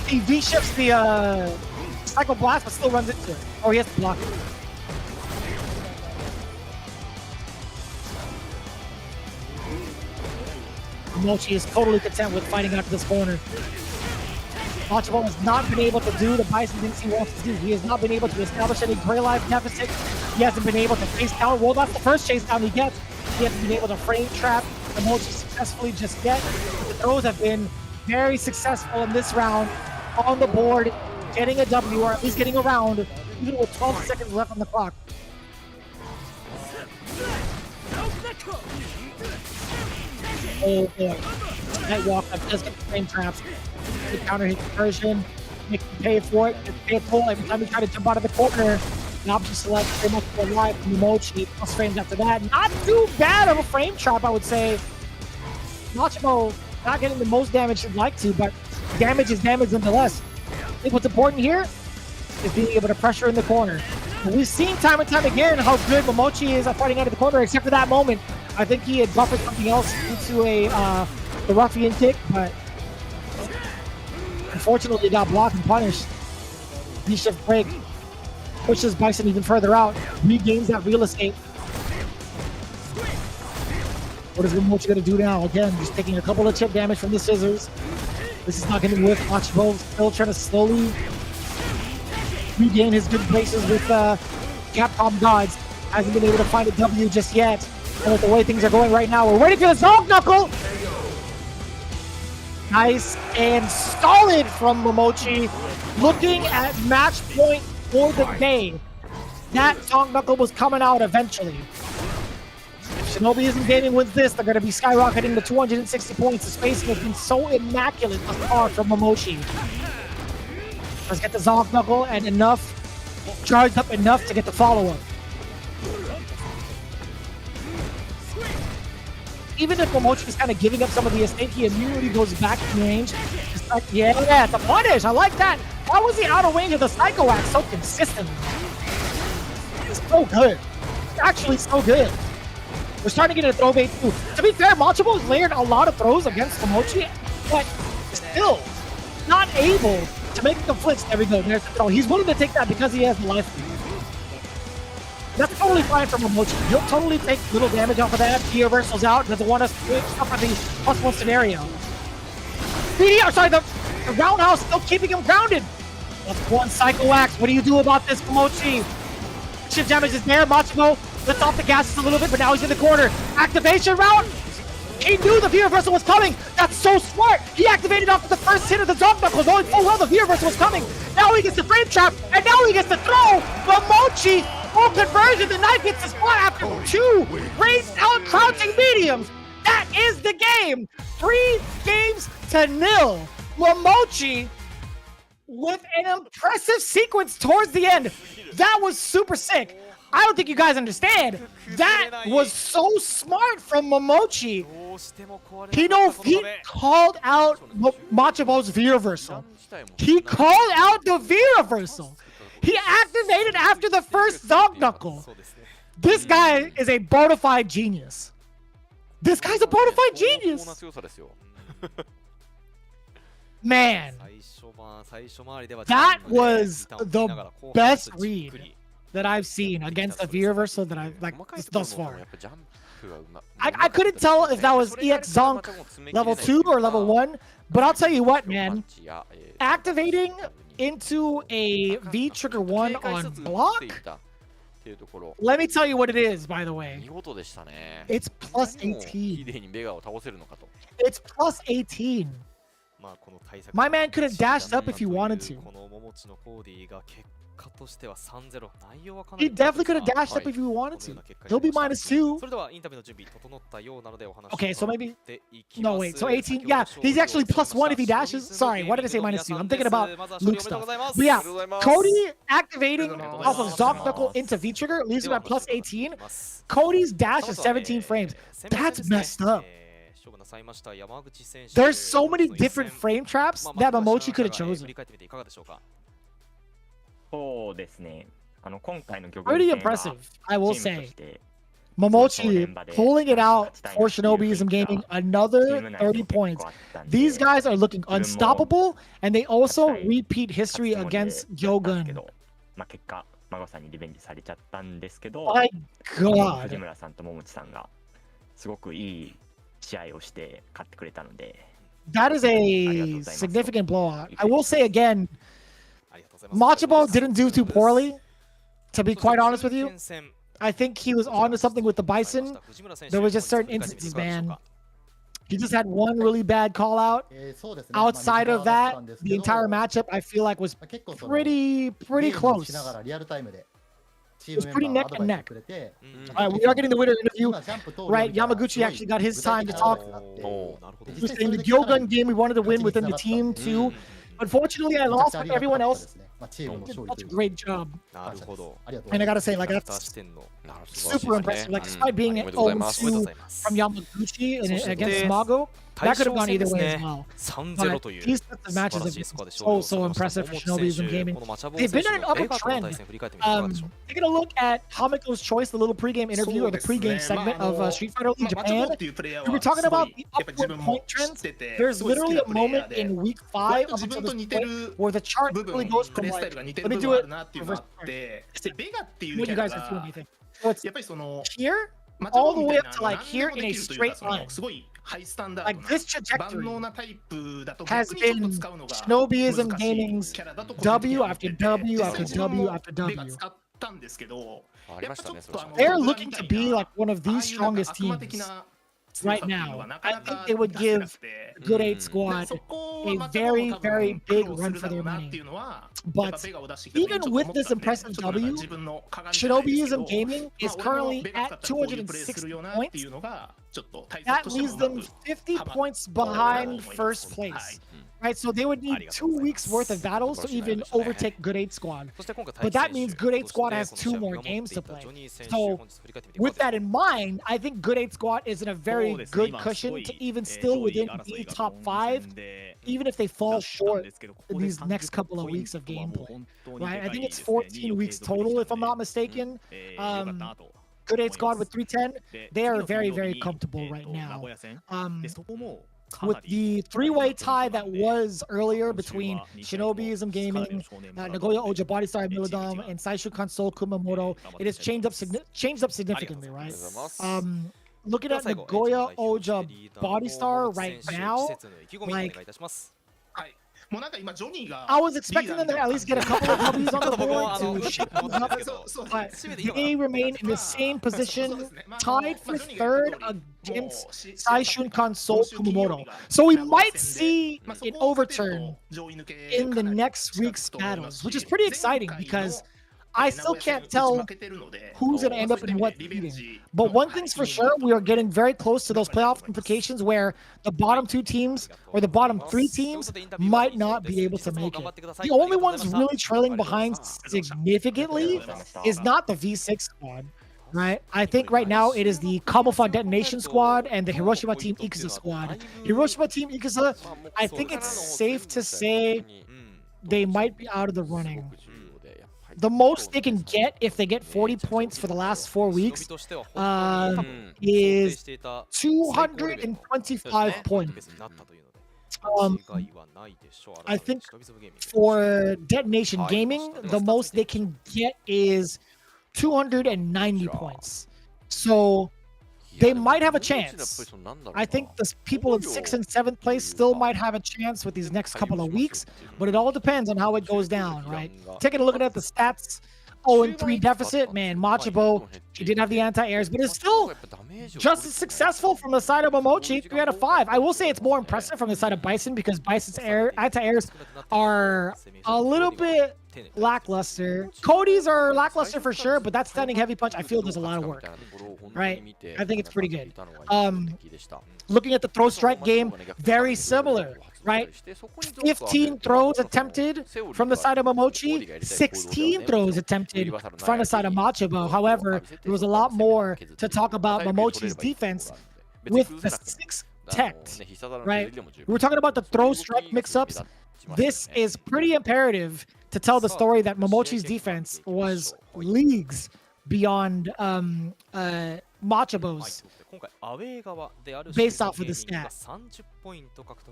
He V-shifts the Cycle Blast, but still runs into it. Oh, he has to block it. Momochi is totally content with fighting out to this corner. Machibo has not been able to do the Bison things he wants to do. He has not been able to establish any gray life deficit. He hasn't been able to face down. Well, that's the first chase down he gets. He hasn't been able to frame trap Momochi successfully just yet. But the throws have been very successful in this round on the board, getting a W, or at least getting a round, even with 12 seconds left on the clock. Oh boy. That walk up does get the frame traps. The counter hit conversion, make him pay for it, pay full every time he tried to jump out of the corner. The option select very much for live from Momochi, plus frames after that. Not too bad of a frame trap, I would say. Machibo not getting the most damage he'd like to, but damage is damage nonetheless. I think what's important here is being able to pressure in the corner. And we've seen time and time again how good Momochi is at fighting out of the corner, except for that moment. I think he had buffered something else into the ruffian kick, but unfortunately, got blocked and punished. V-shift break pushes Bison even further out, regains that real estate. What is Momochi going to do now? Again, just taking a couple of chip damage from the scissors. This is not going to work. Machibo still trying to slowly regain his good places with Capcom gods. Hasn't been able to find a W just yet. And with the way things are going right now, we're waiting for the Zonk Knuckle! Nice and solid from Momochi. Looking at match point for the day. That Zonk Knuckle was coming out eventually. If Shinobi Isn't Gaming wins this, they're going to be skyrocketing to 260 points. The spacing has been so immaculate thus far from Momochi. Let's get the Zonk Knuckle and enough, charged up enough to get the follow-up. Even if Momochi is kind of giving up some of the estate, he immediately goes back in range. Just like, yeah, the punish, I like that. Why was he out of range of the Psycho Axe so consistently? It's so good. It's actually so good. We're starting to get a throw bait too. To be fair, Machibo's layered a lot of throws against Momochi, but still not able to make the flinch. There we go. There's the throw. He's willing to take that because he has the life lead. That's totally fine for Momochi. He'll totally take little damage off of that. He reversals out. Doesn't want us to do stuff for the +1 scenario. The roundhouse still keeping him grounded. That's one Psycho Axe. What do you do about this, Momochi? Chip damage is there. Machibo lets off the gas just a little bit, but now he's in the corner. Activation route. He knew the V-reversal was coming. That's so smart. He activated after the first hit of the Zonk Knuckle, knowing full well the V-reversal was coming. Now he gets the frame trap, and now he gets the throw. Momochi, full conversion. The knife hits the spot after two raised out crouching mediums. That is the game. 3-0. Momochi with an impressive sequence towards the end. That was super sick. I don't think you guys understand. That was so smart from Momochi. He called out Machibo's V-reversal. He called out the V-reversal. He activated after the first Zonk Knuckle. This guy is a bona fide genius. This guy's a bona fide genius. Man, that was the best read that I've seen against a V-reversal that I've like thus far. I couldn't tell if that was EX Zonk level 2 or level 1, but I'll tell you what, man. Activating into a V-trigger 1 on block? Let me tell you what it is, by the way. It's +18. It's +18. My man could have dashed up if he wanted to. He definitely could have dashed up if he wanted to. He'll be -2. Okay, so maybe. No, wait. So 18. Yeah, he's actually +1 if he dashes. Sorry, why did I say -2? I'm thinking about Luke stuff. But yeah, Cody activating off of Zoc Knuckle into V trigger leaves him at +18. Cody's dash is 17 frames. That's messed up. There's so many different frame traps that Momochi could have chosen. Pretty impressive, I will say. Momochi pulling it out for Shinobiism Gaming, another 30 points. These guys are looking unstoppable, and they also repeat history against Gyogun. My God. That is a significant blowout. I will say again, Machabo didn't do too poorly, to be quite honest with you. I think he was onto something with the Bison. There was just certain instances, man. He just had one really bad call out. Outside of that, the entire matchup I feel like was pretty close. It was pretty neck and neck. We are getting the winner interview. Right, Yamaguchi actually got his time to talk. He was saying the Gyogun game we wanted to win within the team too. Unfortunately, I lost like everyone else. Did such a great job. And I gotta say, like, that's super impressive. Like, despite being 0-2 from Yamaguchi and against Mago, that could have gone either way as well. But these sets of matches have been so impressive for Shinobiism Gaming. They've been on an upward trend. Taking a look at Hameko's Choice, the little pregame interview or the pregame segment of Street Fighter League Japan. We were talking about the upward point trends. There's literally a moment in week 5 up until this point where the chart really goes from like, let me do it reverse. What you guys are feeling, anything. So it's here all the way up to like here in a straight line. Like this trajectory has been Shinobiism Gaming's W after W after W after W. They're looking to be like one of the strongest teams right now. I think they would give Good 8 squad a very big run for their money. But even with this impressive W, Shinobiism Gaming is currently at 260 points. That leaves them 50 points behind first place. Right, so they would need 2 weeks worth of battles to even overtake Good 8 squad. But that means Good 8 squad has 2 more games to play. So with that in mind, I think Good 8 squad is in a very good cushion to even still within the top 5, even if they fall short in these next couple of weeks of gameplay. Right, I think it's 14 weeks total if I'm not mistaken. Good 8 squad with 310, they are very comfortable right now. With the 3-way tie that was earlier between Shinobiism Gaming, Nagoya Oja Bodystar Milodom, and Saishu Kansol Kumamoto, it has changed up significantly, right? Looking at Nagoya Oja Bodystar right now, like, I was expecting them to at least get a couple of W's on the board to shake things up, but they remain in the same position, tied for 3rd against Saishun Kansol Kumamoto. So we might see an overturn in the next week's battles, which is pretty exciting because I still can't tell who's going to end up in what seeding. But one thing's for sure, we are getting very close to those playoff implications where the bottom 2 teams or the bottom 3 teams might not be able to make it. The only ones really trailing behind significantly is not the V6 squad, right? I think right now it is the Kabofon Detonation squad and the Hiroshima Team Ikusa squad. Hiroshima Team Ikusa, I think it's safe to say they might be out of the running. The most they can get if they get 40 points for the last 4 weeks is 225 points. I think for Detonation Gaming, the most they can get is 290 points. So they might have a chance. I think the people in 6th and 7th place still might have a chance with these next couple of weeks, but it all depends on how it goes down, right? Taking a look at the stats, 0-3 deficit, man, Machabo, he didn't have the anti-airs, but it's still just as successful from the side of Momochi, 3 out of 5. I will say it's more impressive from the side of Bison because Bison's anti-airs are a little bit lackluster. Cody's are lackluster for sure, but that standing heavy punch, I feel there's a lot of work, right? I think it's pretty good. Looking at the throw strike game, very similar, right? 15 throws attempted from the side of Momochi, 16 throws attempted from the side of Machabo. However, there was a lot more to talk about Momochi's defense with the 6 tech, right? We were talking about the throw strike mix-ups. This is pretty imperative to tell the story that Momochi's defense was leagues beyond Machabo's based off of the stat.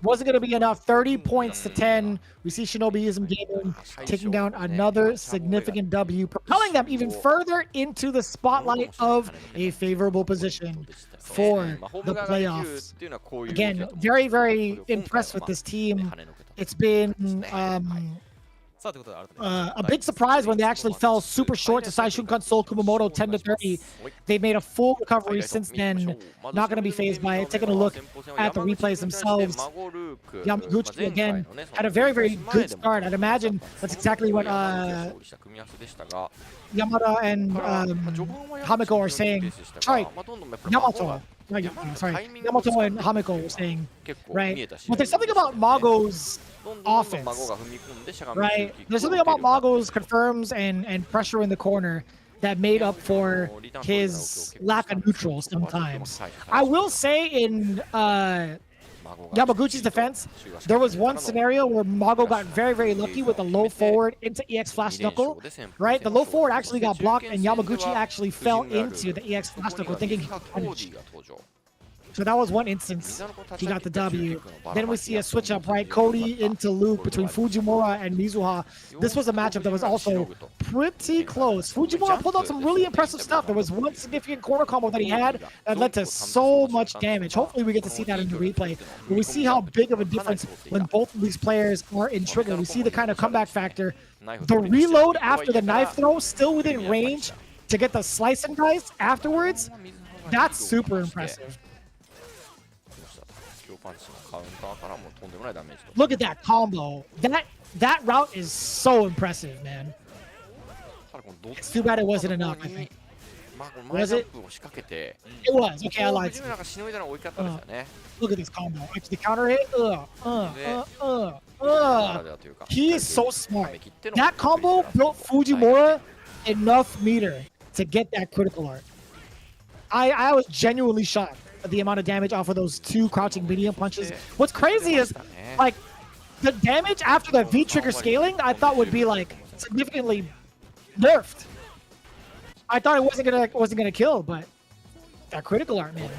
Wasn't going to be enough. 30 points to 10. We see Shinobiism Gaming taking down another significant W, propelling them even further into the spotlight of a favorable position for the playoffs. Again, very, very impressed with this team. It's been a big surprise when they actually fell super short to Saishunkan Seoul Kumamoto 10-30. They've made a full recovery since then. Not going to be phased by it. Taking a look at the replays themselves, Yamaguchi again had a very, very good start. I'd imagine that's exactly what Yamada and Hamiko are saying. Sorry, Yamato. Yamato and Hamiko were saying, right? But there's something about Mago's offense, right? There's something about Mago's confirms and pressure in the corner that made up for his lack of neutral sometimes. I will say in Yamaguchi's defense, there was one scenario where Mago got very, very lucky with the low forward into EX Flash Knuckle, right? The low forward actually got blocked and Yamaguchi actually fell into the EX Flash Knuckle thinking he could punish. So that was one instance he got the W. Then we see a switch up, right? Cody into Luke between Fujimura and Mizuha. This was a matchup that was also pretty close. Fujimura pulled out some really impressive stuff. There was one significant corner combo that he had that led to so much damage. Hopefully we get to see that in the replay. But we see how big of a difference when both of these players are in trigger. We see the kind of comeback factor. The reload after the knife throw, still within range to get the slice and dice afterwards. That's super impressive. Look at that combo. That route is so impressive, man. It's too bad it wasn't enough, I think. Was it? It was. Okay, I lied to you. Look at this combo. Actually, counter hit. He is so smart. That combo built Fujimura enough meter to get that critical art. I was genuinely shocked at the amount of damage off of those 2 crouching medium punches. What's crazy is, like, the damage after the V-trigger scaling, I thought would be, like, significantly nerfed. I thought it wasn't gonna kill, but that critical art, man.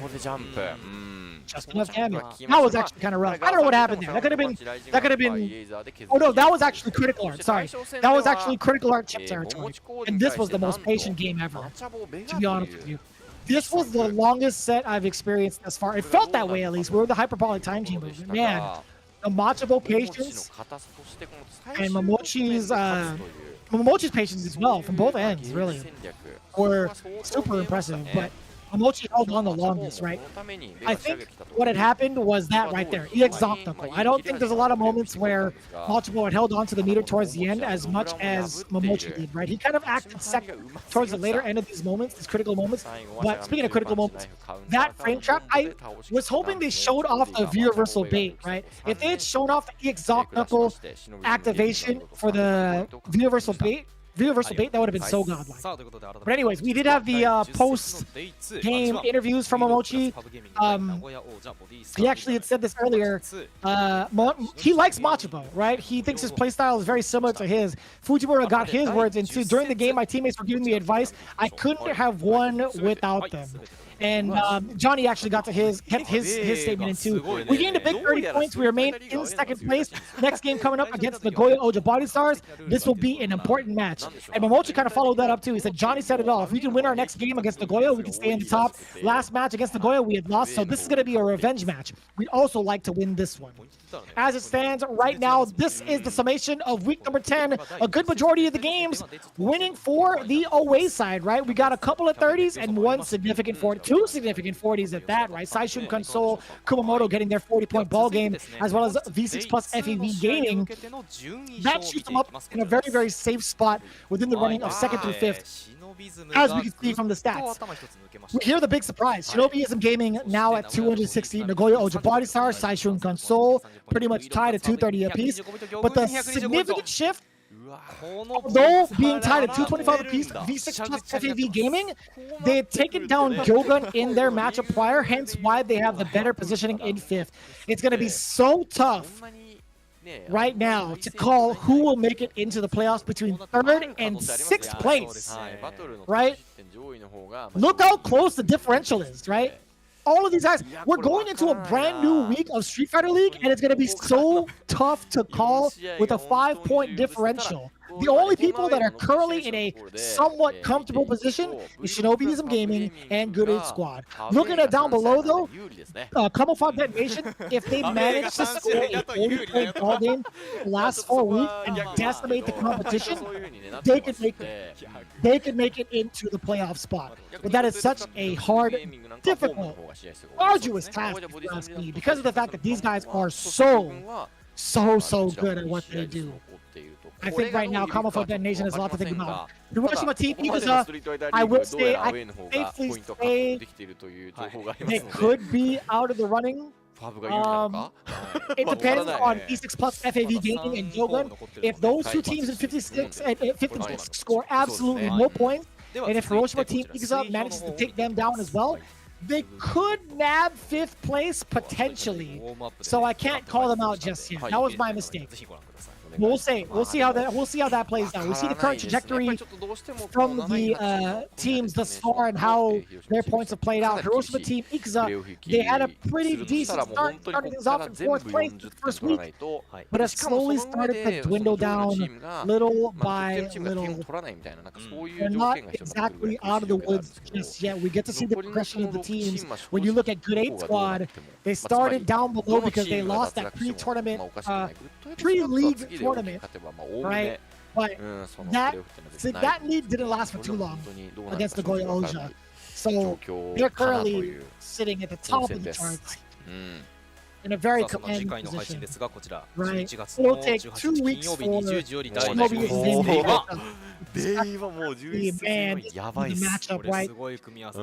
Just enough damage. That was actually kind of rough. I don't know what happened there. That could have been. Oh no, that was actually critical art. Sorry, that was actually critical art chip territory. And this was the most patient game ever, to be honest with you. This was the longest set I've experienced thus far. It felt that way, at least. We were the hyperbolic time chamber. Man, the Machabo patience and Momochi's patience as well, from both ends, really, were super impressive. But Momochi held on the longest, right? I think what had happened was that right there, EX Knuckle. I don't think there's a lot of moments where Machabo had held on to the meter towards the end as much as Momochi did, right? He kind of acted second towards the later end of these moments, these critical moments. But speaking of critical moments, that frame trap, I was hoping they showed off the reversal bait, right? If they had shown off the EX Knuckle activation for the reversal bait, that would have been so godlike. But anyways, we did have the post-game interviews from Momochi. He actually had said this earlier. He likes Machabo, right? He thinks his playstyle is very similar to his. Fujimura got his words into during the game. My teammates were giving me advice. I couldn't have won without them. And Johnny actually got to kept his statement in too. We gained a big 30 points. We remain in second place. Next game coming up against the Nagoya Oja Body Stars. This will be an important match. And Momochi kind of followed that up too. He said, Johnny said it all. If we can win our next game against Nagoya, we can stay in the top. Last match against Nagoya, we had lost. So this is going to be a revenge match. We'd also like to win this one. As it stands right now, this is the summation of week number 10. A good majority of the games winning for the away side, right? We got a couple of 30s and one significant 40. two significant 40s at that, right? Saishun Console, Kumamoto getting their 40-point ball game, as well as V6 plus FEV Gaming. That shoots them up in a very, very safe spot within the running of 2nd through 5th, as we can see from the stats. Here the big surprise, Shinobiism Gaming now at 260, Nagoya Oja Body Star, Saishun Console, pretty much tied at 230 apiece. But the significant shift, although being tied at 225 apiece, V6 plus FAV Gaming, they had taken down Gyogun in their matchup prior, hence why they have the better positioning in 5th. It's going to be so tough right now to call who will make it into the playoffs between 3rd and 6th place, right? Look how close the differential is, right? All of these guys, we're going into a brand new week of Street Fighter League, and it's going to be so tough to call with a 5-point differential. The only people that are currently in a somewhat comfortable position is Shinobiism Gaming and Good 8 Squad. Looking at down below, though, Camouflage Nation, if they manage to score a 40-point ball game the last 4 weeks and decimate the competition, they could make it. They could make it into the playoff spot. But that is such a hard, difficult, arduous task, if you ask me, because of the fact that these guys are so good at what they do. I think right now, Camouflage Nation has a lot to think about. Hiroshima Team Iguza, I will say, I can safely say they could be out of the running. It depends on V6 plus FAV Gaming and Gyogun. If those two teams in 56 and 56 score absolutely no points, and if Hiroshima Team Iguza manages to take them down as well, they could nab 5th place potentially. So I can't call them out just yet. That was my mistake. We'll see. We'll see how that plays out. We see the current trajectory from the teams thus far and how their points have played out. Hiroshima Team Iguza, they had a pretty decent start, starting things off in 4th place the first week, but have slowly started to dwindle down little by little. They're not exactly out of the woods just yet. We get to see the progression of the teams. When you look at Good 8 Squad, they started down below because they lost that pre-tournament, pre-league tournament, right? But that lead didn't last for too long against Nagoya Oja. So they're currently sitting at the top of the charts in a very commanding position. Right? It'll take 2 weeks for Shinobi man, the matchup, right?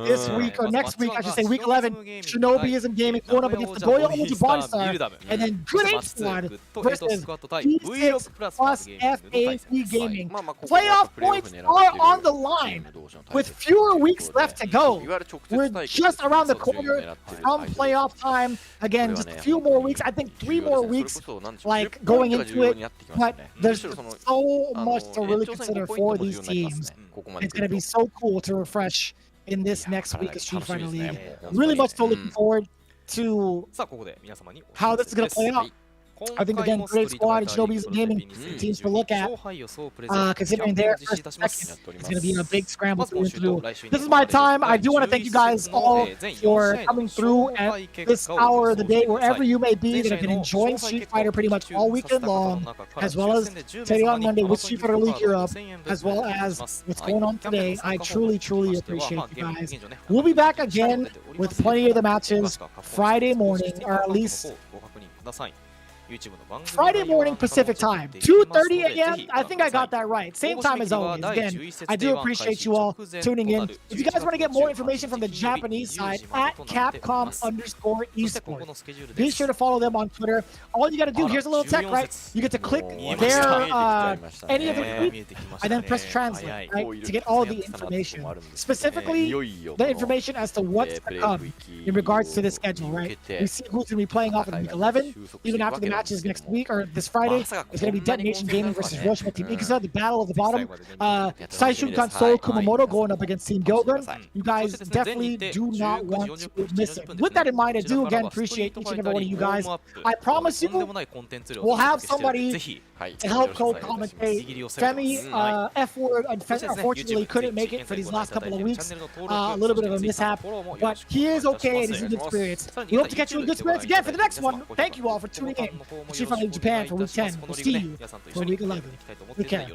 This week or next week, I should say, week 11, Shinobiism Gaming going up against the Nagoya Oja Body Star, and then Good 8 Squad versus V6 plus FAV Gaming. Playoff points are on the line. With fewer weeks left to go, we're just around the corner from playoff time. Again, just a few more weeks. I think 3 more weeks, like going into it. But there's so much to really consider for these teams. It's going to be so cool to refresh in this next week of Street Fighter League. Really much looking forward to how this is going to play out. I think, again, Good 8 Squad and Shinobi's Gaming teams to look at, considering their first and second. It's going to be a big scramble through. This is my time. I do want to thank you guys all for coming through at this hour of the day, wherever you may be, that have been enjoying Street Fighter pretty much all weekend long, as well as today on Monday with Street Fighter League Europe, as well as what's going on today. I truly, truly appreciate you guys. We'll be back again with plenty of the matches Friday morning, or at least Friday morning Pacific time, 2:30 a.m. I think I got that right. Same time as always. Again, I do appreciate you all tuning in. If you guys want to get more information from the Japanese side, at Capcom_esports, be sure to follow them on Twitter. All you got to do, here's a little tech, right? You get to click their any of the tweets and then press translate, right, to get all the information. Specifically, the information as to what's to come in regards to the schedule, right? We see who's going to be playing off in week 11, even after the matches next week, or this Friday. It's going to be Detonation Gaming versus Hiroshima Team Iguza, the battle of the bottom. Saishun Console Kumamoto going up against Team Gyogun. You guys definitely do not want to miss it. With that in mind, I do again appreciate each and every one of you guys. I promise you, we'll have somebody to help co-commentate. Femi, F-Word, unfortunately couldn't make it for these last couple of weeks. A little bit of a mishap, but he is okay and he's in good spirits. We hope to catch you in good spirits again for the next one. Thank you all for tuning in. Street Fighter Japan for week 10. We'll see you for week 11. Take care.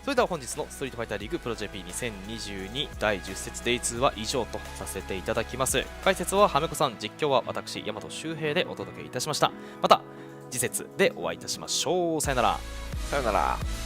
それでは本日のストリートファイターリーグプロ JP2022 第10節 Day2 は以上とさせていただきます。解説ははめこさん、実況は私大和修平でお届けいたしました。また次節でお会いいたしましょう。さよなら。さよなら。